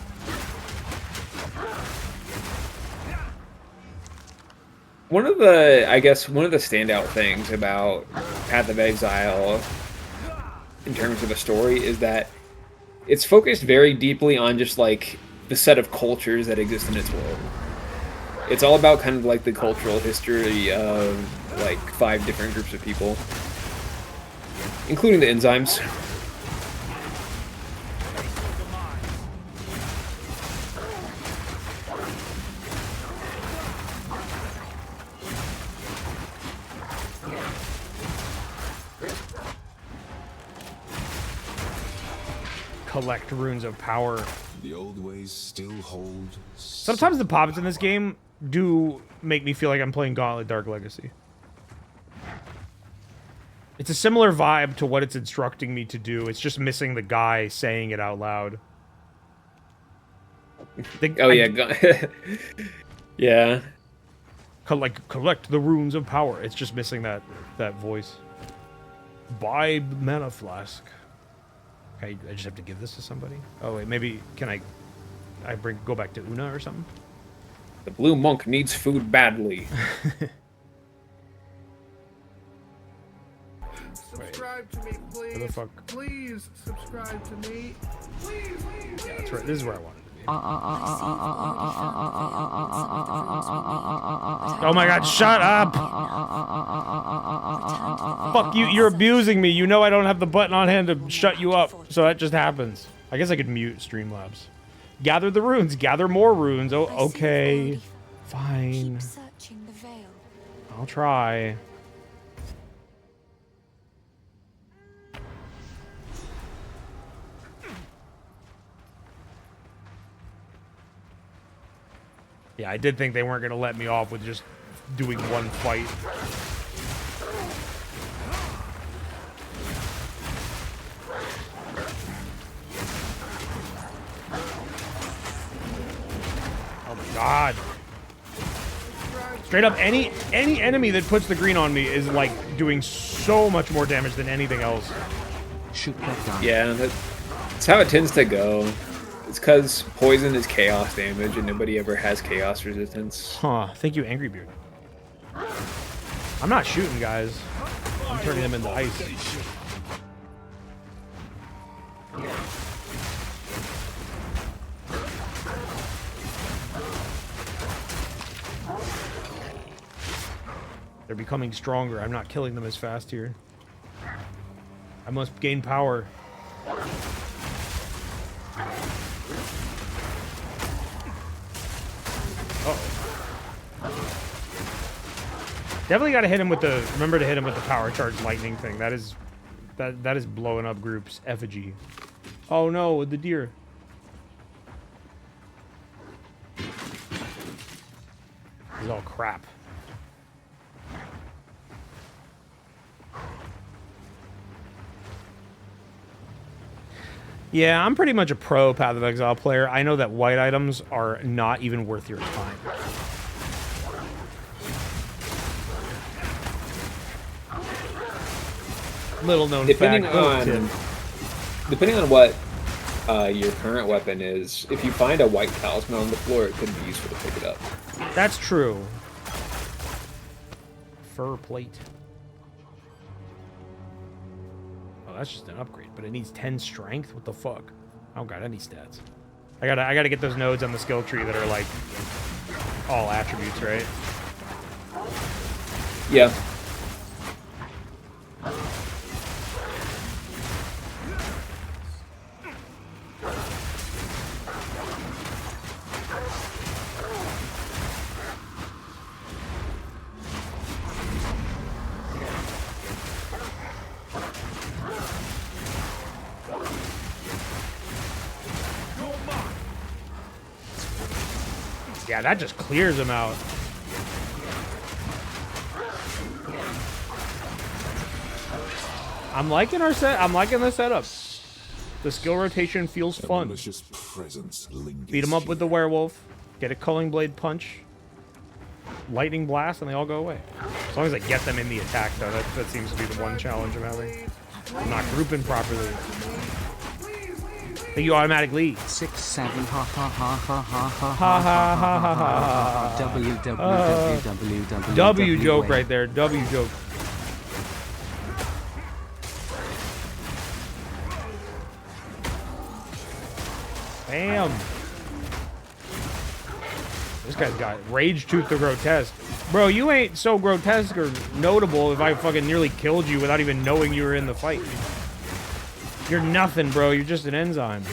One of the standout things about Path of Exile in terms of a story is that it's focused very deeply on just like the set of cultures that exist in its world. It's all about kind of like the cultural history of like 5 different groups of people, including the enzymes. Collect runes of power. The old ways still hold. Sometimes the pop-ups in this game do make me feel like I'm playing Gauntlet Dark Legacy. It's a similar vibe to what it's instructing me to do. It's just missing the guy saying it out loud. Yeah. Collect the runes of power. It's just missing that voice. Buy mana flask. Okay, I just have to give this to somebody? Oh, wait, maybe... Can I go back to Una or something. The blue monk needs food badly. Subscribe to me, please. Where the fuck? Please subscribe to me. Please. Yeah, that's right. This is where I wanted to be. Oh my god, shut up! Fuck you, you're abusing me. You know I don't have the button on hand to shut you up, so that just happens. I guess I could mute Streamlabs. Gather the runes, gather more runes. Oh, okay. Fine. I'll try. Yeah, I did think they weren't going to let me off with just doing one fight. Oh my god. Straight up, any enemy that puts the green on me is like doing so much more damage than anything else. Shoot that guy. Yeah, that's how it tends to go. It's because poison is chaos damage, and nobody ever has chaos resistance. Huh. Thank you, Angry Beard. I'm not shooting, guys. I'm turning them into ice. They're becoming stronger. I'm not killing them as fast here. I must gain power. Definitely got to hit him with the. Remember to hit him with the power charge lightning thing. That is blowing up groups effigy. Oh no, the deer. This is all crap. Yeah, I'm pretty much a pro Path of Exile player. I know that white items are not even worth your time. Little known depending fact. Depending on what your current weapon is, if you find a white talisman on the floor, it could be useful to pick it up. That's true. Fur plate. Oh, that's just an upgrade, but it needs 10 strength. What the fuck? I don't got any stats. I gotta get those nodes on the skill tree that are like all attributes, right? Yeah. Yeah, that just clears them out. I'm liking our set. I'm liking the setup. The skill rotation feels fun. Beat him up with the werewolf. Get a culling blade punch. Lightning blast, and they all go away. As long as I get them in the attack, though, that seems to be the one challenge I'm having. I'm not grouping properly. You automatic lead. 6 7 ha ha ha ha ha ha Ha ha ha ha ha. www. W joke right there. W joke. Bam. This guy's got Rage Tooth the Grotesque. Bro, you ain't so grotesque or notable if I fucking nearly killed you without even knowing you were in the fight. You're nothing, bro. You're just an enzyme.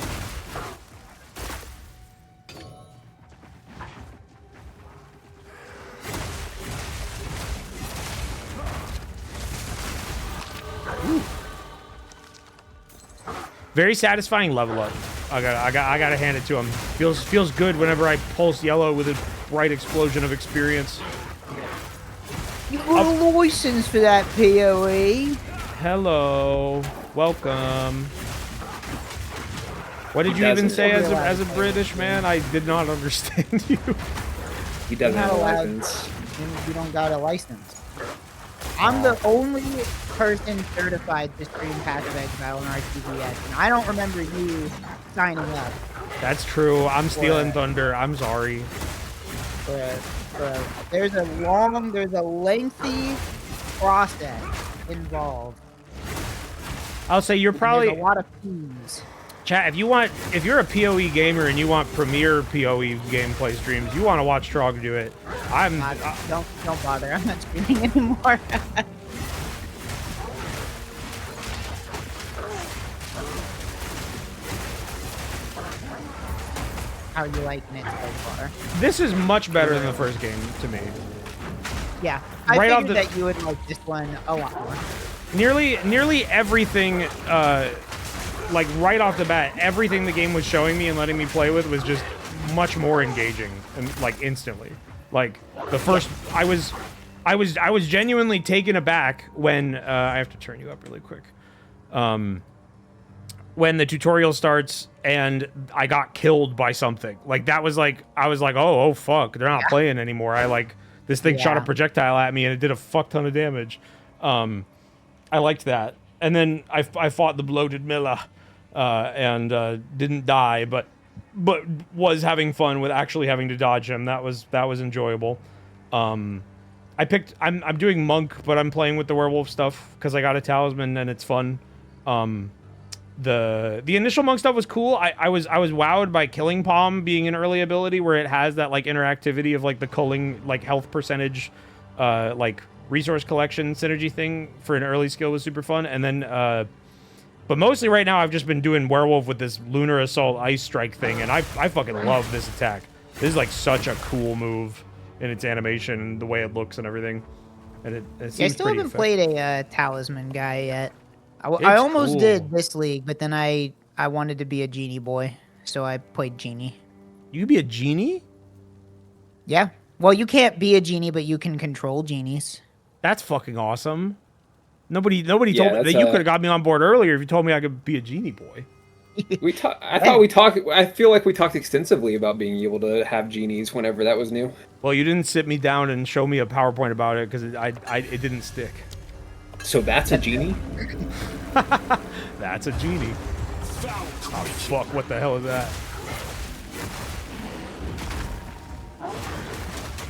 Ooh. Very satisfying level up. I gotta hand it to him. Feels good whenever I pulse yellow with a bright explosion of experience. You got a license for that, PoE. Hello. Welcome. What did you even say as a British man? I did not understand you. He doesn't have a license. You don't got a license. I'm the only person certified to stream Path of Exile on RTVS, and I don't remember you signing up. That's true. I'm stealing thunder. I'm sorry. There's a lengthy process involved. I'll say you're probably There's a lot of keys. Chat, if you're a PoE gamer and you want premier PoE gameplay streams, you want to watch Trog do it. Don't bother. I'm not streaming anymore. How are you liking it so far? This is much better than the first game to me. Yeah, I Right off figured the- that you would like this one a lot more. Nearly everything, like right off the bat, everything the game was showing me and letting me play with was just much more engaging and like instantly. Like the first, I was genuinely taken aback when I have to turn you up really quick. When the tutorial starts and I got killed by something. Like that was like, I was like, oh fuck, they're not playing anymore. This thing shot a projectile at me and it did a fuck ton of damage. I liked that. And then I fought the bloated Milla and didn't die, but was having fun with actually having to dodge him. That was enjoyable. I'm doing monk, but I'm playing with the werewolf stuff because I got a talisman and it's fun. The initial monk stuff was cool. I was wowed by Killing Palm being an early ability where it has that like interactivity of like the culling like health percentage like resource collection synergy thing for an early skill was super fun. And then but mostly right now I've just been doing werewolf with this Lunar Assault Ice Strike thing, and I fucking love this attack. This is like such a cool move in its animation and the way it looks and everything. And it seems I still pretty haven't effective. played a talisman guy yet. I It's almost cool. did this league, but then I wanted to be a genie boy, so I played genie. You could be a genie? Yeah. Well, you can't be a genie, but you can control genies. That's fucking awesome. Nobody Yeah, told me that. that's, You could have got me on board earlier if you told me I could be a genie boy. I feel like we talked extensively about being able to have genies whenever that was new. Well, you didn't sit me down and show me a PowerPoint about it because it didn't stick. So that's a genie? That's a genie. Oh fuck! What the hell is that?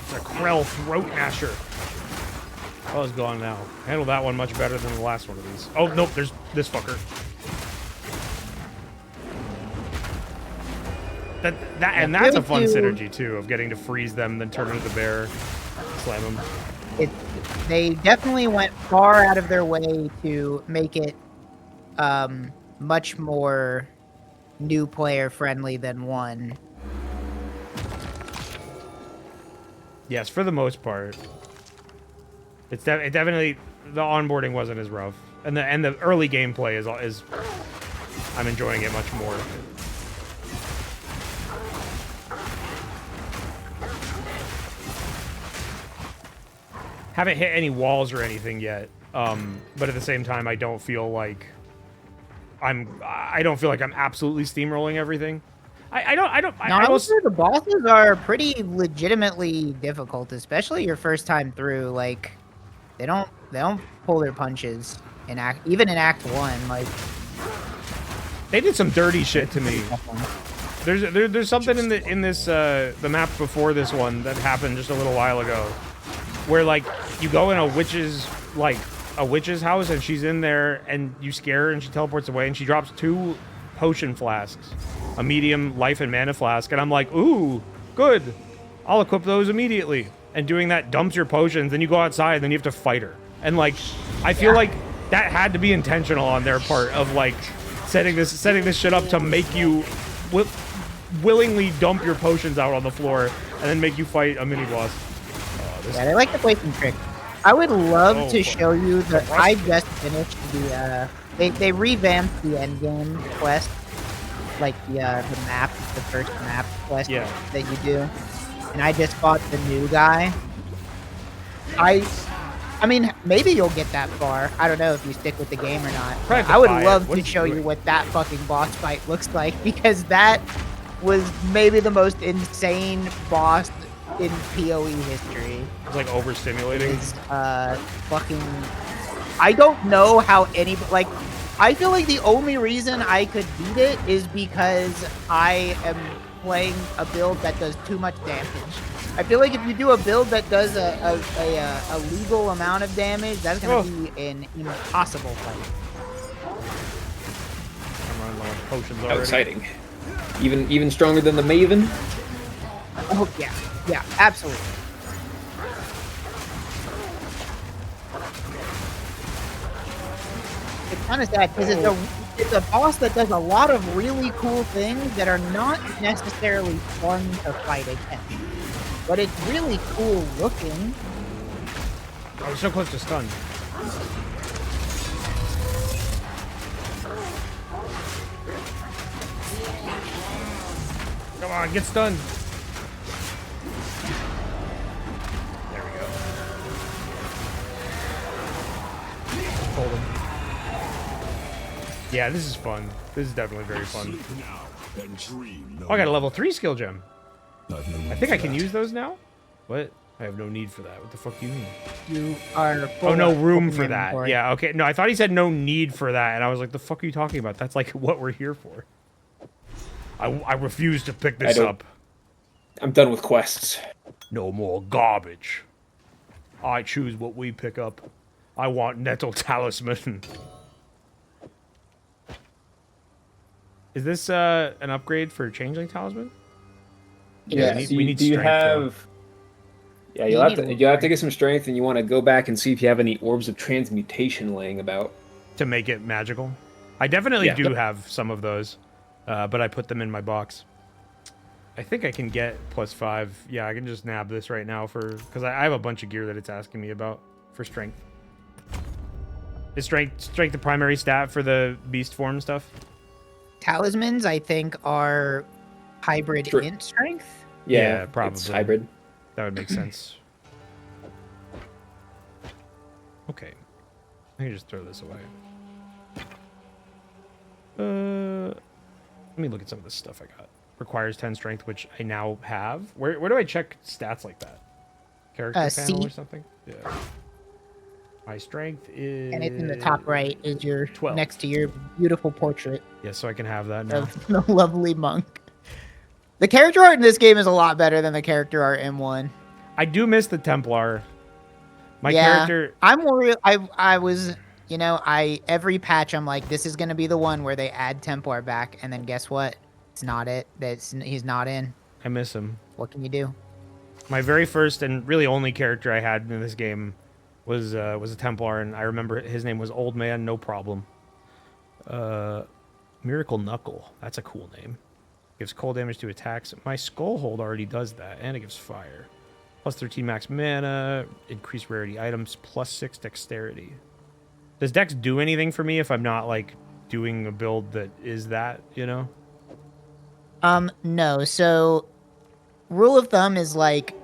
It's a Krell throat masher. Oh, it's gone now. Handle that one much better than the last one of these. Oh nope, there's this fucker. That's a fun synergy too of getting to freeze them, then turn into the bear, slam them. They definitely went far out of their way to make it much more new player friendly than 1. Yes, for the most part. It definitely, the onboarding wasn't as rough, and the early gameplay is I'm enjoying it much more. Haven't hit any walls or anything yet, but at the same time, I don't feel like I'm absolutely steamrolling everything. Honestly, the bosses are pretty legitimately difficult, especially your first time through. Like, they don't pull their punches even in Act 1. Like, they did some dirty shit to me. There's something in this the map before this one that happened just a little while ago, where like you go in a witch's house and she's in there and you scare her and she teleports away and she drops 2 potion flasks, a medium life and mana flask, and I'm like, ooh, good, I'll equip those immediately. And doing that dumps your potions, then you go outside and then you have to fight her. And like, I feel like that had to be intentional on their part of like setting this shit up to make you willingly dump your potions out on the floor and then make you fight a mini boss. yeah, they like to play some tricks. I would love to show you that I just finished the they revamped the endgame quest, like the map, the first map quest that you do, and I just fought the new guy. I mean, maybe you'll get that far. I don't know if you stick with the game or not. I would love to show you what that fucking boss fight looks like, because that was maybe the most insane boss in PoE history. It's like overstimulating. Fucking, I don't know how I feel like the only reason I could beat it is because I am playing a build that does too much damage. I feel like if you do a build that does a legal amount of damage, that's gonna be an impossible fight. I'm running low on potions How already. exciting! Even stronger than the Maven. Oh yeah, yeah, absolutely. It's kind of sad because it's a boss that does a lot of really cool things that are not necessarily fun to fight against. But it's really cool looking. I was so close to stun. Come on, get stunned. There we go. Hold him. Yeah, this is fun. This is definitely very fun. Oh, I got a level 3 skill gem. I think I can use those now? What? I have no need for that. What the fuck do you mean? You are Oh, no room for that. Yeah, okay. No, I thought he said no need for that, and I was like, the fuck are you talking about? That's like what we're here for. I refuse to pick this up. I'm done with quests. No more garbage. I choose what we pick up. I want Nettle Talisman. Is this an upgrade for Changeling Talisman? Yeah, we need strength. Yeah, you'll have to get some strength, and you want to go back and see if you have any orbs of transmutation laying about to make it magical. I definitely do have some of those, but I put them in my box. I think I can get +5. Yeah, I can just nab this right now because I have a bunch of gear that it's asking me about for strength. Is strength the primary stat for the beast form stuff? Talismans, I think, are hybrid int strength. Yeah, probably. It's hybrid. That would make sense. Okay. I can just throw this away. Let me look at some of the stuff I got. Requires 10 strength, which I now have. Where do I check stats like that? Character panel or something? Yeah. My strength is... And it's in the top right is your 12. Next to your beautiful portrait. Yeah, so I can have that now. Of the lovely monk. The character art in this game is a lot better than the character art in 1. I do miss the Templar. My character... I'm worried. I was... You know, every patch I'm like, this is going to be the one where they add Templar back, and then guess what? It's not it. He's not in. I miss him. What can you do? My very first and really only character I had in this game was a Templar, and I remember his name was Old Man No Problem. Miracle Knuckle. That's a cool name. Gives cold damage to attacks. My Skull Hold already does that, and it gives fire. +13 max mana, increased rarity items, +6 dexterity. Does Dex do anything for me if I'm not, like, doing a build that is that, you know? No. So, rule of thumb is, like,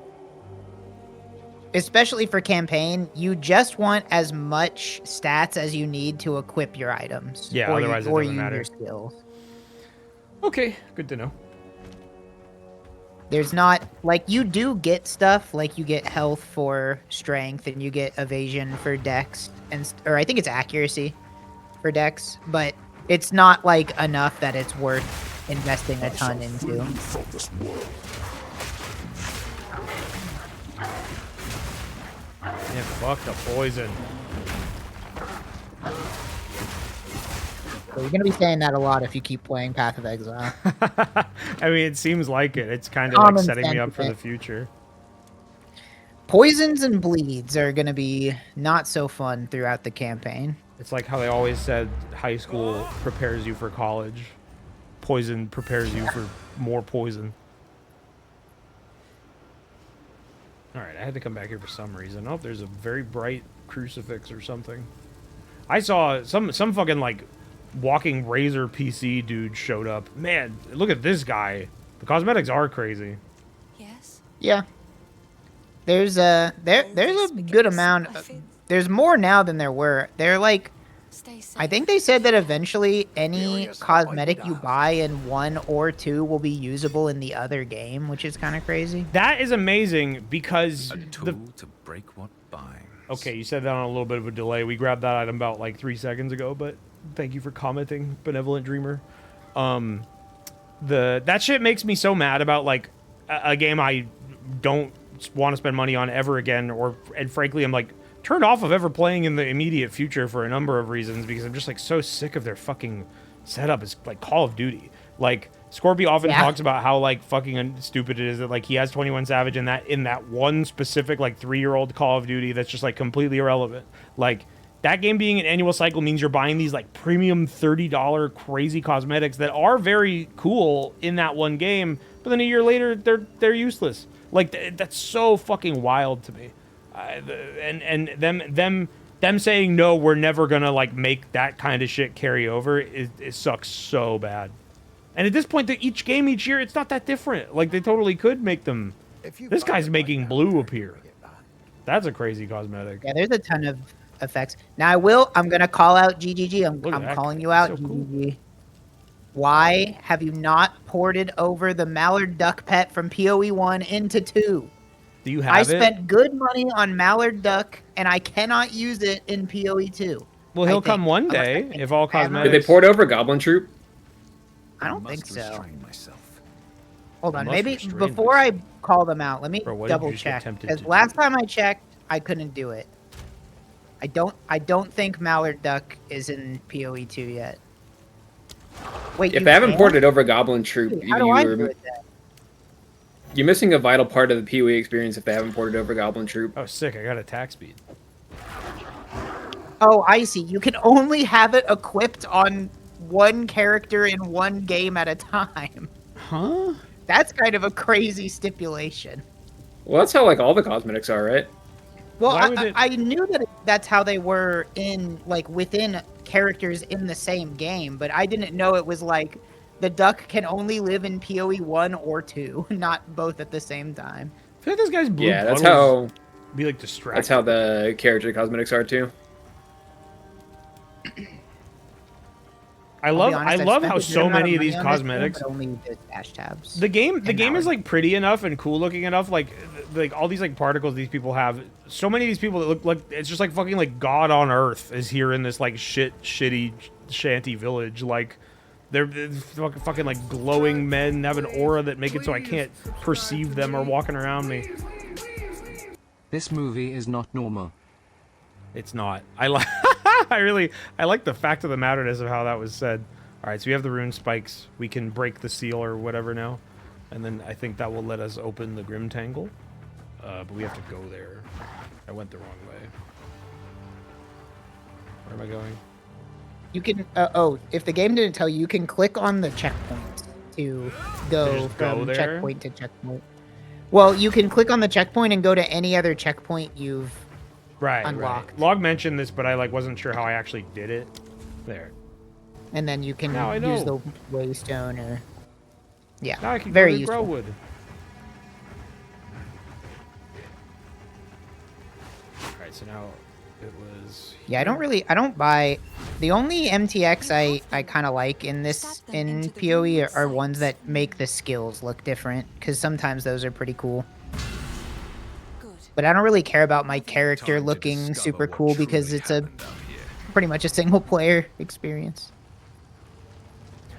especially for campaign, you just want as much stats as you need to equip your items. Yeah, otherwise it doesn't matter. Your skills. Okay, good to know. There's not, like, you do get stuff, like you get health for strength and you get evasion for dex, or I think it's accuracy for dex, but it's not, like, enough that it's worth investing a ton into. Yeah, fuck the poison. So you're going to be saying that a lot if you keep playing Path of Exile. I mean, it seems like it. It's kind of like setting me up for the future. Poisons and bleeds are going to be not so fun throughout the campaign. It's like how they always said high school prepares you for college. Poison prepares you for more poison. Alright, I had to come back here for some reason. Oh, there's a very bright crucifix or something. I saw some fucking, like, walking razor PC dude showed up. Man, look at this guy. The cosmetics are crazy. Yes. Yeah. There's a good amount. There's more now than there were. They're like, I think they said that eventually any cosmetic you buy in 1 or 2 will be usable in the other game, which is kind of crazy. That is amazing because a tool to break what binds. Okay, you said that on a little bit of a delay. We grabbed that item about like 3 seconds ago, but Thank you for commenting, Benevolent Dreamer. That shit makes me so mad about like a game I don't want to spend money on ever again, and frankly, I'm like turned off of ever playing in the immediate future for a number of reasons because I'm just like so sick of their fucking setup. It's like Call of Duty. Like Scorpio often talks about how like fucking stupid it is that like he has 21 Savage in that one specific like 3-year-old Call of Duty that's just like completely irrelevant. Like that game being an annual cycle means you're buying these like premium $30 crazy cosmetics that are very cool in that one game, but then a year later they're useless. Like that's so fucking wild to me. And them saying no, we're never gonna like make that kind of shit carry over. It sucks so bad. And at this point, each game each year, it's not that different. Like they totally could make them. This guy's making blue appear. That's a crazy cosmetic. Yeah, there's a ton of effects. Now I'm gonna call out GGG. I'm calling you out, so GGG. Cool. Why have you not ported over the Mallard Duck pet from PoE 1 into 2? Do you have I spent good money on Mallard Duck, and I cannot use it in PoE 2. Well, he'll come one day if all cosmetics. Did they port over Goblin Troop? I don't think so. Hold on, maybe before I call them out, let me double check. Because last time I checked, I couldn't do it. I don't think Mallard Duck is in PoE 2 yet. Wait, if they haven't ported over Goblin Troop, how do I do it then? You're missing a vital part of the PoE experience if they haven't ported over Goblin Troop. Oh, sick! I got attack speed. Oh, I see. You can only have it equipped on one character in one game at a time. Huh? That's kind of a crazy stipulation. Well, that's how like all the cosmetics are, right? Well, I knew that that's how they were in like within characters in the same game, but I didn't know it was like the duck can only live in PoE 1 or 2, not both at the same time. I feel like this guy's blue. Yeah, that's how. Be like distracted. That's how the character cosmetics are too. I love how so many of these cosmetics. Only the dash tabs. The game is like pretty enough and cool looking enough. Like all these like particles these people have. So many of these people that look like it's just like fucking like God on Earth is here in this like shitty shanty village. Like they're fucking like glowing men have an aura that make it so I can't perceive them or walking around me. This movie is not normal. It's not. I like the fact of the matterness of how that was said. All right, so we have the rune spikes. We can break the seal or whatever now, and then I think that will let us open the Grim Tangle. But we have to go there. I went the wrong way. Where am I going? You can. If the game didn't tell you, you can click on the checkpoint to go from checkpoint to checkpoint. Well, you can click on the checkpoint and go to any other checkpoint you've unlocked. Right. Log mentioned this, but I like wasn't sure how I actually did it. There. And then you can use the waystone or Now I can very go to useful. Growwood. Alright, so now it was I don't buy the only MTX I kind of like in PoE are ones that make the skills look different, because sometimes those are pretty cool. But I don't really care about my character looking super cool because it's pretty much a single player experience.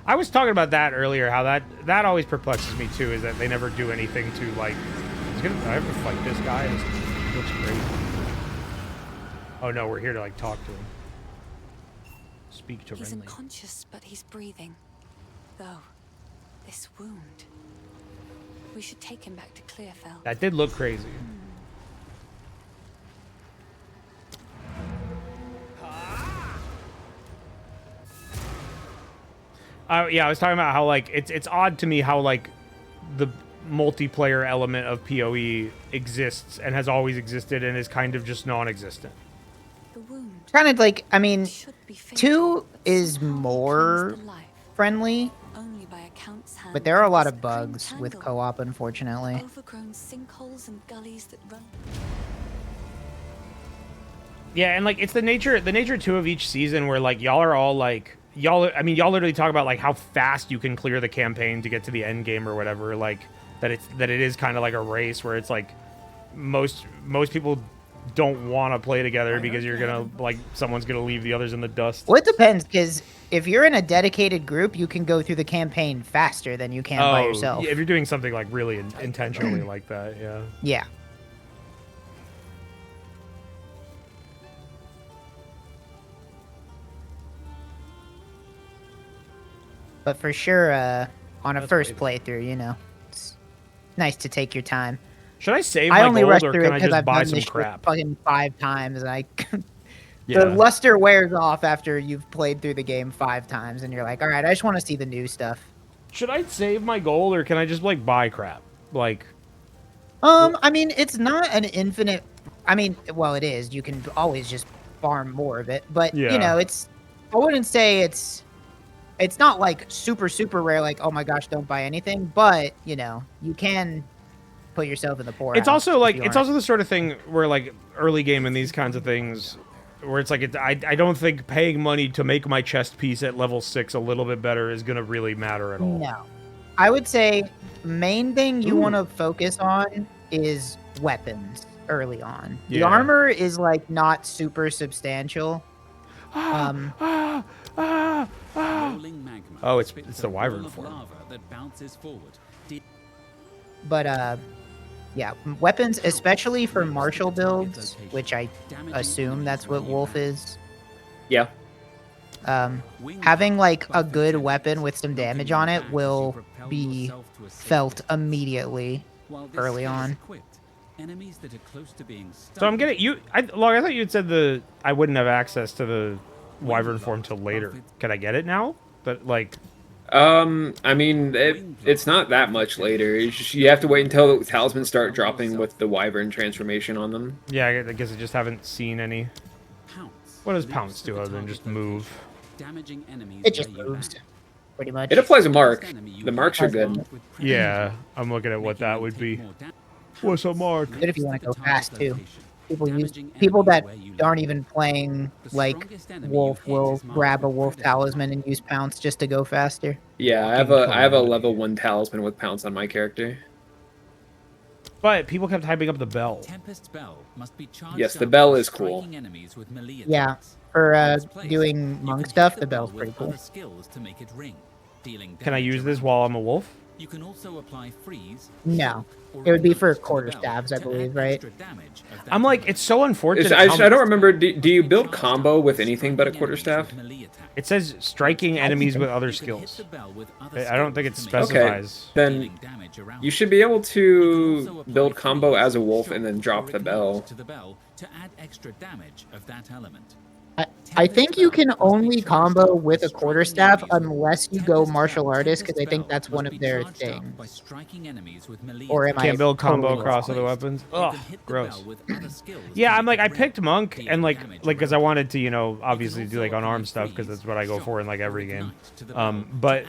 I was talking about that earlier, how that always perplexes me too, is that they never do anything to like I have to fight this guy. This looks great. Oh no, we're here to like talk to him. Speak to him. He's unconscious, but he's breathing. Though, this wound. We should take him back to Clearfell. That did look crazy. Yeah, I was talking about how like it's odd to me how like the multiplayer element of PoE exists and has always existed and is kind of just non-existent. Kind of like, I mean, 2 is more friendly, but there are a lot of bugs with co-op, unfortunately. Overgrown sinkholes and gullies that run. Yeah, and like it's the nature too of each season where like y'all are all like y'all literally talk about like how fast you can clear the campaign to get to the end game or whatever, like that it is kind of like a race where it's like most people don't want to play together because you're gonna like someone's gonna leave the others in the dust. Well, it depends, because if you're in a dedicated group, you can go through the campaign faster than you can by yourself. Yeah, if you're doing something like really intentionally like that, yeah. Yeah. But for sure, on a first playthrough, you know, it's nice to take your time. Should I save I my only gold, rushed or through can it I because just I've buy done some this shit crap? fucking 5 times, and I Yeah. the luster wears off after you've played through the game 5 times, and you're like, all right, I just want to see the new stuff. Should I save my gold, or can I just like buy crap? Like, I mean, it's not an infinite. I mean, well, it is. You can always just farm more of it, but Yeah. you know, it's. I wouldn't say it's. It's not like super rare. Like, oh my gosh, don't buy anything. But you know, you can put yourself in the poorhouse. it's also like if you it's aren't. also the sort of thing where like early game and these kinds of things, where it's like I don't think paying money to make my chest piece at level 6 a little bit better is gonna really matter at all. No, I would say main thing you want to focus on is weapons early on. The Yeah. armor is like not super substantial. Rolling magma Oh, it's spits the a wyvern wall of form. lava that bounces forward. But yeah, weapons, especially for martial builds, which I assume that's what Wolf is. Yeah. Having like a good weapon with some damage on it will be felt immediately early on. Enemies that are close to being So I'm getting you. Log, I thought you had said I wouldn't have access to the wyvern form till later. Can I get it now? But like, I mean, it's not that much later. It's just, you have to wait until the talismans start dropping with the wyvern transformation on them. yeah, I guess I just haven't seen any. What does pounce do other than just move? damaging enemies. It just moves, pretty much. It applies a mark. The marks are good. Yeah, I'm looking at what that would be. What's a mark? Good if you want to go fast too. People that aren't even playing like Wolf will grab a Wolf talisman and use pounce just to go faster. Yeah, I have a level 1 talisman with pounce on my character. But people kept hyping up the bell. Tempest's bell must be charged Yes, the up bell by is cool. striking enemies with melee Yeah, attacks. for Once placed, doing you monk can stuff, hit the bell bell's with pretty cool. other skills to make it ring, dealing Can I damage use this around. while I'm a wolf? You can also apply freeze. No, or it would be for ignite to the quarter bell stabs, I to believe, add right? extra damage of that I'm like, element. it's so unfortunate. I how- don't remember. Do you build combo with anything but a quarterstaff? It says striking enemies with other skills. I don't think it specifies. Then you should be able to build combo as a wolf and then drop the bell. To the bell to add extra damage of that element. I think you can only combo with a quarterstaff unless you go martial artist, because I think that's one of their things. By striking enemies with melee Or am I Can't build combo totally across wrong? other weapons. You Ugh, can hit the gross. bell with other skills Yeah, to I'm make like, I it ring, picked monk and dealing like damage because I around. wanted to, you know, obviously do like unarmed stuff because that's what I go for in like every game. But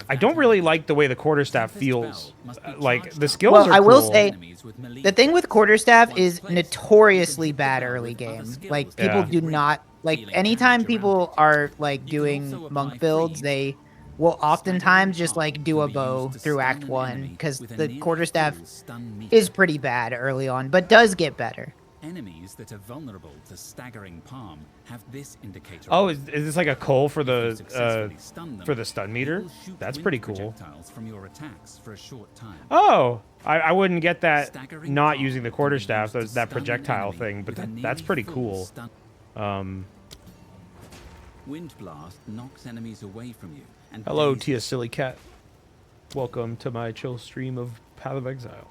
I don't really like the way the quarterstaff feels. Like the skills Well, are I will cool. say, the thing with quarterstaff is notoriously bad early game. Like, people Yeah. do not, like, anytime people are, like, doing monk builds, they will oftentimes just, like, do a bow through Act 1, because the quarterstaff is pretty bad early on, but does get better. Enemies that are vulnerable to staggering palm have this indicator. Oh, is this like a coal for the successfully stun them, stun meter? will shoot That's wind pretty cool. projectiles from your attacks for a short time. Oh, I wouldn't get that not using the quarterstaff, that projectile thing, but that's pretty cool. Wind blast knocks enemies away from you. And Hello, dazes Tia Silly Cat. Welcome to my chill stream of Path of Exile.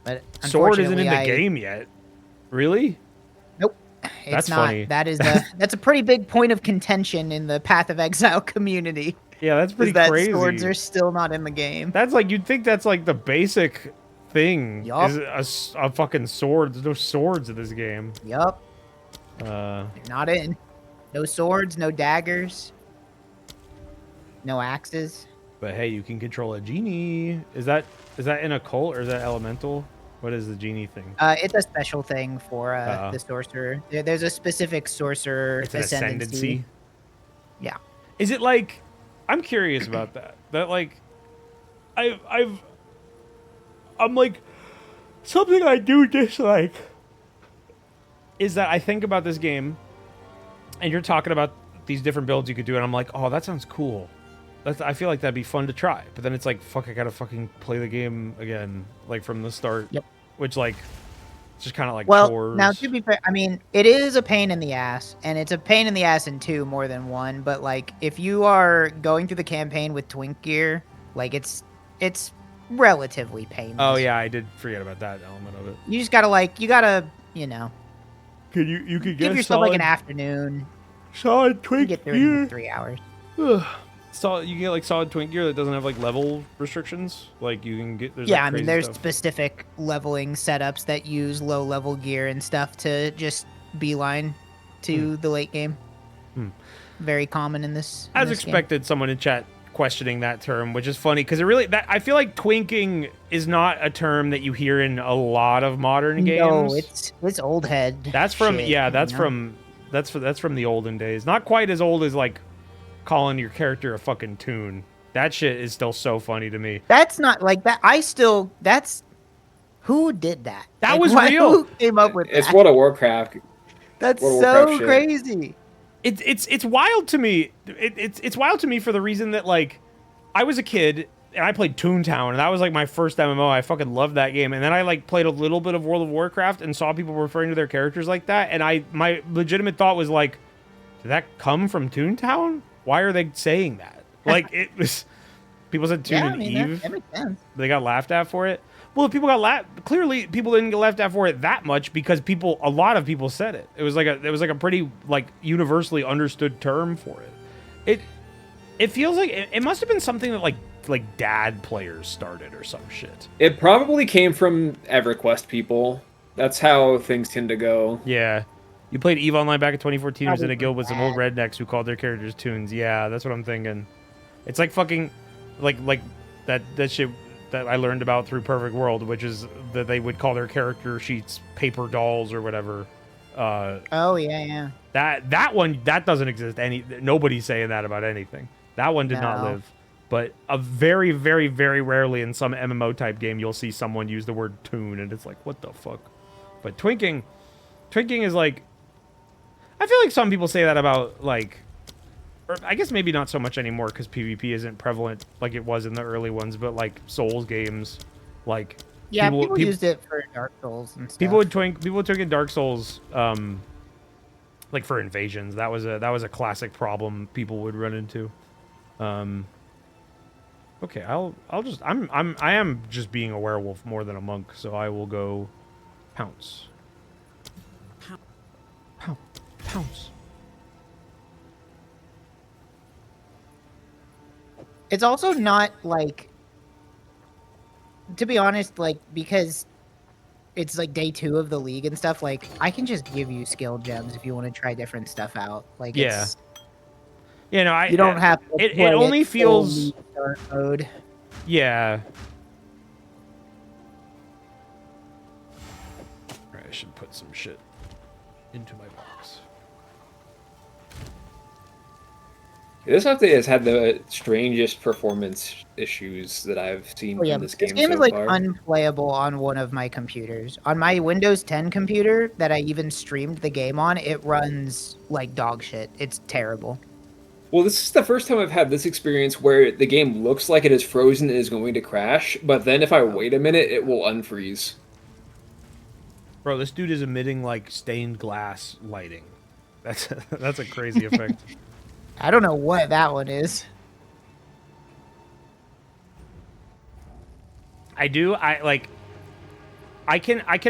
But Sword isn't in unfortunately, the game yet. Really? Nope. It's That's not. funny. That is that's a pretty big point of contention in the Path of Exile community. Yeah, that's pretty is that crazy. swords are still not in the game. That's like, you'd think that's like the basic thing. Yup. Is a fucking sword. There's no swords in this game. Yup. Uh, They're not in. No swords, no daggers, no axes. but hey, you can control a genie. Is that in a cult or is that elemental? What is the genie thing? It's a special thing for the sorcerer. There's a specific sorcerer It's an ascendancy. ascendancy. Yeah. Is it like? I'm curious about that. That like, I'm like, Something I do dislike is that I think about this game, and you're talking about these different builds you could do, and I'm like, oh, that sounds cool. I feel like that'd be fun to try. But then it's like, fuck, I gotta fucking play the game again, like from the start. Yep. Which, like, it's just kind of like well, chores. now to be fair, I mean, it is a pain in the ass, and it's a pain in the ass in 2 more than 1. But like, if you are going through the campaign with Twink gear, like it's relatively painless. Oh yeah, I did forget about that element of it. You just gotta, you know. Could you could give yourself like an afternoon. Solid Twink get through it in 3 hours. You can get like solid Twink gear that doesn't have like level restrictions. Like you can get. Yeah, like, I mean, there's stuff. specific leveling setups that use low level gear and stuff to just beeline to the late game. Very common in this. As expected, someone in chat questioning that term, which is funny because it really I feel like twinking is not a term that you hear in a lot of modern games. No, it's old head. That's from shit, that's from the olden days. Not quite as old as like calling your character a fucking toon. That shit is still so funny to me. That's not like that. That's who did that? That like, was real. Who came up with It's that? World of Warcraft. That's World of so Warcraft shit. crazy. It's wild to me. It's wild to me for the reason that like I was a kid and I played Toontown and that was like my first MMO. I fucking loved that game. And then I like played a little bit of World of Warcraft and saw people referring to their characters like that. And my legitimate thought was like, did that come from Toontown? Why are they saying that? Like it was people said Toon and Eve. That makes sense. They got laughed at for it. Well, people got clearly people didn't get laughed at for it that much because a lot of people said it. It was like a pretty like universally understood term for it. It feels like it must have been something that like dad players started or some shit. It probably came from EverQuest people. That's how things tend to go. Yeah. You played EVE Online back in 2014. I was in a guild with some old rednecks who called their characters tunes. Yeah, that's what I'm thinking. It's like fucking like that shit that I learned about through Perfect World, which is that they would call their character sheets paper dolls or whatever. Oh yeah. That one doesn't exist. Nobody's saying that about anything. That one did not live. But a very, very, very rarely in some MMO type game you'll see someone use the word toon, and it's like, what the fuck? But twinking is like, I feel like some people say that about like, or I guess maybe not so much anymore because PvP isn't prevalent like it was in the early ones, but like Souls games, like people used it for Dark Souls and stuff. People would twink in Dark Souls, like for invasions. That was a classic problem people would run into. Okay, I am just being a werewolf more than a monk, so I will go pounce. Pounce. It's also not like, to be honest, like because it's like day 2 of the league and stuff. Like I can just give you skill gems if you want to try different stuff out. Like it's, you know, you don't have to it only feels start mode. Yeah. I should put some shit into my box. This update has had the strangest performance issues that I've seen in this game. This game so is like far. unplayable on one of my computers. On my Windows 10 computer that I even streamed the game on, it runs like dog shit. It's terrible. Well, this is the first time I've had this experience where the game looks like it is frozen and is going to crash, but then if I wait a minute, it will unfreeze. Bro, this dude is emitting like stained glass lighting. That's a crazy effect. I don't know what that one is. I can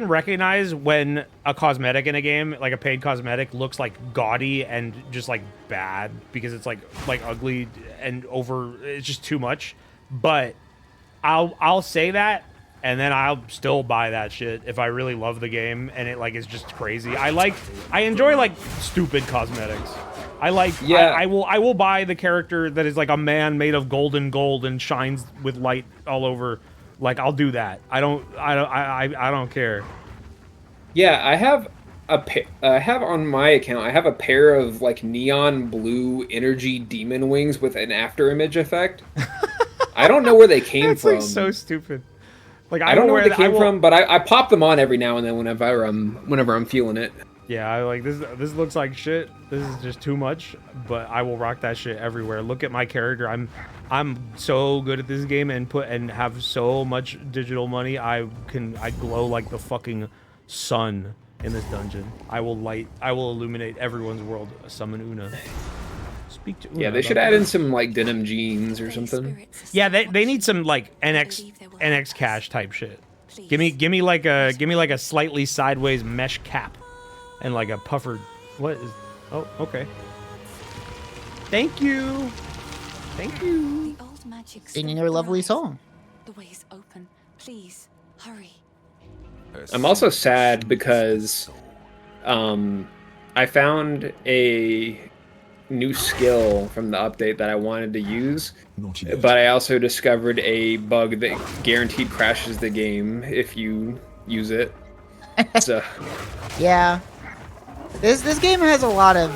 recognize when a cosmetic in a game, like a paid cosmetic, looks like gaudy and just like bad because it's like ugly and over. It's just too much. But I'll say that, and then I'll still buy that shit if I really love the game and it like is just crazy. I enjoy like stupid cosmetics. I will buy the character that is like a man made of golden gold and shines with light all over. Like I'll do that. I don't care. Yeah, I have on my account. I have a pair of like neon blue energy demon wings with an after image effect. I don't know where they came That's from. like so stupid. Like I don't know where they came from, but I pop them on every now and then whenever I'm feeling it. Yeah, I like this. This looks like shit. This is just too much. But I will rock that shit everywhere. Look at my character. I'm so good at this game and have so much digital money. I glow like the fucking sun in this dungeon. I will illuminate everyone's world. Summon Una. Speak to Una. Yeah, they should add in some like denim jeans or something. Yeah, they need some like NX cash type shit. Give me like a slightly sideways mesh cap. And like a puffered, what is, oh, okay. Thank you. Thank you. The old magic Singing your lovely song. The way is open. Please, hurry. I'm also sad because I found a new skill from the update that I wanted to use, but I also discovered a bug that guaranteed crashes the game if you use it. So yeah. This game has a lot of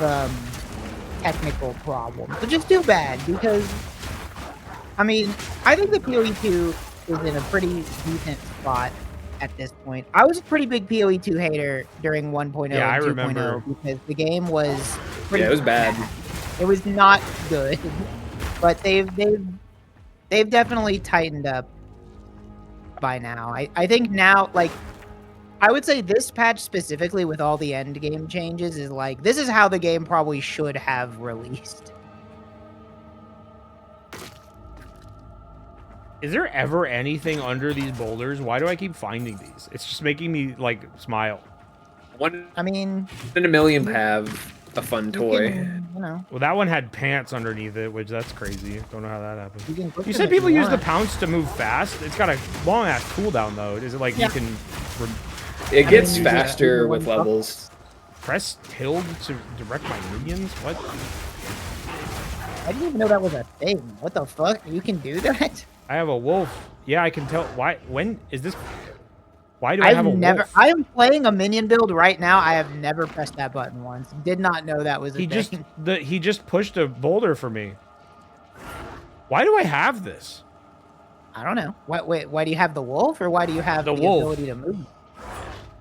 technical problems, which is too bad because, I mean, I think the PoE2 is in a pretty decent spot at this point. I was a pretty big PoE2 hater during 1.0 yeah, and 2.0 remember. because the game was pretty it was bad. It was not good, but they've definitely tightened up by now. I think now, like, I would say this patch specifically with all the end game changes is like, this is how the game probably should have released. Is there ever anything under these boulders? Why do I keep finding these? It's just making me like smile. I mean, in a million have a fun toy. You know. Well, that one had pants underneath it, which that's crazy. Don't know how that happened. You said people use the pounce to move fast. It's got a long ass cooldown though. Is it like you can? It gets faster with levels. Press tilde to direct my minions? What? I didn't even know that was a thing. What the fuck? You can do that? I have a wolf. Yeah, I can tell. Why? When is this? Why do I have a wolf? I am playing a minion build right now. I have never pressed that button once. Did not know that was a thing. He just pushed a boulder for me. Why do I have this? I don't know. Why do you have the wolf, or why do you have the ability to move?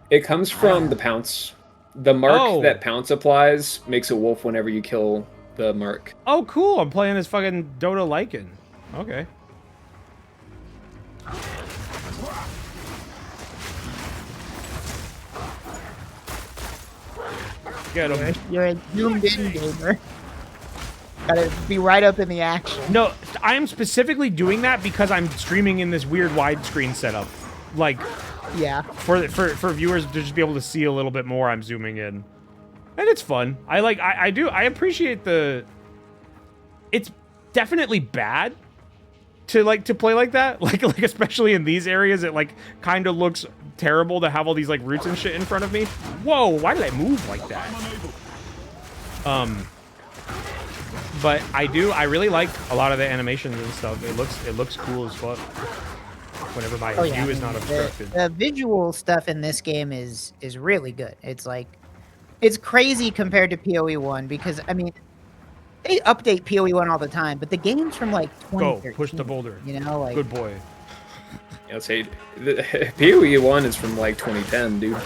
It comes from the pounce. The mark that pounce applies makes a wolf whenever you kill the mark. Oh, cool. I'm playing this fucking Dota Lycan. Okay. Get him. You're a zoomed-in gamer. Gotta be right up in the action. No, I am specifically doing that because I'm streaming in this weird widescreen setup. Like, yeah, for viewers to just be able to see a little bit more, I'm zooming in, and it's fun. I appreciate the. It's definitely bad to play like that, like especially in these areas. It like kind of looks terrible to have all these like roots and shit in front of me. Whoa, why did I move like that? But I really like a lot of the animations and stuff. It looks cool as fuck. Whenever my view is not obstructed. The visual stuff in this game is really good. It's like, it's crazy compared to PoE1 because, I mean, they update PoE1 all the time, but the game's from like 2013. Go, push the boulder. You know, like. Good boy. Yeah, I'd say PoE1 is from like 2010, dude.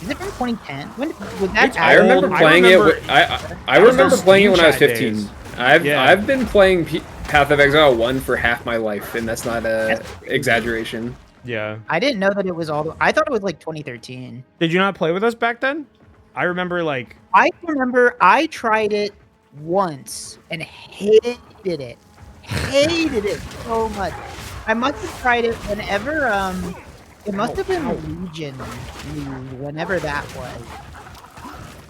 Is it from 2010? When was that? I remember playing it. I remember playing it when I was 15. Days. I've been playing Path of Exile 1 for half my life, and that's not a exaggeration. Yeah. I didn't know that it was all. I thought it was like 2013. Did you not play with us back then? I remember like. I remember I tried it once and hated it. Hated it so much. I must have tried it whenever it must have been Legion, whenever that was.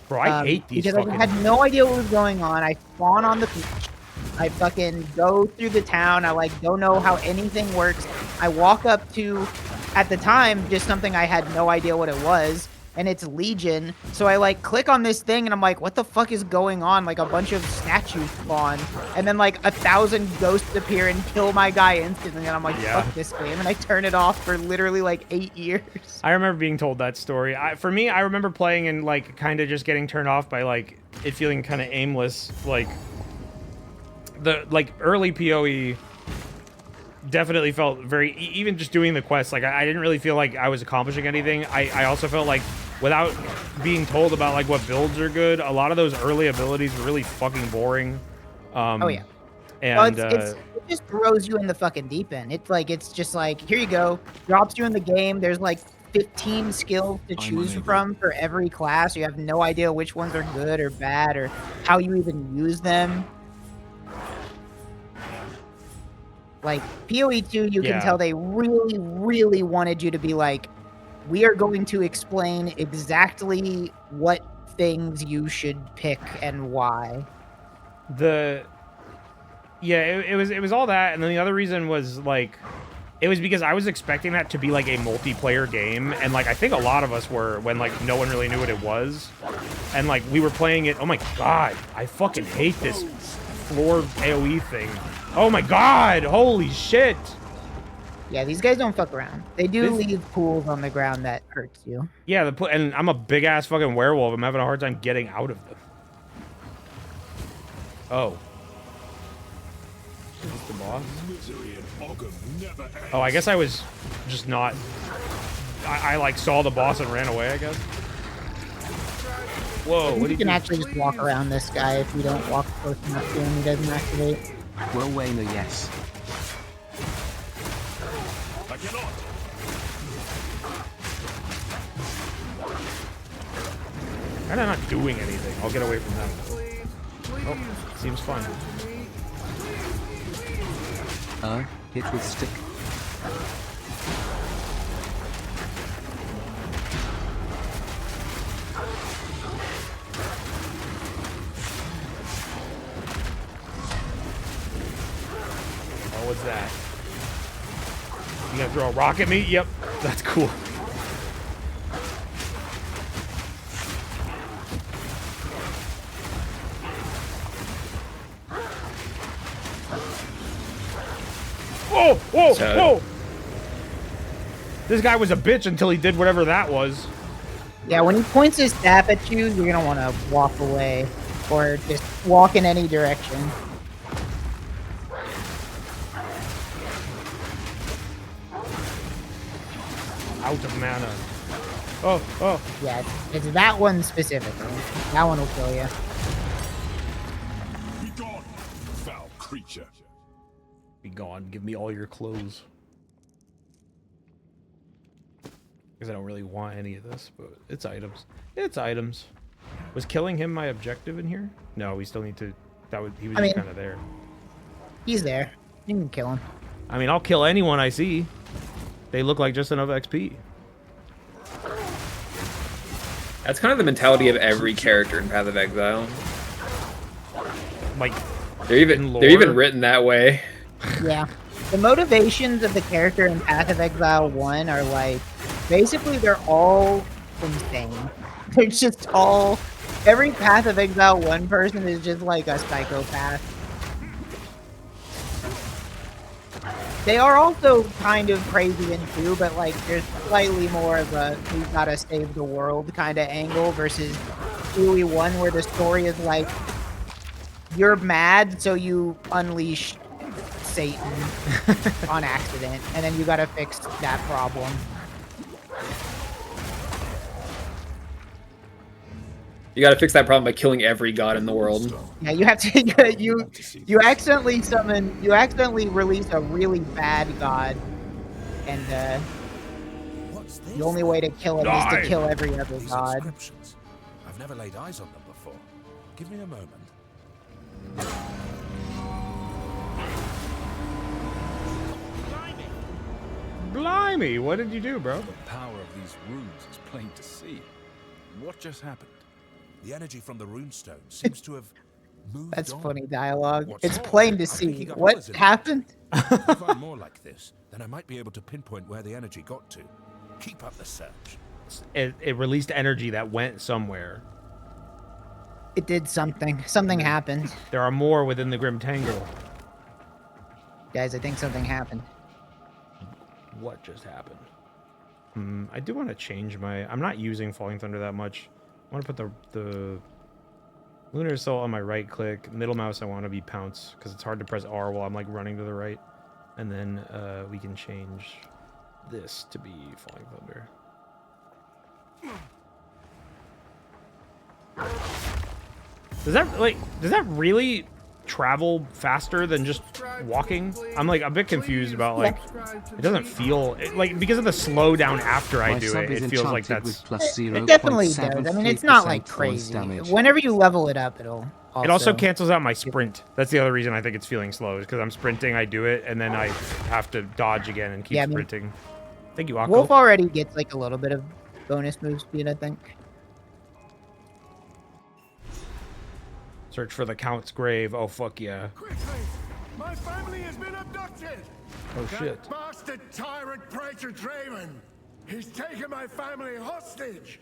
Bro, I hate these because I had no idea what was going on. I spawn on the beach. I fucking go through the town. I like don't know how anything works. I walk up to, at the time, just something I had no idea what it was, and it's Legion. So I like click on this thing and I'm like, what the fuck is going on? Like a bunch of statues spawn, and then like 1,000 ghosts appear and kill my guy instantly, and I'm like, fuck this game, and I turn it off for literally like 8 years. I remember being told that story. For me, I remember playing and like kind of just getting turned off by like it feeling kind of aimless, like the early PoE definitely felt very, even just doing the quest, like I didn't really feel like I was accomplishing anything. I also felt like without being told about like what builds are good, a lot of those early abilities were really fucking boring. Oh yeah. And well, it just throws you in the fucking deep end. It's just like, here you go, drops you in the game. There's like 15 skills to choose from for every class. You have no idea which ones are good or bad or how you even use them. Like PoE 2, you can tell they really, really wanted you to be like, we are going to explain exactly what things you should pick and why. It was all that, and then the other reason was like, it was because I was expecting that to be like a multiplayer game, and like I think a lot of us were when like no one really knew what it was, and like we were playing it. Oh my god, I fucking hate this floor AoE thing. Oh my god, holy shit. Yeah, these guys don't fuck around. They do leave pools on the ground that hurts you. Yeah, and I'm a big ass fucking werewolf. I'm having a hard time getting out of them. Oh. Is this the boss? Oh, I guess I was just not... I like saw the boss and ran away, I guess. Whoa, what you can actually just walk around this guy if you don't walk close enough to him. He doesn't activate. Well, Wayner, yes. I cannot. I'm not doing anything. I'll get away from that. Oh, seems fun. Hit with stick. Oh, what's that? You gonna throw a rock at me? Yep, that's cool. Whoa, whoa, whoa! This guy was a bitch until he did whatever that was. Yeah, when he points his staff at you, you're gonna want to walk away or just walk in any direction. Out of mana. Oh, oh. Yeah, it's that one specifically. That one will kill you. Be gone, foul creature. Be gone. Give me all your clothes. Because I don't really want any of this, but it's items. It's items. Was killing him my objective in here? No, we still need to... He was just kind of there. He's there. You can kill him. I mean, I'll kill anyone I see. They look like just enough XP. That's kind of the mentality of every character in Path of Exile. Like, they're even written that way. Yeah. The motivations of the character in Path of Exile 1 are like, basically they're all insane. They're just all, every Path of Exile 1 person is just like a psychopath. They are also kind of crazy in 2, but like there's slightly more of a we gotta save the world kind of angle versus PoE 1 where the story is like you're mad so you unleash Satan on accident and then you gotta fix that problem. You gotta fix that problem by killing every god in the world. Yeah, you have to. You accidentally release a really bad god, and the only way to kill it is to kill every other god. I've never laid eyes on them before. Give me a moment. Blimey, what did you do, bro? The power of these runes is plain to see. What just happened? The energy from the runestone seems to have moved That's on. funny dialogue. What's It's more, plain to I'm see. picking up What others in it. happened? If I'm more like this, then I might be able to pinpoint where the energy got to. Keep up the search. It released energy that went somewhere. It did something. Something happened. There are more within the Grim Tangle. Guys, I think something happened. What just happened? I do want to change my... I'm not using Falling Thunder that much. I want to put the Lunar Assault on my right click. Middle mouse I want to be Pounce, because it's hard to press R while I'm like running to the right. And then we can change this to be Falling Thunder. Does that really travel faster than just walking? I'm like a bit confused about like it doesn't feel like because of the slowdown after I do it. It feels like that's it definitely does. I mean, it's not like crazy. Whenever you level it up, it'll. Also... It also cancels out my sprint. That's the other reason I think it's feeling slow is because I'm sprinting, I do it, and then I have to dodge again and keep sprinting. Thank you, Akko. Wolf already gets like a little bit of bonus move speed, I think. Search for the Count's grave. Oh, fuck yeah. Quickly! My family has been abducted! Oh, shit. That bastard tyrant Praetor Draven! He's taken my family hostage!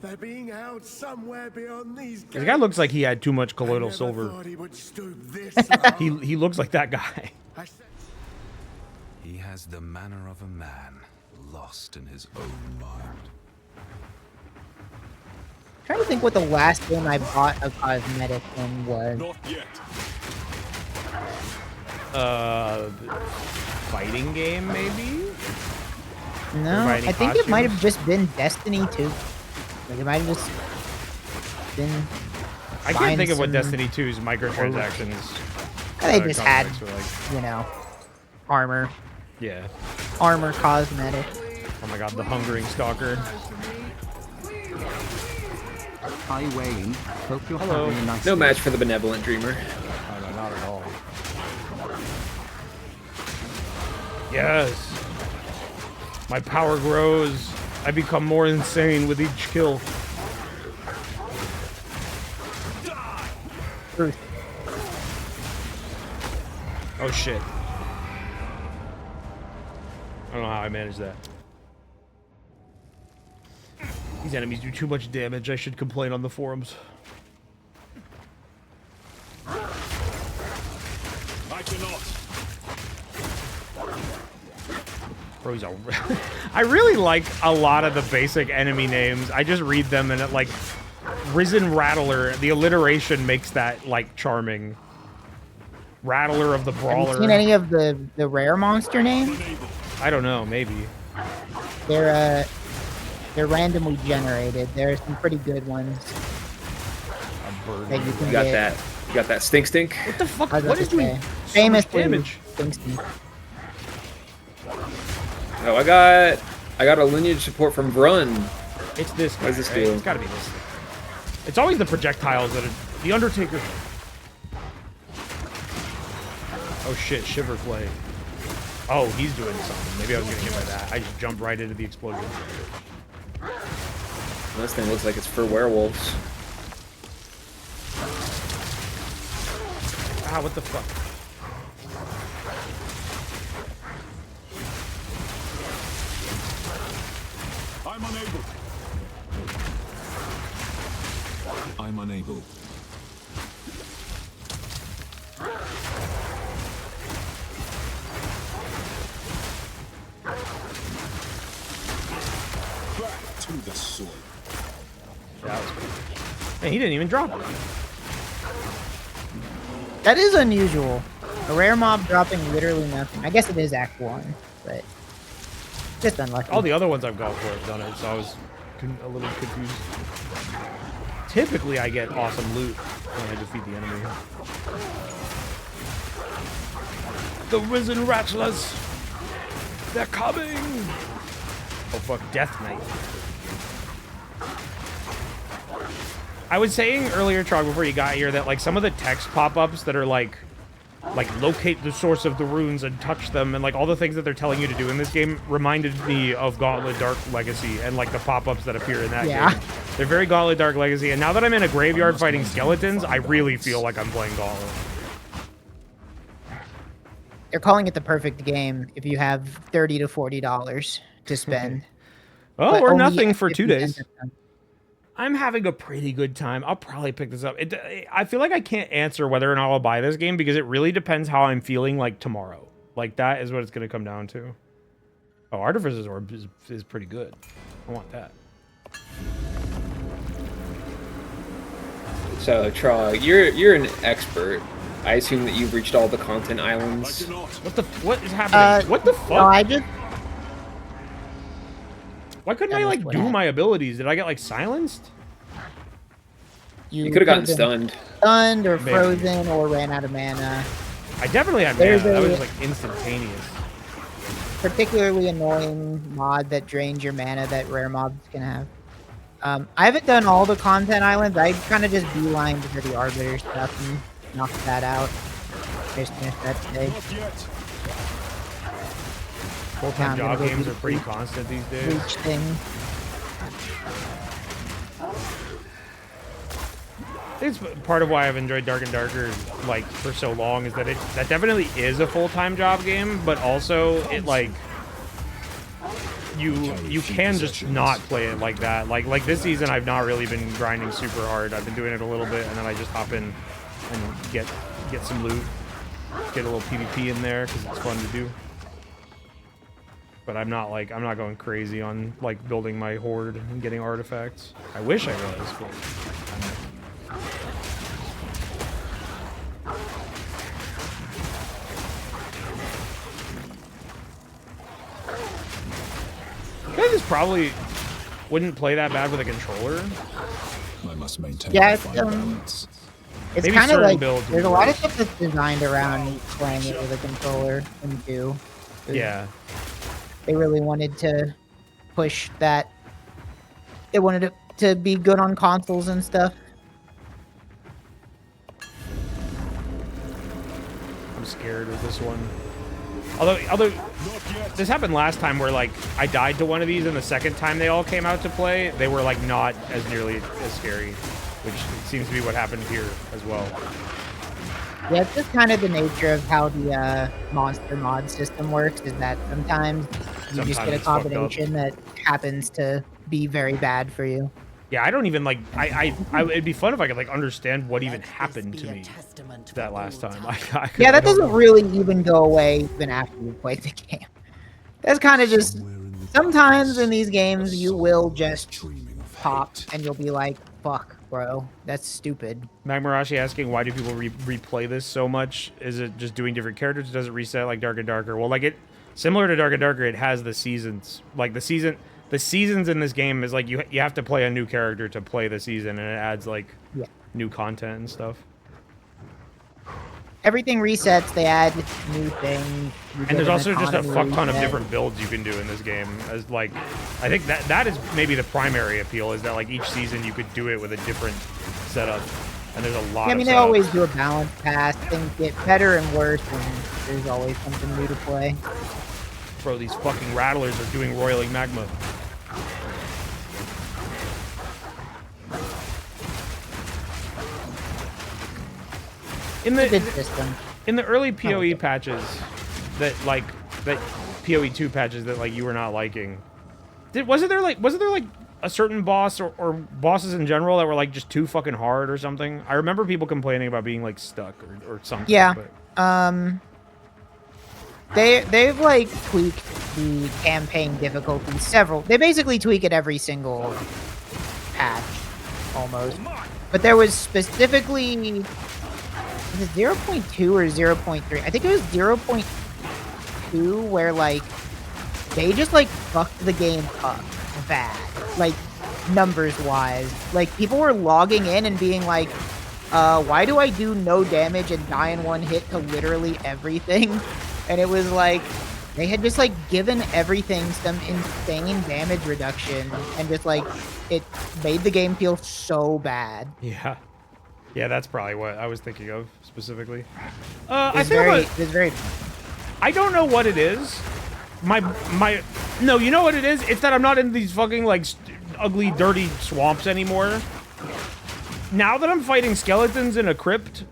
They're being held somewhere beyond these gates. The guy looks like he had too much colloidal silver. He would stoop this he looks like that guy. He has the manner of a man lost in his own mind. I'm trying to think what the last game I bought a cosmetic in was. Not yet. Fighting game maybe? No, I think it might have just been Destiny 2. Like it might have just been. I can't think of what Destiny 2's microtransactions. They just had, like. you know, armor. Yeah. Armor cosmetic. Oh my god, the hungering stalker. Hi Wayne, hope you're Hello. having a nice No day. match for the benevolent dreamer. Oh, no, not at all. Yes. My power grows. I become more insane with each kill. Oh shit. I don't know how I managed that. These enemies do too much damage. I should complain on the forums. I cannot. Bro's a I really like a lot of the basic enemy names. I just read them and it like Risen Rattler, the alliteration makes that like charming. Rattler of the Brawler. Have you seen any of the rare monster names? I don't know, maybe. They're randomly generated. There are some pretty good ones. That you can got get. that. You got that stink. What the fuck? What is doing famous damage? Stink. Oh, I got a lineage support from Vrun. It's this guy, What does this right? do? It's gotta be this. It's always the projectiles that are the Undertaker. Oh shit, Shiver Play. Oh, he's doing something. Maybe I was gonna get by that. I just jumped right into the explosion. This thing looks like it's for werewolves. Ah, what the fuck? I'm unable. I'm unable. Back to the sword. That was cool. Man, he didn't even drop it. That is unusual. A rare mob dropping literally nothing. I guess it is Act 1, but just unlucky. All the other ones I've gone for have done it, so I was a little confused. Typically, I get awesome loot when I defeat the enemy. The Risen Rattlers! They're coming! Oh fuck, Death Knight. I was saying earlier, Trog, before you got here, that like some of the text pop-ups that are like locate the source of the runes and touch them, and like all the things that they're telling you to do in this game reminded me of Gauntlet Dark Legacy and like the pop-ups that appear in that game. They're very Gauntlet Dark Legacy, and now that I'm in a graveyard fighting skeletons, I really feel like I'm playing Gauntlet. They're calling it the perfect game if you have $30 to $40 to spend. Oh, But or only nothing if for 2 you days. enter them. I'm having a pretty good time. I'll probably pick this up. I feel like I can't answer whether or not I'll buy this game because it really depends how I'm feeling like tomorrow. Like that is what it's going to come down to. Oh, Artificer's Orb is pretty good. I want that. So, Trog, you're an expert I assume that you've reached all the content islands. What is happening? What the fuck? No, I just... Why couldn't I, like, do my abilities? Did I get, like, silenced? You could have gotten stunned. Stunned or Maybe. frozen or ran out of mana. I definitely had mana. That was, like, instantaneous. Particularly annoying mod that drains your mana that rare mobs can have. I haven't done all the content islands. I kind of just beelined for the Arbiter stuff and knocked that out. Just finished that today. Full-time job games are pretty constant these days. Reach thing. I think it's part of why I've enjoyed Dark and Darker like for so long is that that definitely is a full-time job game, but also it like you can just not play it like that. Like this season, I've not really been grinding super hard. I've been doing it a little bit, and then I just hop in and get some loot, get a little PvP in there because it's fun to do. But I'm not going crazy on like building my horde and getting artifacts. I wish I was, but I think this probably wouldn't play that bad with a controller. I must maintain Yeah, balance. it's Maybe kind of certain like builds there's would a lot work. of stuff that's designed around playing it with a controller and do. Yeah. They really wanted to push that. They wanted it to be good on consoles and stuff. I'm scared of this one. Although this happened last time where like I died to one of these and the second time they all came out to play, they were like not as nearly as scary, which seems to be what happened here as well. Yeah, it's just kind of the nature of how the monster mod system works, is that sometimes you just get a it's fucked up. combination that happens to be very bad for you. Yeah, I don't even like. It'd be fun if I could like understand what even happened to me that last time. Yeah, that doesn't really even go away even after you play the game. That's kind of just sometimes in these games you will just pop and you'll be like, "Fuck, bro, that's stupid." Magmarashi asking why do people replay this so much? Is it just doing different characters? Does it reset like Dark and Darker? Well, like similar to Dark and Darker, it has the seasons. Like the seasons in this game is like you have to play a new character to play the season, and it adds like new content and stuff. Everything resets. They add new things. And there's also just a fuck ton of different builds you can do in this game. As like, I think that is maybe the primary appeal, is that like each season you could do it with a different setup, and there's a lot. Yeah, I mean, of they setup. always do a balance pass. Things get better and worse, and there's always something new to play. Bro, these fucking rattlers are doing roiling magma. In the early PoE patches that PoE 2 patches that like you were not liking, wasn't there like a certain boss or bosses in general that were like just too fucking hard or something? I remember people complaining about being like stuck or something. Yeah. But... They've like tweaked the campaign difficulty they basically tweak it every single patch almost. But there was specifically, was it 0.2 or 0.3? I think it was 0.2 where like they just like fucked the game up bad, like numbers wise. Like people were logging in and being like, why do I do no damage and die in one hit to literally everything? And it was like they had just like given everything some insane damage reduction, and just like it made the game feel so bad. Yeah, that's probably what I was thinking of specifically. It's very. I don't know what it is. No, you know what it is? It's that I'm not in these fucking like ugly, dirty swamps anymore. Now that I'm fighting skeletons in a crypt,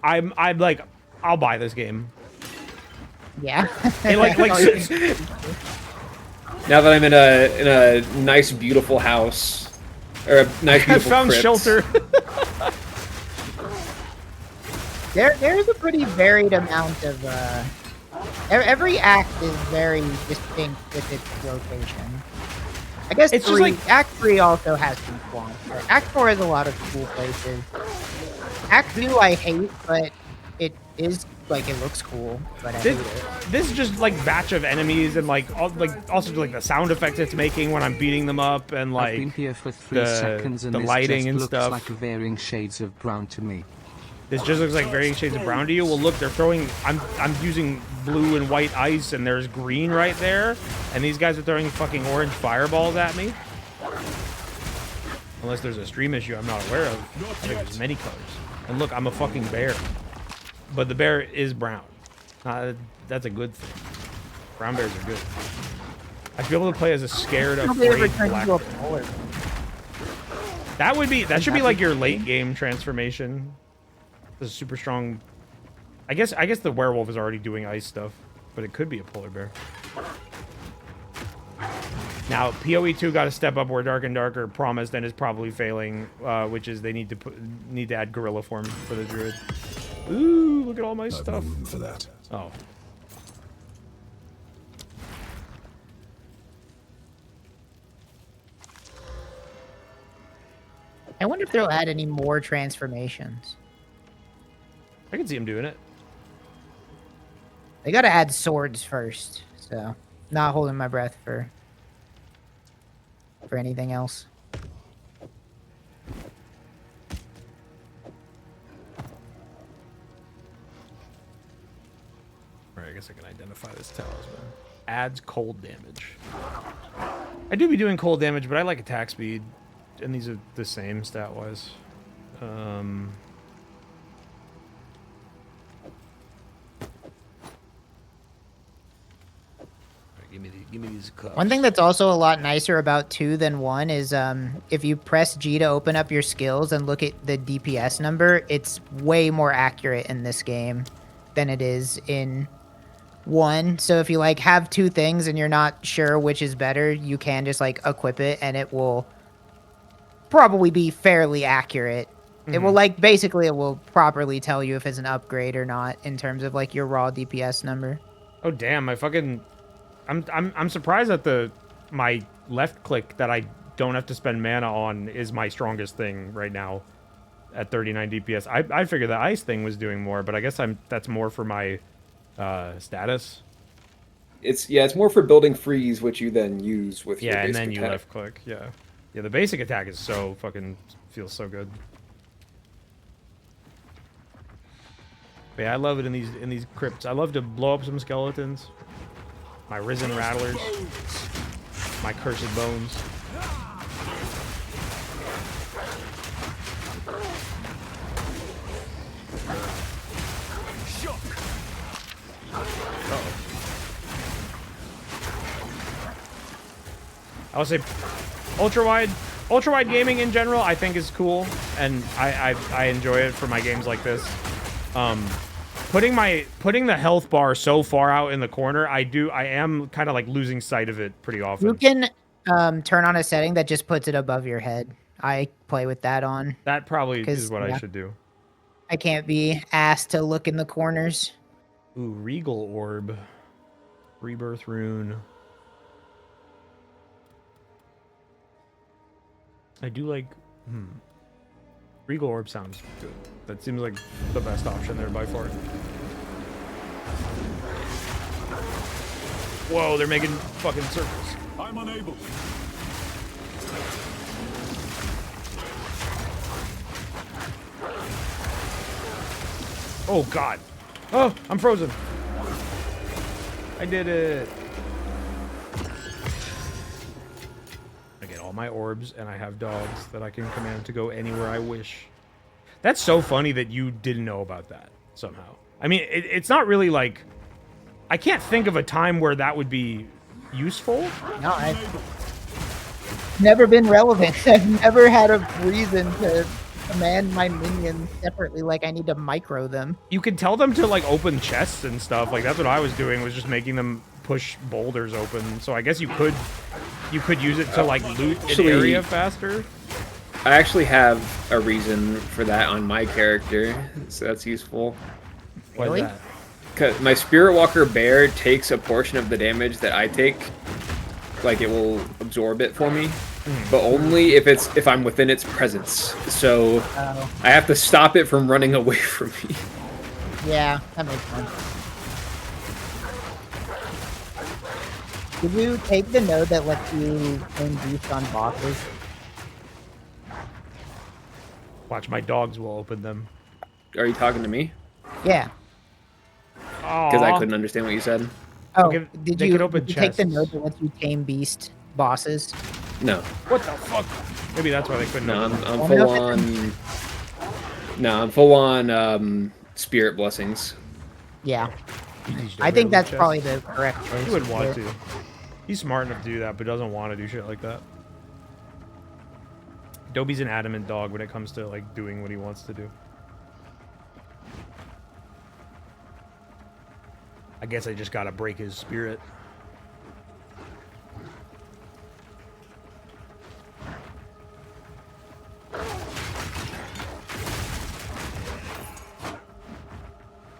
I'm like, I'll buy this game. Yeah. Hey, like now that I'm in a nice, beautiful house, or a nice, beautiful I found crypt. shelter. There's a pretty varied amount of every act is very distinct with its location. I guess It's just like Act 3 also has some swamps. Act 4 has a lot of cool places. Act 2 I hate, but it is like it looks cool, but I hate it. This is just like batch of enemies and like also like the sound effects it's making when I'm beating them up and like I've been here for 3 seconds and the this lighting just and looks stuff. like varying shades of brown to me. This just looks like varying shades of brown to you. Well, look, they're throwing. I'm using blue and white ice, and there's green right there, and these guys are throwing fucking orange fireballs at me. Unless there's a stream issue I'm not aware of. I think there's many colors. And look, I'm a fucking bear, but the bear is brown. That's a good thing. Brown bears are good. I should be able to play as a scared, afraid black bear. That should be like your late game transformation. This is super strong. I guess the werewolf is already doing ice stuff, but it could be a polar bear. Now PoE 2 got to step up where Dark and Darker promised and is probably failing, which is they need to add gorilla form for the druid. Ooh, look at all my stuff. No room for that. Oh. I wonder if they'll add any more transformations. I can see him doing it. They gotta add swords first, so not holding my breath for anything else. Alright, I guess I can identify this talisman. Adds cold damage. I do be doing cold damage, but I like attack speed. And these are the same stat-wise. Give me these cups. One thing that's also a lot nicer about 2 than 1 is if you press G to open up your skills and look at the DPS number, it's way more accurate in this game than it is in 1. So if you like have 2 things and you're not sure which is better, you can just like equip it and it will probably be fairly accurate. It will like basically it will properly tell you if it's an upgrade or not in terms of like your raw DPS number. Oh damn, my fucking I'm surprised that my left click that I don't have to spend mana on is my strongest thing right now at 39 DPS. I figured the ice thing was doing more, but I guess that's more for my status. It's more for building freeze, which you then use with your basic and then you attack. left click. Yeah, the basic attack is so fucking feels so good. But yeah, I love it in these crypts. I love to blow up some skeletons. My risen rattlers. My cursed bones. I would say ultra wide gaming in general I think is cool, and I enjoy it for my games like this. Putting the health bar so far out in the corner, I am kind of like losing sight of it pretty often. You can turn on a setting that just puts it above your head. I play with that on. That probably is what I should do. I can't be asked to look in the corners. Ooh, Regal Orb. Rebirth Rune. I do like... Regal Orb sounds good. That seems like the best option there by far. Whoa, they're making fucking circles. I'm unable. Oh god. Oh, I'm frozen. I did it. I get all my orbs, and I have dogs that I can command to go anywhere I wish. That's so funny that you didn't know about that somehow. I mean, it's not really like... I can't think of a time where that would be useful. No, I've never been relevant. I've never had a reason to command my minions separately, like I need to micro them. You could tell them to like open chests and stuff. Like that's what I was doing, was just making them push boulders open. So I guess you could use it to like loot an area faster. I actually have a reason for that on my character, so that's useful. What's that? Because my Spirit Walker Bear takes a portion of the damage that I take, like it will absorb it for me, but only if I'm within its presence. So I have to stop it from running away from me. Yeah, that makes sense. Did you take the node that lets you aim boost on bosses? Watch, my dogs will open them. Are you talking to me? Yeah. Because I couldn't understand what you said. Oh, Okay, did they you, could open did you take the chests. node that lets you tame beast bosses? No. What the fuck? Maybe that's why they couldn't No, open them. I'm full on. No, I'm full on spirit blessings. Yeah. These I think loot that's chests. probably the correct choice. He wouldn't want but- to. He's smart enough to do that, but doesn't want to do shit like that. Dobie's an adamant dog when it comes to like doing what he wants to do. I guess I just gotta break his spirit.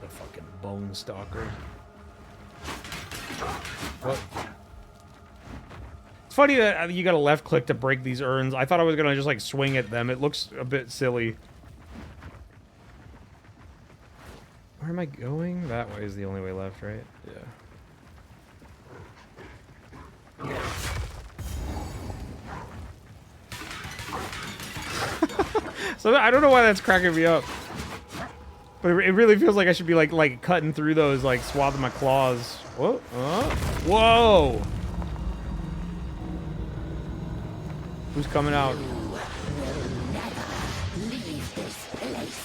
The fucking bone stalker. What? It's funny that you got a left click to break these urns. I thought I was gonna just like swing at them. It looks a bit silly. Where am I going? That way is the only way left, right? Yeah. So I don't know why that's cracking me up. But it really feels like I should be like cutting through those, like swathing my claws. Whoa! Whoa! Who's coming out?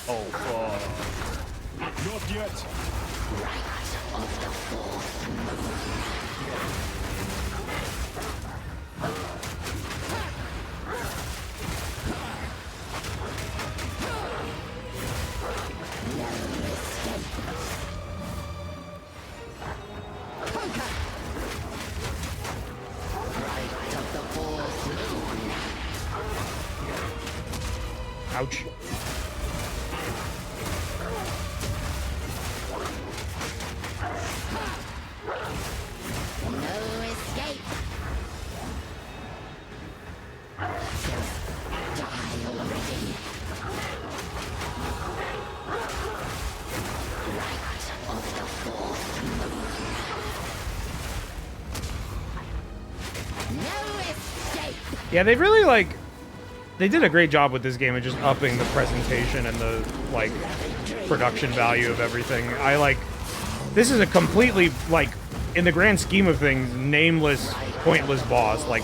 Oh fuck! Not yet. Ouch. Yeah, they really like they did a great job with this game of just upping the presentation and the like production value of everything. I like this is a completely like in the grand scheme of things nameless, pointless boss. Like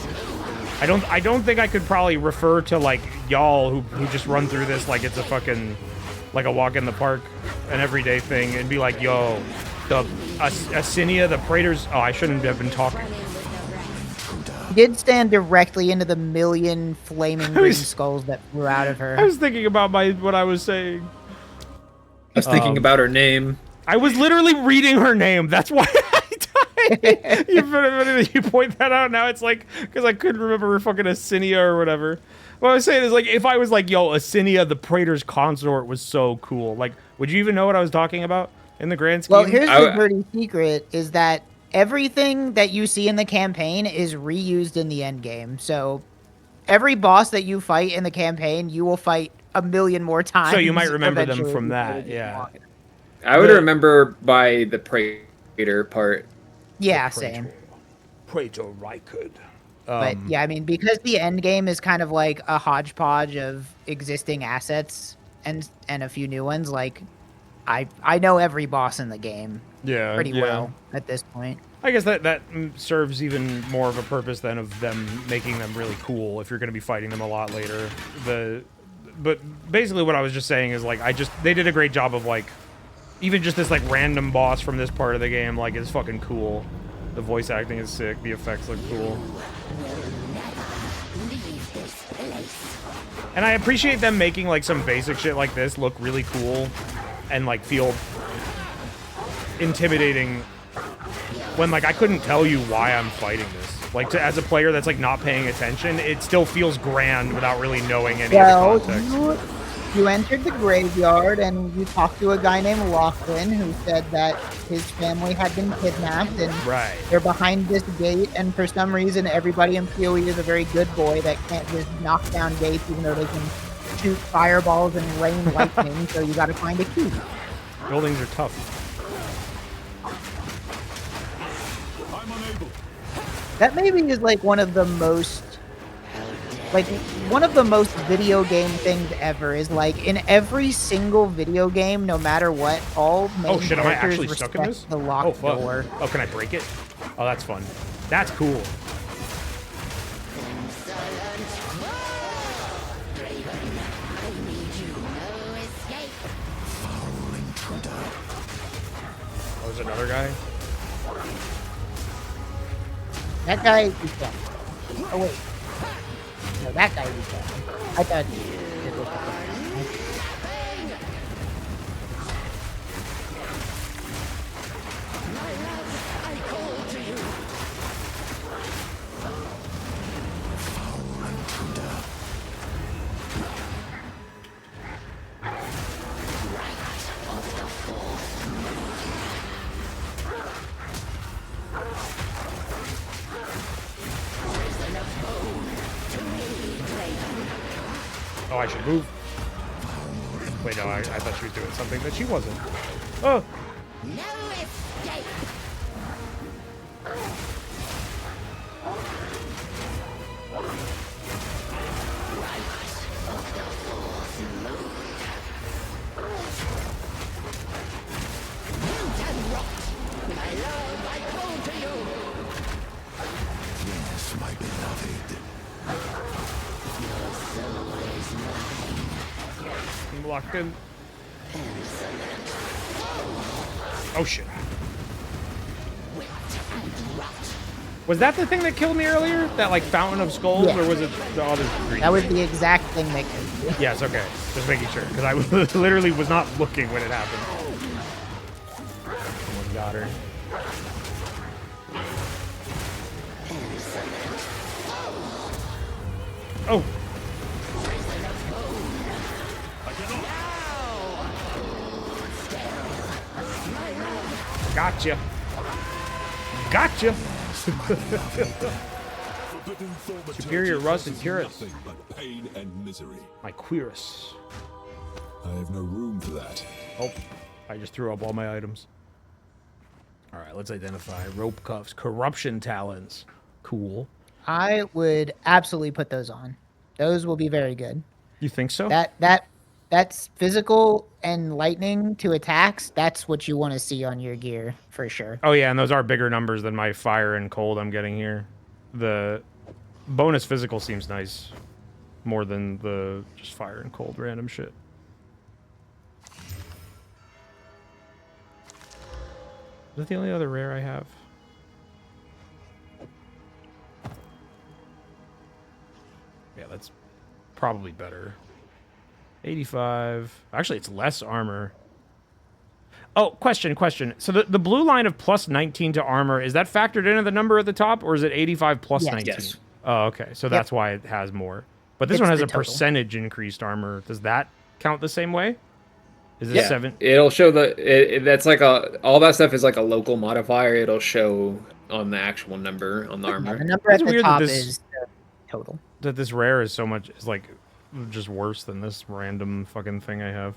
I don't think I could probably refer to like y'all who just run through this like it's a fucking like a walk in the park, an everyday thing, and be like, yo, the Asinia, the Praetors. Oh, I shouldn't have been talking. Did stand directly into the million flaming green skulls that flew out of her. I was thinking about what I was saying. I was thinking about her name. I was literally reading her name. That's why I died. You point that out now. It's like because I couldn't remember her fucking Asinia or whatever. What I was saying is like if I was like, yo, Asinia, the Praetor's consort was so cool. Like, would you even know what I was talking about in the grand scheme? Well, here's the dirty secret: is that everything that you see in the campaign is reused in the end game. So every boss that you fight in the campaign, you will fight a million more times. So you might remember them from that, yeah. I would remember by the Praetor part. Yeah, same. Praetor Rykard. But yeah, I mean, because the end game is kind of like a hodgepodge of existing assets and a few new ones, like I know every boss in the game pretty well at this point. I guess that serves even more of a purpose than of them making them really cool if you're going to be fighting them a lot later. But basically what I was just saying is like they did a great job of like even just this like random boss from this part of the game like is fucking cool. The voice acting is sick, the effects look cool. And I appreciate them making like some basic shit like this look really cool and like feel intimidating when like I couldn't tell you why I'm fighting this. Like as a player that's like not paying attention, it still feels grand without really knowing any of the context. You entered the graveyard and you talked to a guy named Lachlan who said that his family had been kidnapped and they're behind this gate, and for some reason everybody in PoE is a very good boy that can't just knock down gates even though they can shoot fireballs and rain lightning, so you gotta find a key. Buildings are tough. I'm unable. That maybe is like one of the most video game things ever. Is like in every single video game, no matter what, all main Oh shit, am I characters actually stuck in respect this? the locked Oh fuck. door. Oh, can I break it? Oh, that's fun. That's cool. Oh, there's another guy? That guy is dead. Oh wait. No, that guy is dead. I thought Oh, I should move. Wait, no, I thought she was doing something that she wasn't. Oh! No escape. Yes, my beloved. I'm locked in. Oh shit. Was that the thing that killed me earlier? That like fountain of skulls, Yeah. or was it the other green? that was the exact thing that killed you. Yes, okay. Just making sure, because I literally was not looking when it happened. Someone got her. Oh! Gotcha. Gotcha. Superior rust and purus. Nothing but pain and misery. My queerus. I have no room for that. Oh, I just threw up all my items. All right, let's identify rope cuffs, corruption talons. Cool. I would absolutely put those on. Those will be very good. You think so? That's physical and lightning to attacks. That's what you want to see on your gear for sure. Oh yeah, and those are bigger numbers than my fire and cold I'm getting here. The bonus physical seems nice more than the just fire and cold random shit. Is that the only other rare I have? Yeah, that's probably better. 85. Actually, it's less armor. Oh, question. So the blue line of plus 19 to armor, is that factored into the number at the top, or is it 85 plus Yes. 19? Yes. Oh, okay. So that's why it has more. But this It's one has the a total. percentage increased armor. Does that count the same way? Is it Yeah, 7? it'll show that's like all that stuff is like a local modifier. It'll show on the actual number on the armor. The number It's at the weird that top this- is the total. That this rare is so much, is like just worse than this random fucking thing I have.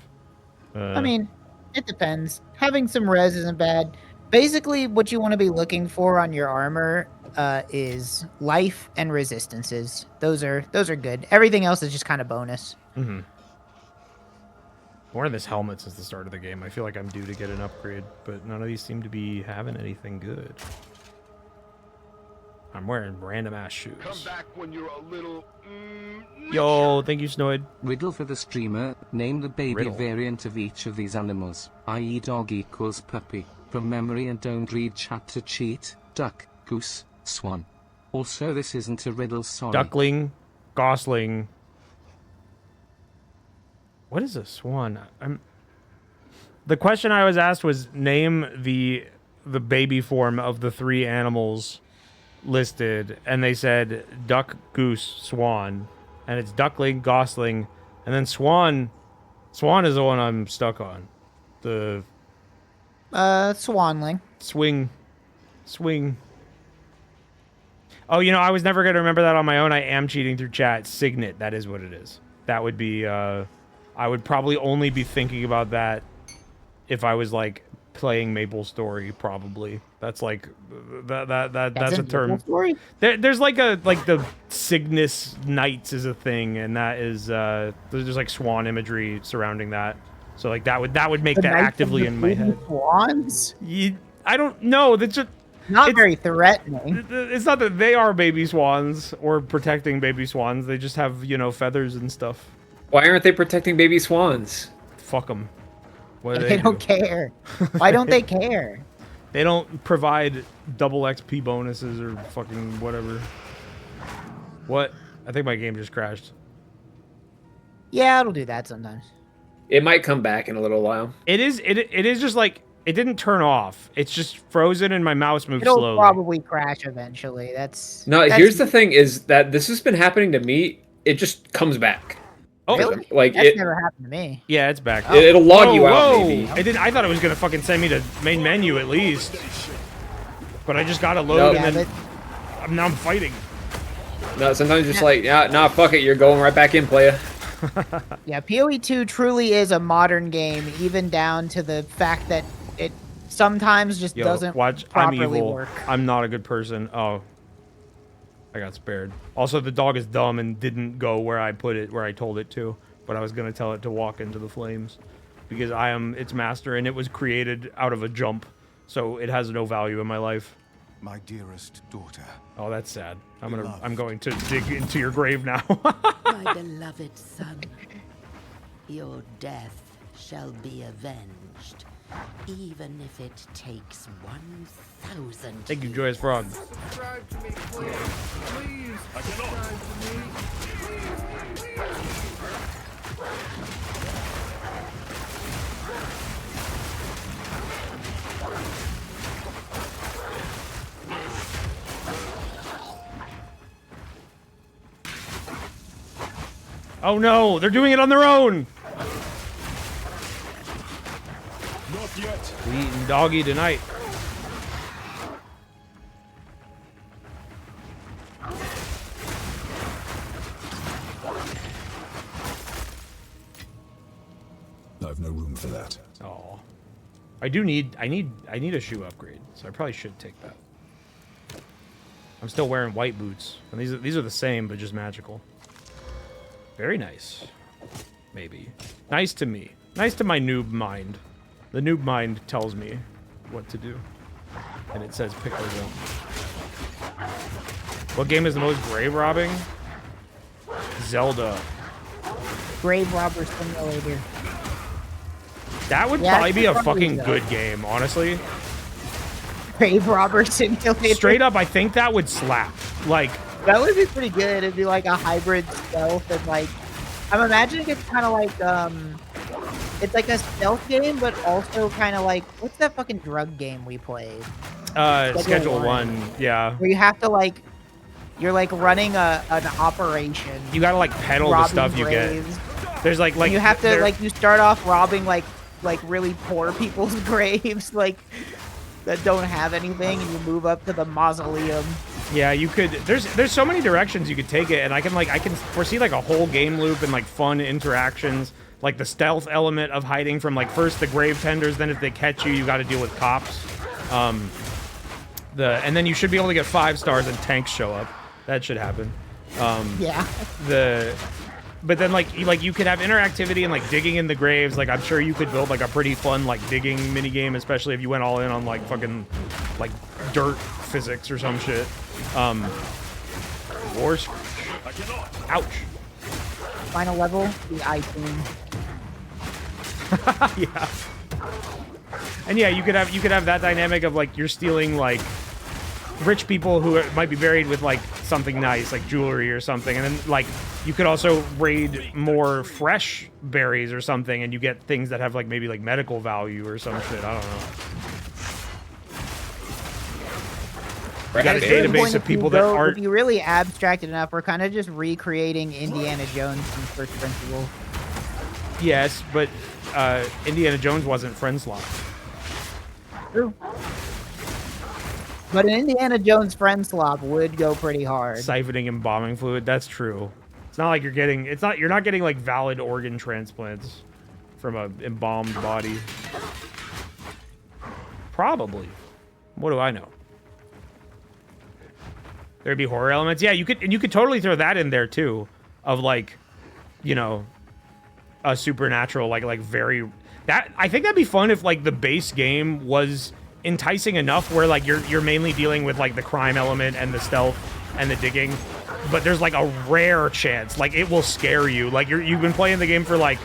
I mean, it depends. Having some res isn't bad. Basically, what you want to be looking for on your armor is life and resistances. Those are good. Everything else is just kind of bonus. Mm-hmm. Wearing this helmet since the start of the game. I feel like I'm due to get an upgrade, but none of these seem to be having anything good. I'm wearing random ass shoes. Come back when you're a little. Yo, thank you, Snoid. Riddle for the streamer. Name the baby Riddle. variant of each of these animals, i.e. dog equals puppy. From memory and don't read chat to cheat. Duck, goose, swan. Also, this isn't a riddle, sorry. Duckling, gosling. What is a swan? The question I was asked was name the baby form of the 3 animals listed, and they said duck, goose, swan, and it's duckling, gosling, and then swan. Swan is the one I'm stuck on. The Swanling. swing. Oh, you know, I was never going to remember that on my own. I am cheating through chat. Signet, that is what it is. That would be, I would probably only be thinking about that if I was like playing Maple Story, probably. That's like that's a term. Story? There's like the Cygnus Knights is a thing, and that is there's like swan imagery surrounding that. So like that would make The that Knights actively of in the my head. Swans? I don't know. That's just not very threatening. It's not that they are baby swans or protecting baby swans. They just have, you know, feathers and stuff. Why aren't they protecting baby swans? Fuck them. What do They don't care. Why don't they care? They don't provide double XP bonuses or fucking whatever. What? I think my game just crashed. Yeah, it'll do that sometimes. It might come back in a little while. It is just like, it didn't turn off. It's just frozen and my mouse moves It'll slowly. probably crash eventually. That's Here's the thing: is that this has been happening to me. It just comes back. Oh, really? Like That's it never happened to me. Yeah, it's back. It'll log you out. Maybe. I thought it was gonna fucking send me to main menu at least. But I just gotta load and then now I'm fighting. No, sometimes just like, yeah, nah, fuck it, you're going right back in, playa. Yeah, PoE 2 truly is a modern game, even down to the fact that it sometimes just doesn't watch. I'm properly evil. work. I'm not a good person. Oh, I got spared. Also, the dog is dumb and didn't go where I put it, where I told it to. But I was gonna tell it to walk into the flames, because I am its master, and it was created out of a jump, so it has no value in my life. My dearest daughter. Oh, that's sad. I'm going to dig into your grave now. My beloved son, your death shall be avenged, even if it takes 1,000. Thank you, Joyous Frog. Subscribe to me, please. Please subscribe to me. Please. Oh no, they're doing it on their own. Not yet. We eating doggy tonight. I've no room for that. Oh, I need a shoe upgrade, so I probably should take that. I'm still wearing white boots, and these are the same, but just magical. Very nice. Maybe. Nice to me. Nice to my noob mind. The noob mind tells me what to do. And it says pick those up. What game is the most grave robbing? Zelda. Grave Robber Simulator. That would probably be a fucking good game, honestly. Grave Robber Simulator. Straight up, I think that would slap. Like, that would be pretty good. It'd be like a hybrid stealth and like, I'm imagining it's kind of like, it's like a stealth game, but also kind of like, what's that fucking drug game we played? Schedule 1, yeah. Where you have to like, you're like running an operation. You gotta like peddle the stuff you get. There's like you have to like, you start off robbing like really poor people's graves, like that don't have anything, and you move up to the mausoleum. Yeah, you could. There's so many directions you could take it, and I can foresee like a whole game loop and like fun interactions, like the stealth element of hiding from like first the grave tenders, then if they catch you, you got to deal with cops. And then you should be able to get 5 stars and tanks show up. That should happen. Yeah. But then like you could have interactivity and like digging in the graves. Like I'm sure you could build like a pretty fun like digging mini game, especially if you went all in on like fucking like dirt physics or some shit. War Screech. Ouch. Final level, the icing. Yeah. And yeah, you could have that dynamic of like you're stealing like rich people who might be buried with like something nice, like jewelry or something, and then like you could also raid more fresh berries or something, and you get things that have like maybe like medical value or some shit. I don't know. You got a database of people that aren't. If you really abstract it enough, we're kind of just recreating Indiana Jones from first principle. Yes, but Indiana Jones wasn't friend slot. True. But an Indiana Jones friend slop would go pretty hard. Siphoning embalming fluid, that's true. It's not like you're not getting like valid organ transplants from a embalmed body. Probably. What do I know? There'd be horror elements. Yeah, you could totally throw that in there too, of like, you know, a supernatural like very that I think that'd be fun if like the base game was enticing enough where like you're mainly dealing with like the crime element and the stealth and the digging, but there's like a rare chance like it will scare you. Like you've been playing the game for like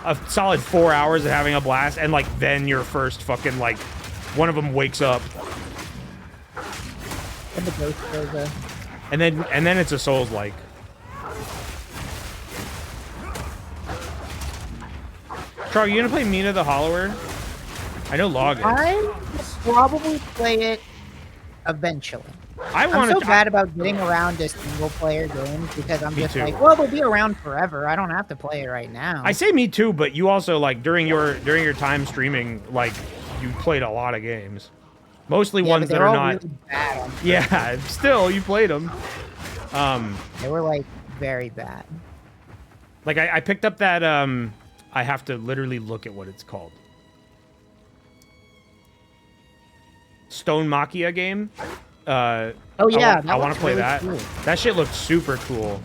a solid 4 hours and having a blast, and like then your first fucking like one of them wakes up. And the ghost goes, and then it's a Souls-like. Trog, you gonna play Mina the Hollower? I know Log is. I will probably play it eventually. I'm so bad about getting around to single-player games because I'm just too. like, well, they'll be around forever. I don't have to play it right now. I say me too, but you also like during your time streaming, like you played a lot of games. Mostly ones that are not. Really bad. Yeah, still you played them. They were like very bad. Like I picked up that I have to literally look at what it's called. Stone Machia game. Oh yeah, I want to play really that. Cool. That shit looks super cool.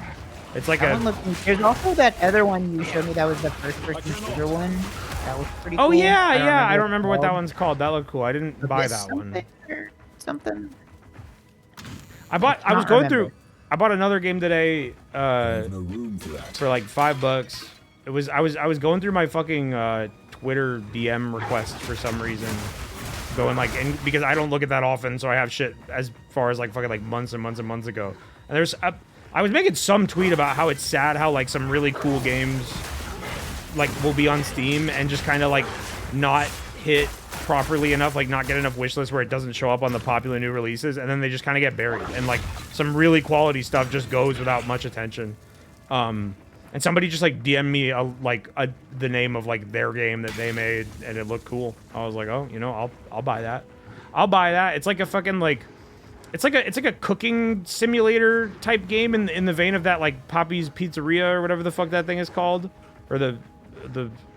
It's like there's also that other one you showed me that was the first-person shooter one. That was pretty cool. Oh yeah, I don't remember what that one's called. That looked cool. I didn't buy that one. Something. I bought another game today for like $5. I was going through my fucking Twitter DM requests for some reason. Going like, and because I don't look at that often, so I have shit as far as like fucking like months and months and months ago. And I was making some tweet about how it's sad how like some really cool games like will be on Steam and just kind of like not hit properly enough, like not get enough wish lists where it doesn't show up on the popular new releases, and then they just kind of get buried, and like some really quality stuff just goes without much attention. And somebody just like DM'd me the name of like their game that they made, and it looked cool. I was like, oh, you know, I'll buy that. I'll buy that. It's like a fucking like, it's like a cooking simulator type game in the vein of that like Poppy's Pizzeria or whatever the fuck that thing is called, or the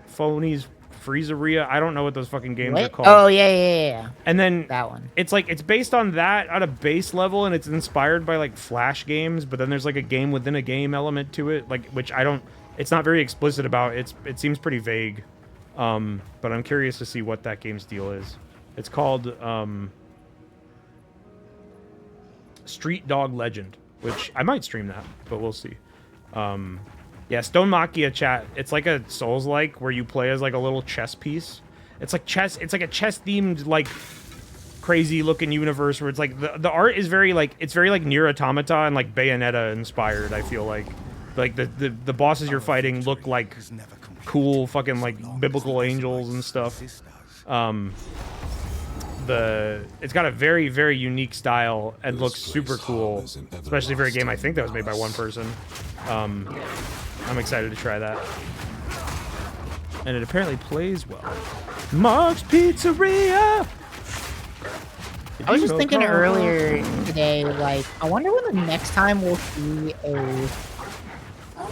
Phony's Freezeria. I don't know what those fucking games are called. Oh yeah. And then that one. It's like it's based on that at a base level, and it's inspired by like Flash games. But then there's like a game within a game element to it, like which I don't. It's not very explicit about. It seems pretty vague. But I'm curious to see what that game's deal is. It's called Street Dog Legend, which I might stream that, but we'll see. Yeah, Stone Machia chat. It's like a Souls-like where you play as like a little chess piece. It's like chess. It's like a chess-themed like crazy-looking universe where it's like the art is very like it's very like Nier Automata and like Bayonetta inspired. I feel like the bosses you're fighting look like cool fucking like biblical angels and stuff. It's got a very, very unique style and looks super cool, especially for a game I think that was made by one person. I'm excited to try that. And it apparently plays well. Mark's Pizzeria! I was just thinking earlier today, like, I wonder when the next time we'll see a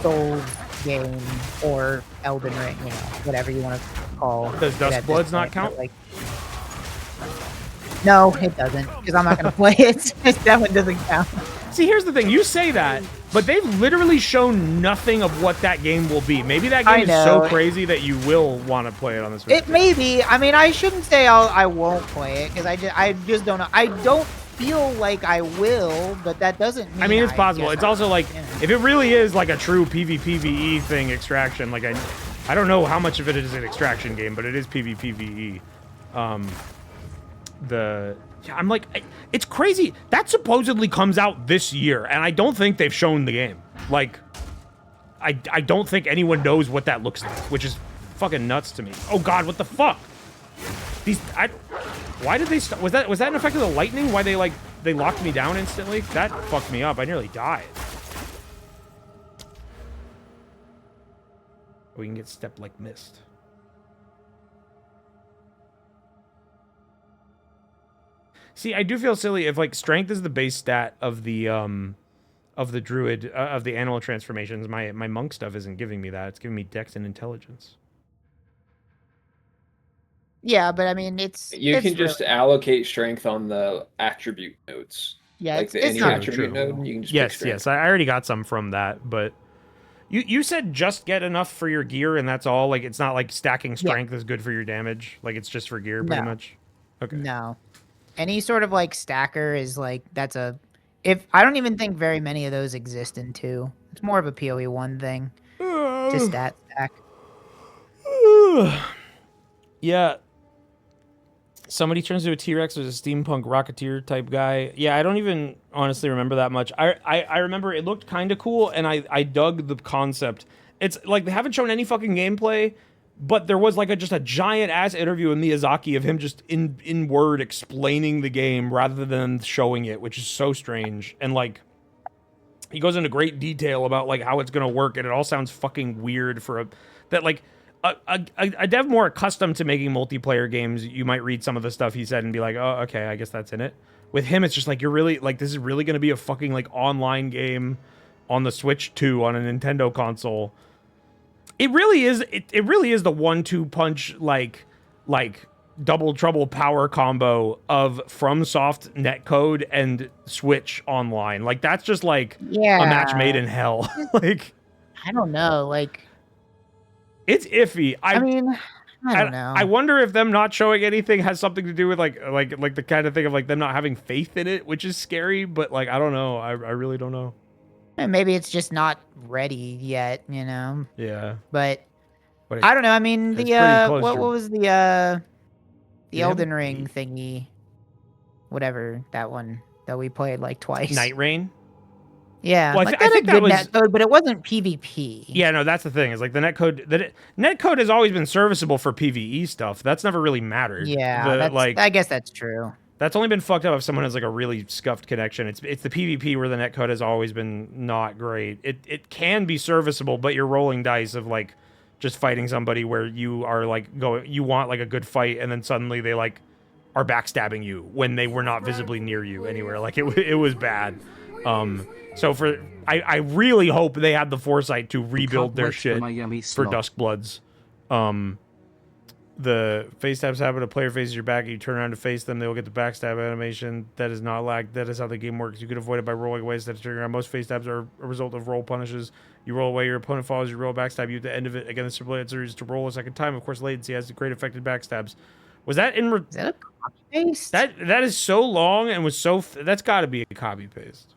Souls game or Elden Ring, you know, whatever you want to call. Does Dustbloods not count? Like, no, it doesn't, because I'm not going to play it. That one doesn't count. See, here's the thing. You say that, but they've literally shown nothing of what that game will be. Maybe that game is so crazy that you will want to play it on this video. It may be. I mean, I shouldn't say I won't play it, because I just don't know. I don't feel like I will, but that doesn't mean I mean, it's possible. It's also like, if it really is like a true PvPvE thing, Extraction, like I don't know how much of it is an Extraction game, but it is PvPvE. I'm like, it's crazy. That supposedly comes out this year, and I don't think they've shown the game. Like, I don't think anyone knows what that looks like, which is fucking nuts to me. Oh God, what the fuck? Why did they was that an effect of the lightning? Why they locked me down instantly? That fucked me up. I nearly died. We can get stepped like mist. See, I do feel silly if like strength is the base stat of the druid of the animal transformations. My monk stuff isn't giving me that. It's giving me dex and intelligence. Yeah, but I mean, it's You can just really, allocate strength on the attribute nodes. yeah, Like it's any not attribute node, you can just pick Yes, strength. yes. I already got some from that, but you said just get enough for your gear and that's all. Like it's not like stacking strength is good for your damage. Like it's just for gear, pretty much. Okay. No, any sort of like stacker is like that's a. If I don't even think very many of those exist in 2. It's more of a PoE 1 thing. Just stat stack. Yeah. Somebody turns into a T-Rex as a steampunk rocketeer type guy. Yeah, I don't even honestly remember that much. I remember it looked kind of cool, and I dug the concept. It's like they haven't shown any fucking gameplay, but there was like just a giant ass interview with Miyazaki of him just in word explaining the game rather than showing it, which is so strange. And like he goes into great detail about like how it's gonna work, and it all sounds fucking weird for a dev more accustomed to making multiplayer games. You might read some of the stuff he said and be like, oh, okay, I guess that's in it. With him, it's just like, you're really like, this is really gonna be a fucking like online game on the Switch 2 on a Nintendo console. It really is. It really is the 1-2 punch like double trouble power combo of FromSoft netcode and Switch online. Like that's just like a match made in hell. Like I don't know. Like it's iffy. I mean, I don't know. I wonder if them not showing anything has something to do with like the kind of thing of like them not having faith in it, which is scary. But like I don't know. I really don't know. And maybe it's just not ready yet, you know. Yeah. But I don't know. I mean, what was the Elden Ring thingy, whatever that one that we played like twice. Night Rain. Yeah, well, like I think that was netcode, but it wasn't PvP. Yeah, no, that's the thing. Is like the netcode has always been serviceable for PvE stuff. That's never really mattered. Yeah, I guess that's true. That's only been fucked up if someone has like a really scuffed connection. It's the PvP where the netcode has always been not great. It can be serviceable, but you're rolling dice of like just fighting somebody where you are like you want like a good fight, and then suddenly they like are backstabbing you when they were not visibly near you anywhere. Like it was bad. So I really hope they had the foresight to rebuild their shit for Duskbloods. The face tabs happen. A player faces your back, and you turn around to face them. They will get the backstab animation. That is not lag. That is how the game works. You can avoid it by rolling away instead of turning around. Most face tabs are a result of roll punishes. You roll away, your opponent follows, you roll backstab you at the end of it. Again, the simple answer is to roll a second time. Of course, latency has a great effect in backstabs. Was that in? Is that a copy paste? That is so long and was so. That's got to be a copy paste.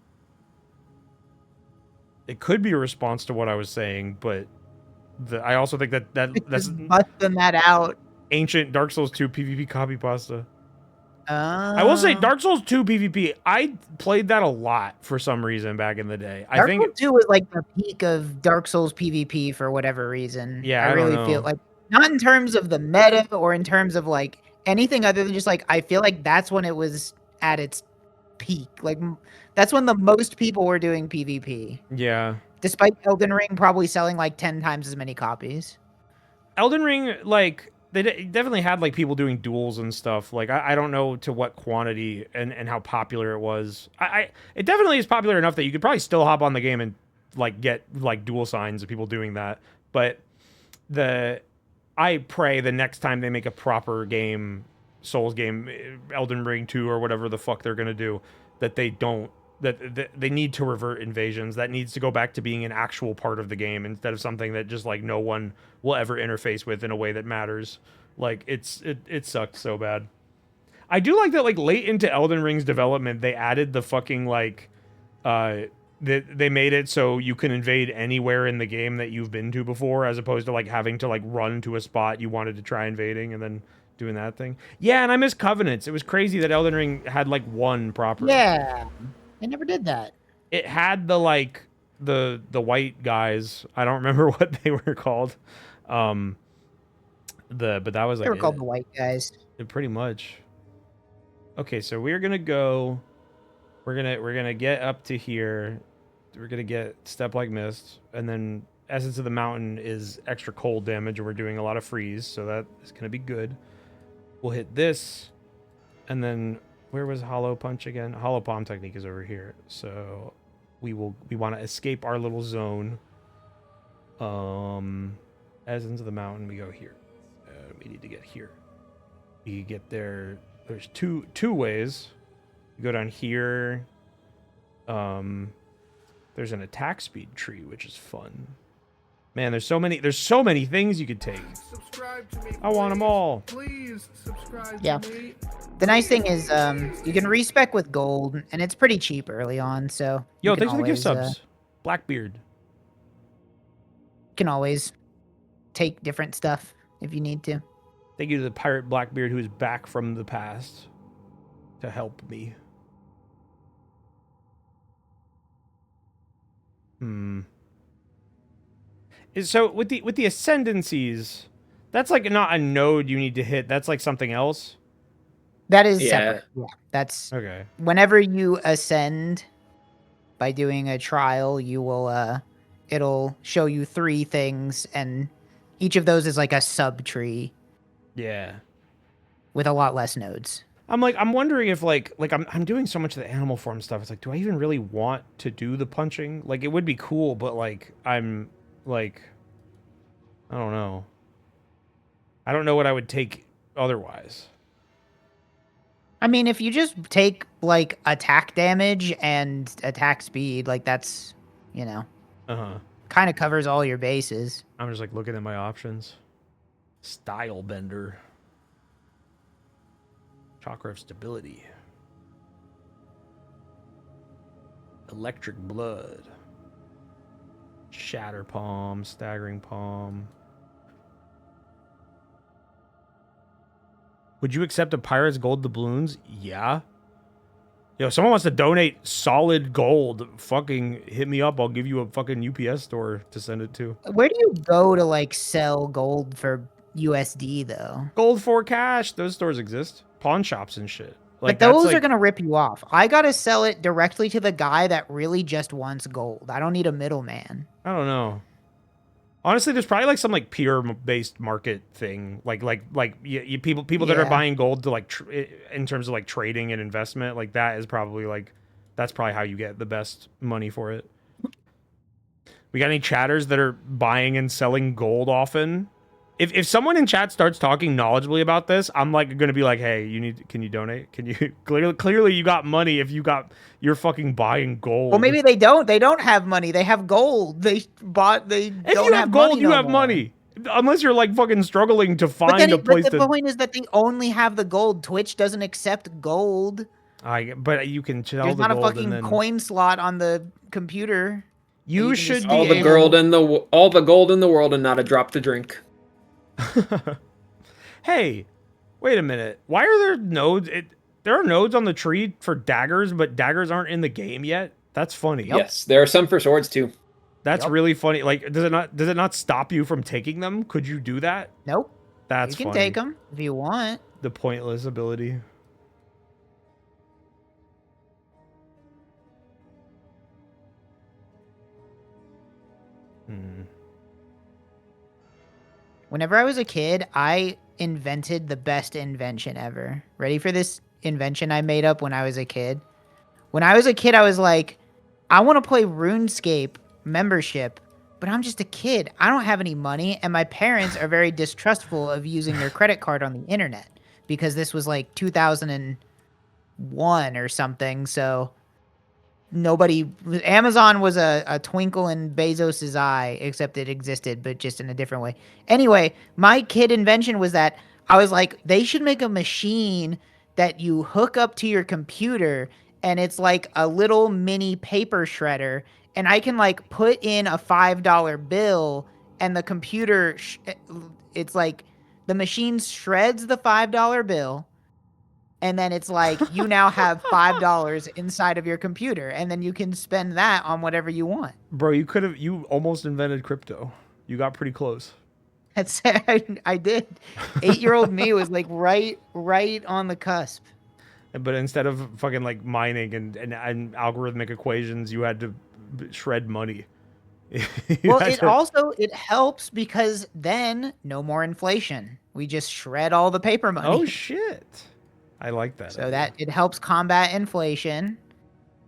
It could be a response to what I was saying, but I also think that's busting that out. Ancient Dark Souls 2 PvP copy pasta. I will say Dark Souls 2 PvP. I played that a lot for some reason back in the day. Dark Souls 2 was like the peak of Dark Souls PvP for whatever reason. Yeah, I really feel like not in terms of the meta or in terms of like anything other than just like I feel like that's when it was at its peak. Like that's when the most people were doing PvP. Yeah. Despite Elden Ring probably selling like 10 times as many copies. Elden Ring, like they definitely had like people doing duels and stuff. Like I don't know to what quantity and how popular it was. It definitely is popular enough that you could probably still hop on the game and like get like duel signs of people doing that. But I pray the next time they make a proper game, Souls game, Elden Ring 2 or whatever the fuck they're gonna do, that they don't. That they need to revert invasions. That needs to go back to being an actual part of the game instead of something that just like no one will ever interface with in a way that matters. Like it sucked so bad. I do like that like late into Elden Ring's development they added the fucking like they made it so you can invade anywhere in the game that you've been to before, as opposed to like having to like run to a spot you wanted to try invading and then doing that thing. Yeah, and I miss Covenants. It was crazy that Elden Ring had like one proper. Yeah. I never did that. It had the like the white guys. I don't remember what they were called. But that was like they were called the white guys. Pretty much. Okay, so we're gonna go. We're gonna get up to here. We're gonna get Step Like Mist, and then Essence of the Mountain is extra cold damage, and we're doing a lot of freeze, so that is gonna be good. We'll hit this, and then. Where was Hollow Punch again? Hollow Palm technique is over here. So we want to escape our little zone. As into the mountain, we go here. We need to get here. You get there. There's two ways. You go down here. There's an attack speed tree, which is fun. Man, there's so many things you could take. Subscribe to me, I want them all. Please subscribe Yeah. to me. The nice thing is, you can respec with gold, and it's pretty cheap early on. So Yo, you can thanks for the gift always, subs. Blackbeard. You can always take different stuff if you need to. Thank you to the pirate Blackbeard who is back from the past to help me. So with the ascendancies, that's like not a node you need to hit. That's like something else. That is separate. Yeah, that's okay. Whenever you ascend by doing a trial, you will it'll show you 3 things, and each of those is like a sub tree. Yeah. With a lot less nodes. I'm wondering if like I'm doing so much of the animal form stuff. It's like, do I even really want to do the punching? Like, it would be cool, but like I'm like, I don't know. I don't know what I would take otherwise. I mean, if you just take like attack damage and attack speed, like that's, you know, kind of covers all your bases. I'm just like looking at my options. Style bender. Chakra of stability. Electric blood. Shatter palm, staggering palm. Would you accept a pirate's gold doubloons? Yeah. Yo, if someone wants to donate solid gold, fucking hit me up. I'll give you a fucking UPS store to send it to. Where do you go to like sell gold for USD though? Gold for cash. Those stores exist. Pawn shops and shit. Like, but those are going to rip you off. I got to sell it directly to the guy that really just wants gold. I don't need a middleman. I don't know. Honestly, there's probably like some like peer-based market thing, like people that are buying gold to like in terms of like trading and investment. Like that is probably like that's probably how you get the best money for it. We got any chatters that are buying and selling gold often? If someone in chat starts talking knowledgeably about this, I'm like gonna be like, hey, can you donate? Can you clearly you got money if you're fucking buying gold. Well, maybe they don't. They don't have money. They have gold. If you have gold, you have money. Unless you're like fucking struggling to find a place. But the point is that they only have the gold. Twitch doesn't accept gold. But you can tell there's not a fucking coin slot on the computer. You should all the gold in the world and not a drop to drink. Hey, wait a minute. Why are there nodes? There are nodes on the tree for daggers, but daggers aren't in the game yet. That's funny. Yes, there are some for swords too. That's really funny. Like, does it not stop you from taking them? Could you do that? Nope. That's you can funny. take them if you want. The pointless ability. Whenever I was a kid, I invented the best invention ever. Ready for this invention I made up when I was a kid? When I was a kid, I was like, I want to play RuneScape membership, but I'm just a kid. I don't have any money, and my parents are very distrustful of using their credit card on the internet because this was like 2001 or something, so Amazon was a twinkle in Bezos's eye, except it existed, but just in a different way. Anyway, my kid invention was that I was like, they should make a machine that you hook up to your computer, and it's like a little mini paper shredder, and I can like put in a $5 bill, and the computer, it's like the machine shreds the $5 bill. And then it's like, you now have $5 inside of your computer, and then you can spend that on whatever you want. Bro, you almost invented crypto. You got pretty close. I did. 8-year-old me was like right on the cusp. But instead of fucking like mining and algorithmic equations, you had to shred money. Well, it helps because then no more inflation. We just shred all the paper money. Oh shit. I like that. So that it helps combat inflation,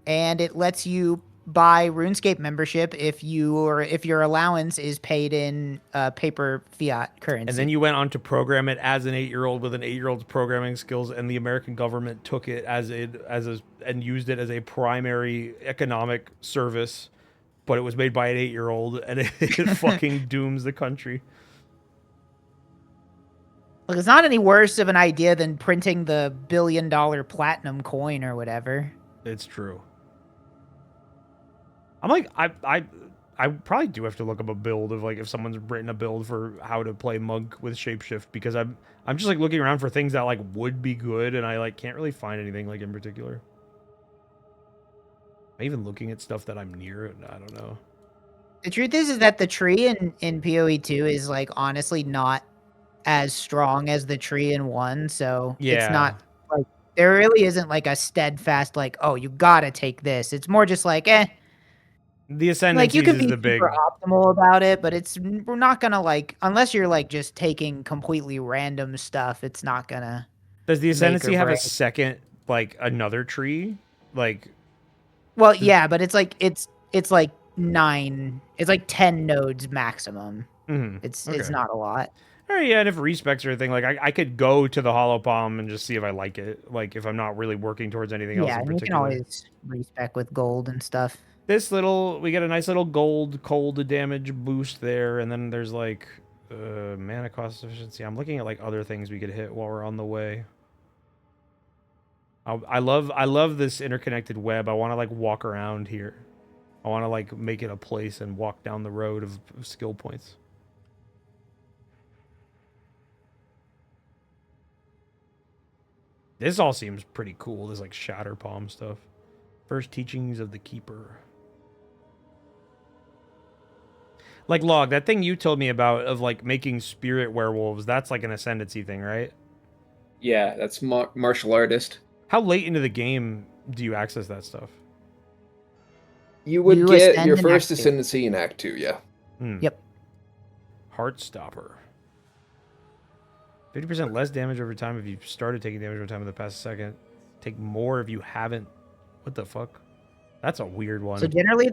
and it lets you buy RuneScape membership if your allowance is paid in paper fiat currency. And then you went on to program it as an 8-year-old with an 8-year-old's programming skills, and the American government took it and used it as a primary economic service, but it was made by an 8-year-old, and it fucking dooms the country. Look, it's not any worse of an idea than printing the $1 billion platinum coin or whatever. It's true. I'm like, I probably do have to look up a build of like if someone's written a build for how to play Monk with Shapeshift, because I'm just like looking around for things that like would be good, and I like can't really find anything like in particular. Am I even looking at stuff that I'm near? I don't know. The truth is that the tree in PoE2 is like honestly not as strong as the tree in 1, so it's not like there really isn't like a steadfast like, oh, you gotta take this. It's more just like, the Ascendancies like you can be is the big super optimal about it, but we're not gonna like, unless you're like just taking completely random stuff, it's not gonna. Does the Ascendancy have a second, like another tree? Like, well, yeah, but it's like 9. It's like 10 nodes maximum. It's not a lot. Oh yeah, and if respecs are a thing, like I could go to the Hollow Palm and just see if I like it. Like if I'm not really working towards anything else in particular. Yeah, you can always respec with gold and stuff. We get a nice little gold cold damage boost there, and then there's like mana cost efficiency. I'm looking at like other things we could hit while we're on the way. I love this interconnected web. I want to like walk around here. I want to like make it a place and walk down the road of skill points. This all seems pretty cool. This like Shatter Palm stuff. First teachings of the Keeper. Like Log, that thing you told me about of like making spirit werewolves, that's like an Ascendancy thing, right? Yeah, that's martial artist. How late into the game do you access that stuff? You would get your first Ascendancy in Act 2, yeah. Yep. Heartstopper. 50% less damage over time if you started taking damage over time in the past second. Take more if you haven't. What the fuck? That's a weird one. So generally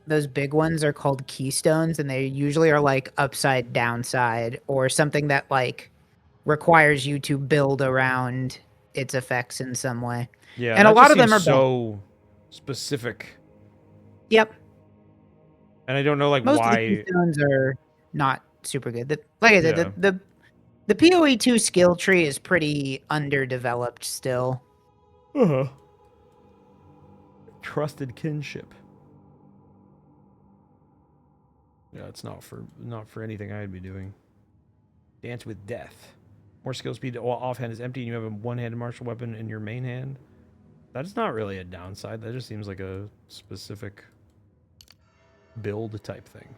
those big ones are called keystones, and they usually are like upside downside or something that like requires you to build around its effects in some way. Yeah, and a lot of them are so specific. Yep. And I don't know like most why of the keystones are not super good. Like I said, the PoE2 skill tree is pretty underdeveloped still. Uh-huh. Trusted kinship. Yeah, it's not for anything I'd be doing. Dance with death. More skill speed while offhand is empty and you have a one-handed martial weapon in your main hand. That's not really a downside. That just seems like a specific build type thing.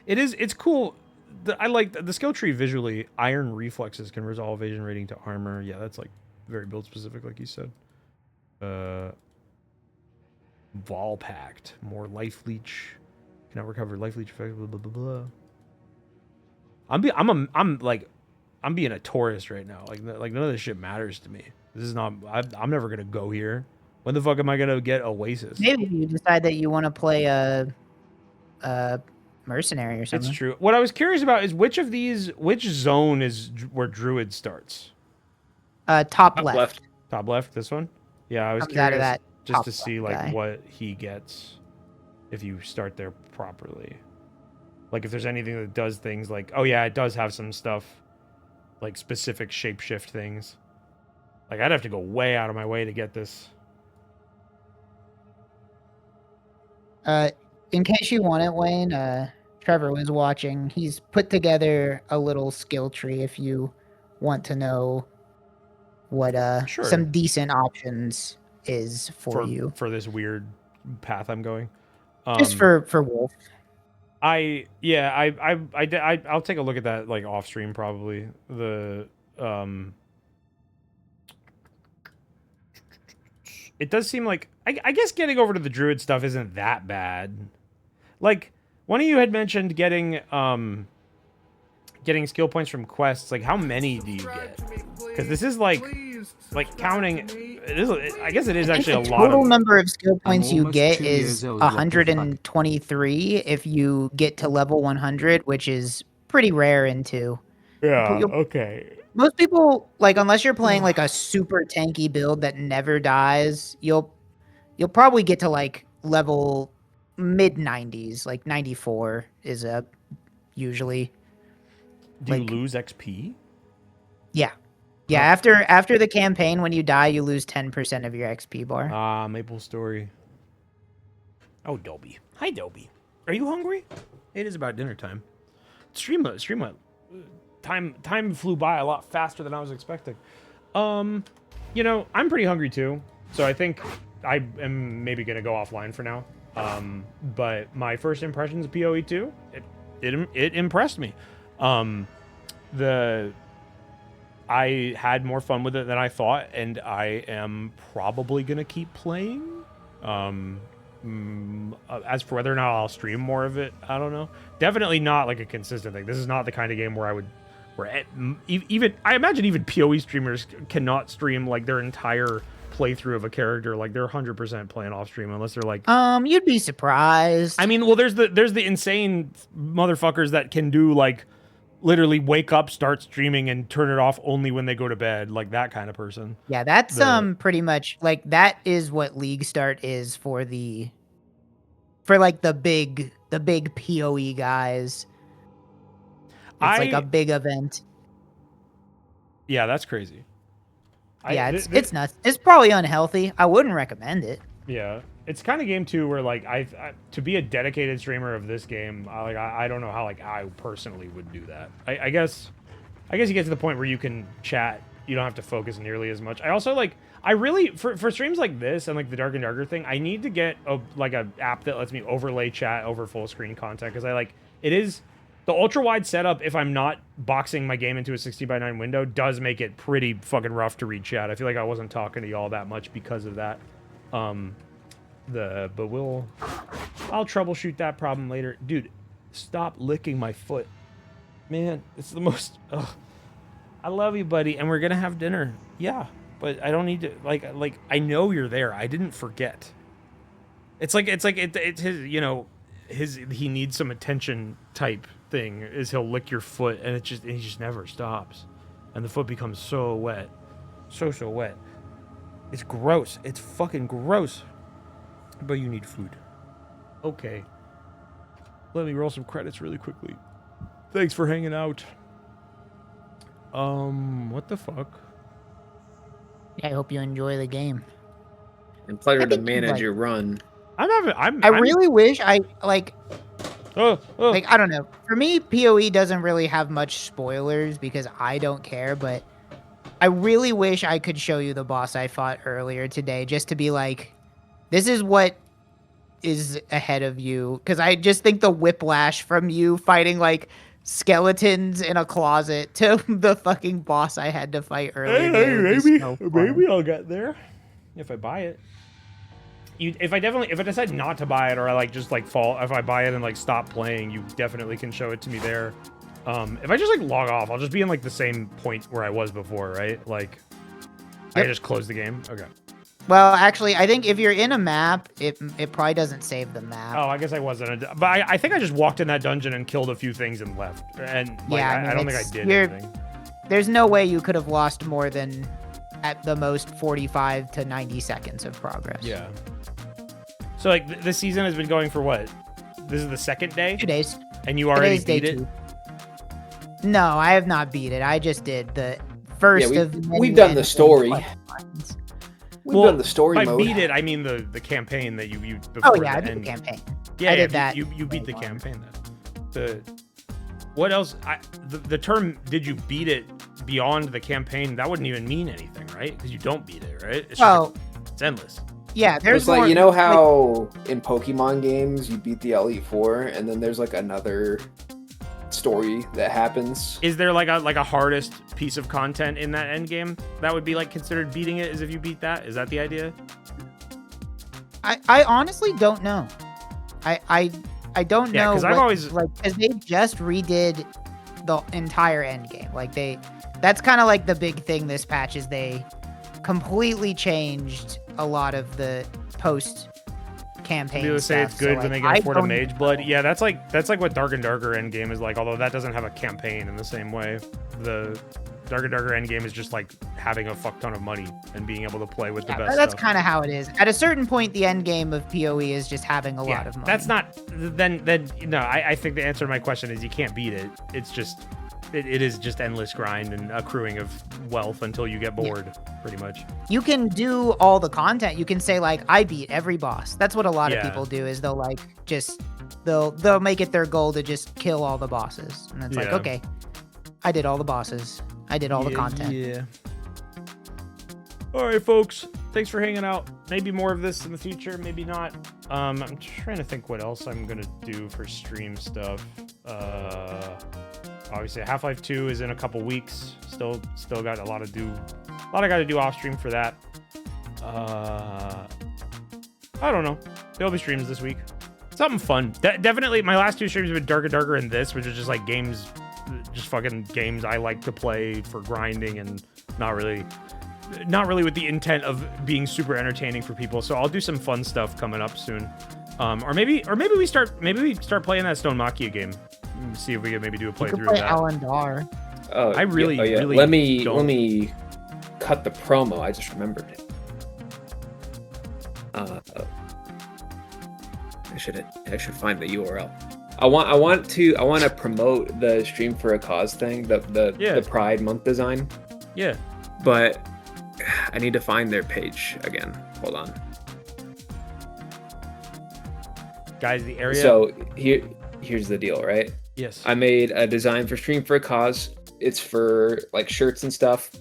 It's cool. I like the skill tree visually. Iron reflexes can resolve evasion rating to armor. Yeah, that's like very build specific, like you said. Vol Pact, more life leech. Cannot recover life leech effect. Blah blah blah blah. I'm being a tourist right now. Like none of this shit matters to me. This is not. I'm never gonna go here. When the fuck am I gonna get Oasis? Maybe you decide that you want to play a mercenary or something. It's true. What I was curious about is which zone is where Druid starts? Top left. Top left. This one. Yeah, I was Comes out of curious that just to see like guy. what he gets if you start there properly. Like if there's anything that does things like, oh yeah, it does have some stuff like specific shapeshift things. Like I'd have to go way out of my way to get this. In case you want it, Wayne, Trevor was watching. He's put together a little skill tree if you want to know what Sure. some decent options is for you. For this weird path I'm going. Just for Wolf. I'll take a look at that like off stream probably. It does seem like I guess getting over to the druid stuff isn't that bad. Like one of you had mentioned getting skill points from quests. Like how many do you get? Because this is like like counting. It is. I guess it is actually a the lot. total Of, number of skill points you almost get 2 is years old, what the fuck? 123 if you get to level 100, which is pretty rare in 2. yeah. You'll- Okay. Most people, like, unless you're playing like a super tanky build that never dies, you'll probably get to like level mid 90s, like 94 is a usually. Do you lose XP? Yeah. Yeah, after the campaign, when you die, you lose 10% of your XP bar. Ah, Maple Story. Oh, Dobie. Hi, Dobie. Are you hungry? It is about dinner time. Streamlet. Time flew by a lot faster than I was expecting. You know, I'm pretty hungry too, so I think I am maybe gonna go offline for now. But my first impressions of PoE 2, it impressed me. I had more fun with it than I thought, and I am probably gonna keep playing. As for whether or not I'll stream more of it, I don't know. Definitely not like a consistent thing. This is not the kind of game where I would, I imagine even PoE streamers cannot stream like their entire playthrough of a character. Like they're 100% playing off stream unless they're like. You'd be surprised. I mean, well, there's the insane motherfuckers that can do like. Literally wake up, start streaming, and turn it off only when they go to bed, like that kind of person. Yeah, that's pretty much like that is what League Start is for like the big PoE guys. It's like a big event. Yeah, that's crazy. Yeah, it's nuts. It's probably unhealthy. I wouldn't recommend it. Yeah, it's kind of game too where like I to be a dedicated streamer of this game, I don't know how like I personally would do that. I guess you get to the point where you can chat. You don't have to focus nearly as much. I also like I really for streams like this and like the Dark and Darker thing, I need to get a app that lets me overlay chat over full screen content because I like it is the ultra wide setup. If I'm not boxing my game into a 60:9 window, does make it pretty fucking rough to read chat. I feel like I wasn't talking to y'all that much because of that. But I'll troubleshoot that problem later. Dude, stop licking my foot. Man, it's the most, I love you, buddy, and we're gonna have dinner. Yeah, but I don't need to, like, I know you're there. I didn't forget. It's his, you know, he needs some attention type thing is he'll lick your foot and he just never stops. And the foot becomes so wet. So wet. It's gross. It's fucking gross. But you need food. Okay. Let me roll some credits really quickly. Thanks for hanging out. What the fuck? Yeah, I hope you enjoy the game. And pleasure to manage your run. I really wish I like like I don't know. For me, PoE doesn't really have much spoilers because I don't care, but I really wish I could show you the boss I fought earlier today just to be like, this is what is ahead of you. Because I just think the whiplash from you fighting like skeletons in a closet to the fucking boss I had to fight earlier. Maybe I'll get there if I buy it. If I decide not to buy it or I like just like if I buy it and like stop playing, you definitely can show it to me there. If I just like log off, I'll just be in like the same point where I was before, right? Like, I just close the game. Okay. Well, actually, I think if you're in a map, it probably doesn't save the map. Oh, I guess I wasn't. But I think I just walked in that dungeon and killed a few things and left. And like, yeah, I don't think I did anything. There's no way you could have lost more than at the most 45 to 90 seconds of progress. Yeah. So like this season has been going for what? This is the second day? 2 days. And you already Today's beat it? 2. No, I have not beat it. I just did the first of many. We've done the story. We've done the story by mode. Beat it, I mean the campaign that you before. Oh yeah, I did the campaign. Yeah, I did that. You beat the campaign then. What else? The term "did you beat it" beyond the campaign, that wouldn't even mean anything, right? Because you don't beat it, right? It's it's endless. Yeah, there's it's like, you know how in Pokemon games you beat the Elite Four and then there's like another story that happens. Is there like a hardest piece of content in that end game that would be like considered beating it as if you beat that? Is that the idea? I honestly don't know. I don't know. Because I've always because they just redid the entire end game. Like that's kind of like the big thing this patch is they completely changed a lot of the post campaign. People say it's stuff, good so, when like, they can I afford a don't- mage blood. Yeah, that's like what Dark and Darker Endgame is like, although that doesn't have a campaign in the same way. The Dark and Darker Endgame is just like having a fuck ton of money and being able to play with the best that's stuff. kind of how it is. At a certain point, the end game of PoE is just having a lot of money. That's not then no, I think the answer to my question is you can't beat it. It's just it is just endless grind and accruing of wealth until you get bored, pretty much. You can do all the content. You can say like, I beat every boss. That's what a lot of Yeah. people do. Is they'll like just they'll make it their goal to just kill all the bosses, and it's like, Yeah. okay, I did all the bosses. I did all the content. Yeah. All right, folks. Thanks for hanging out. Maybe more of this in the future, maybe not. I'm trying to think what else I'm gonna do for stream stuff. Obviously, Half-Life 2 is in a couple weeks. Still got a lot I got to do off stream for that. I don't know. There'll be streams this week. Something fun. Definitely, my last two streams have been Dark and Darker and this, which is just like games, just fucking games I like to play for grinding and not really with the intent of being super entertaining for people. So I'll do some fun stuff coming up soon. Or maybe we start playing that Stone Machia game. See if we can maybe do a You playthrough can of play that. Alan Dar. Oh, I really let don't. me cut the promo. I just remembered it. I should find the URL. I want to promote the Stream for a Cause thing, the Pride Month design. Yeah. But I need to find their page again. Hold on. Guys, the area. So here's the deal, right? Yes. I made a design for Stream for a Cause. It's for like shirts and stuff.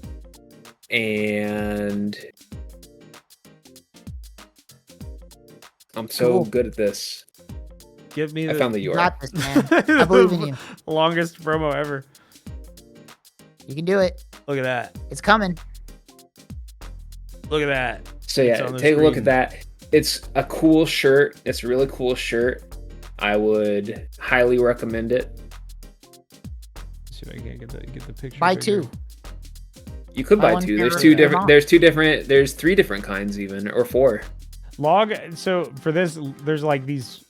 And I'm so Cool. good at this. Give me I found the You URL. got this, man. I believe in you. Longest promo ever. You can do it. Look at that. It's coming. Look at that. So It's yeah, on the take a look screen. at that. It's a cool shirt. It's a really cool shirt. I would highly recommend it. Let's see if I can get the picture. Buy bigger. two. You could Buy buy one two. for There's your two different. mom. There's three different kinds even, or four. Log. So for this, there's like these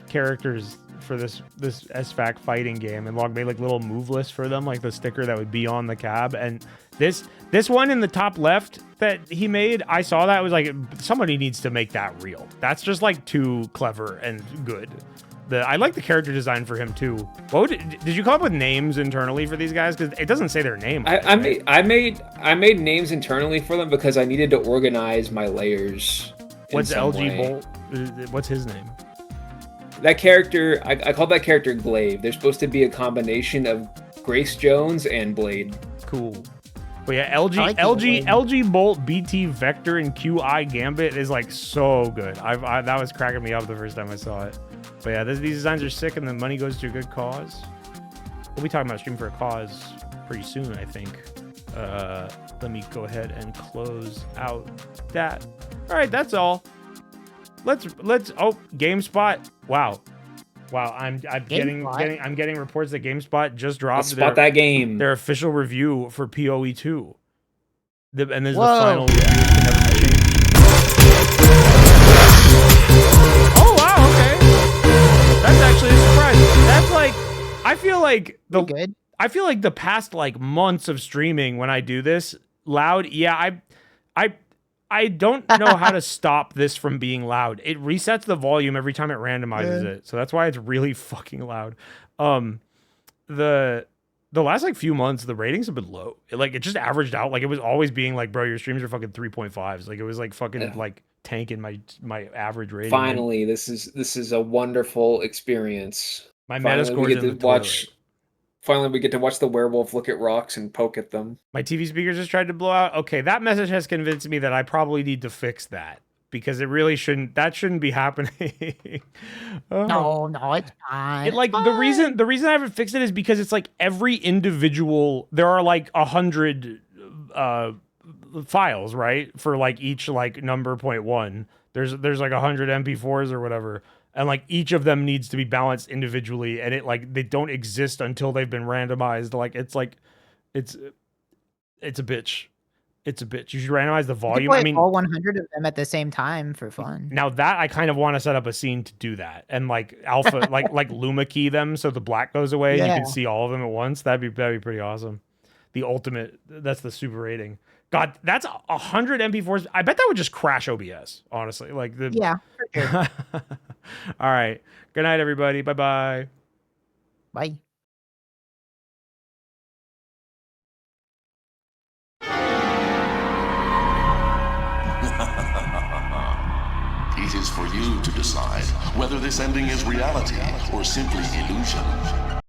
characters for this SFAC fighting game, and Log made like little move lists for them, like the sticker that would be on the cab. And this one in the top left that he made, I saw that, was like, somebody needs to make that real. That's just like too clever and good. I like the character design for him too. Did you come up with names internally for these guys? Because it doesn't say their name. I made names internally for them because I needed to organize my layers. What's in some LG way. Bolt? What's his name? That character, I called that character Glaive. They're supposed to be a combination of Grace Jones and Blade. Cool. But yeah, LG I like LG the LG Bolt, BT Vector, and QI Gambit is like so good. That was cracking me up the first time I saw it. But yeah, these designs are sick, and the money goes to a good cause. We'll be talking about Stream for a Cause pretty soon, I think. Let me go ahead and close out that. All right, that's all. Let's GameSpot. Wow. I'm getting reports that GameSpot just dropped that game. their official review for PoE 2. And this is the Whoa. final review. It's been never changed. Oh wow, okay. That's actually a surprise. That's like, I feel like the past like months of streaming when I do this loud, yeah, I don't know how to stop this from being loud. It resets the volume every time it randomizes it. So that's why it's really fucking loud. The last like few months, the ratings have been low. It just averaged out. Like it was always being like, bro, your streams are fucking 3.5s. Like it was like fucking like tanking my average rating. Finally, this is a wonderful experience. My Metascore is in the toilet. Finally, we get to watch the werewolf look at rocks and poke at them. My TV speakers just tried to blow out. Okay, that message has convinced me that I probably need to fix that because it really shouldn't be happening. No, it's fine. It, like the reason I haven't fixed it is because it's like every individual, there are like 100 files, right? For like each like number 0.1. There's like 100 MP4s or whatever. And like each of them needs to be balanced individually, and it like they don't exist until they've been randomized. Like it's a bitch. It's a bitch. You should randomize the You volume. can I play mean, all 100 of them at the same time for fun. now that I kind of want to set up a scene to do that, and like alpha, like Luma key them so the black goes away and you can see all of them at once. That'd be pretty awesome. The ultimate. That's the super rating. God, that's 100 MP4s. I bet that would just crash OBS. Honestly, like the yeah. For sure. All right. Good night, everybody. Bye-bye. Bye. It is for you to decide whether this ending is reality or simply illusion.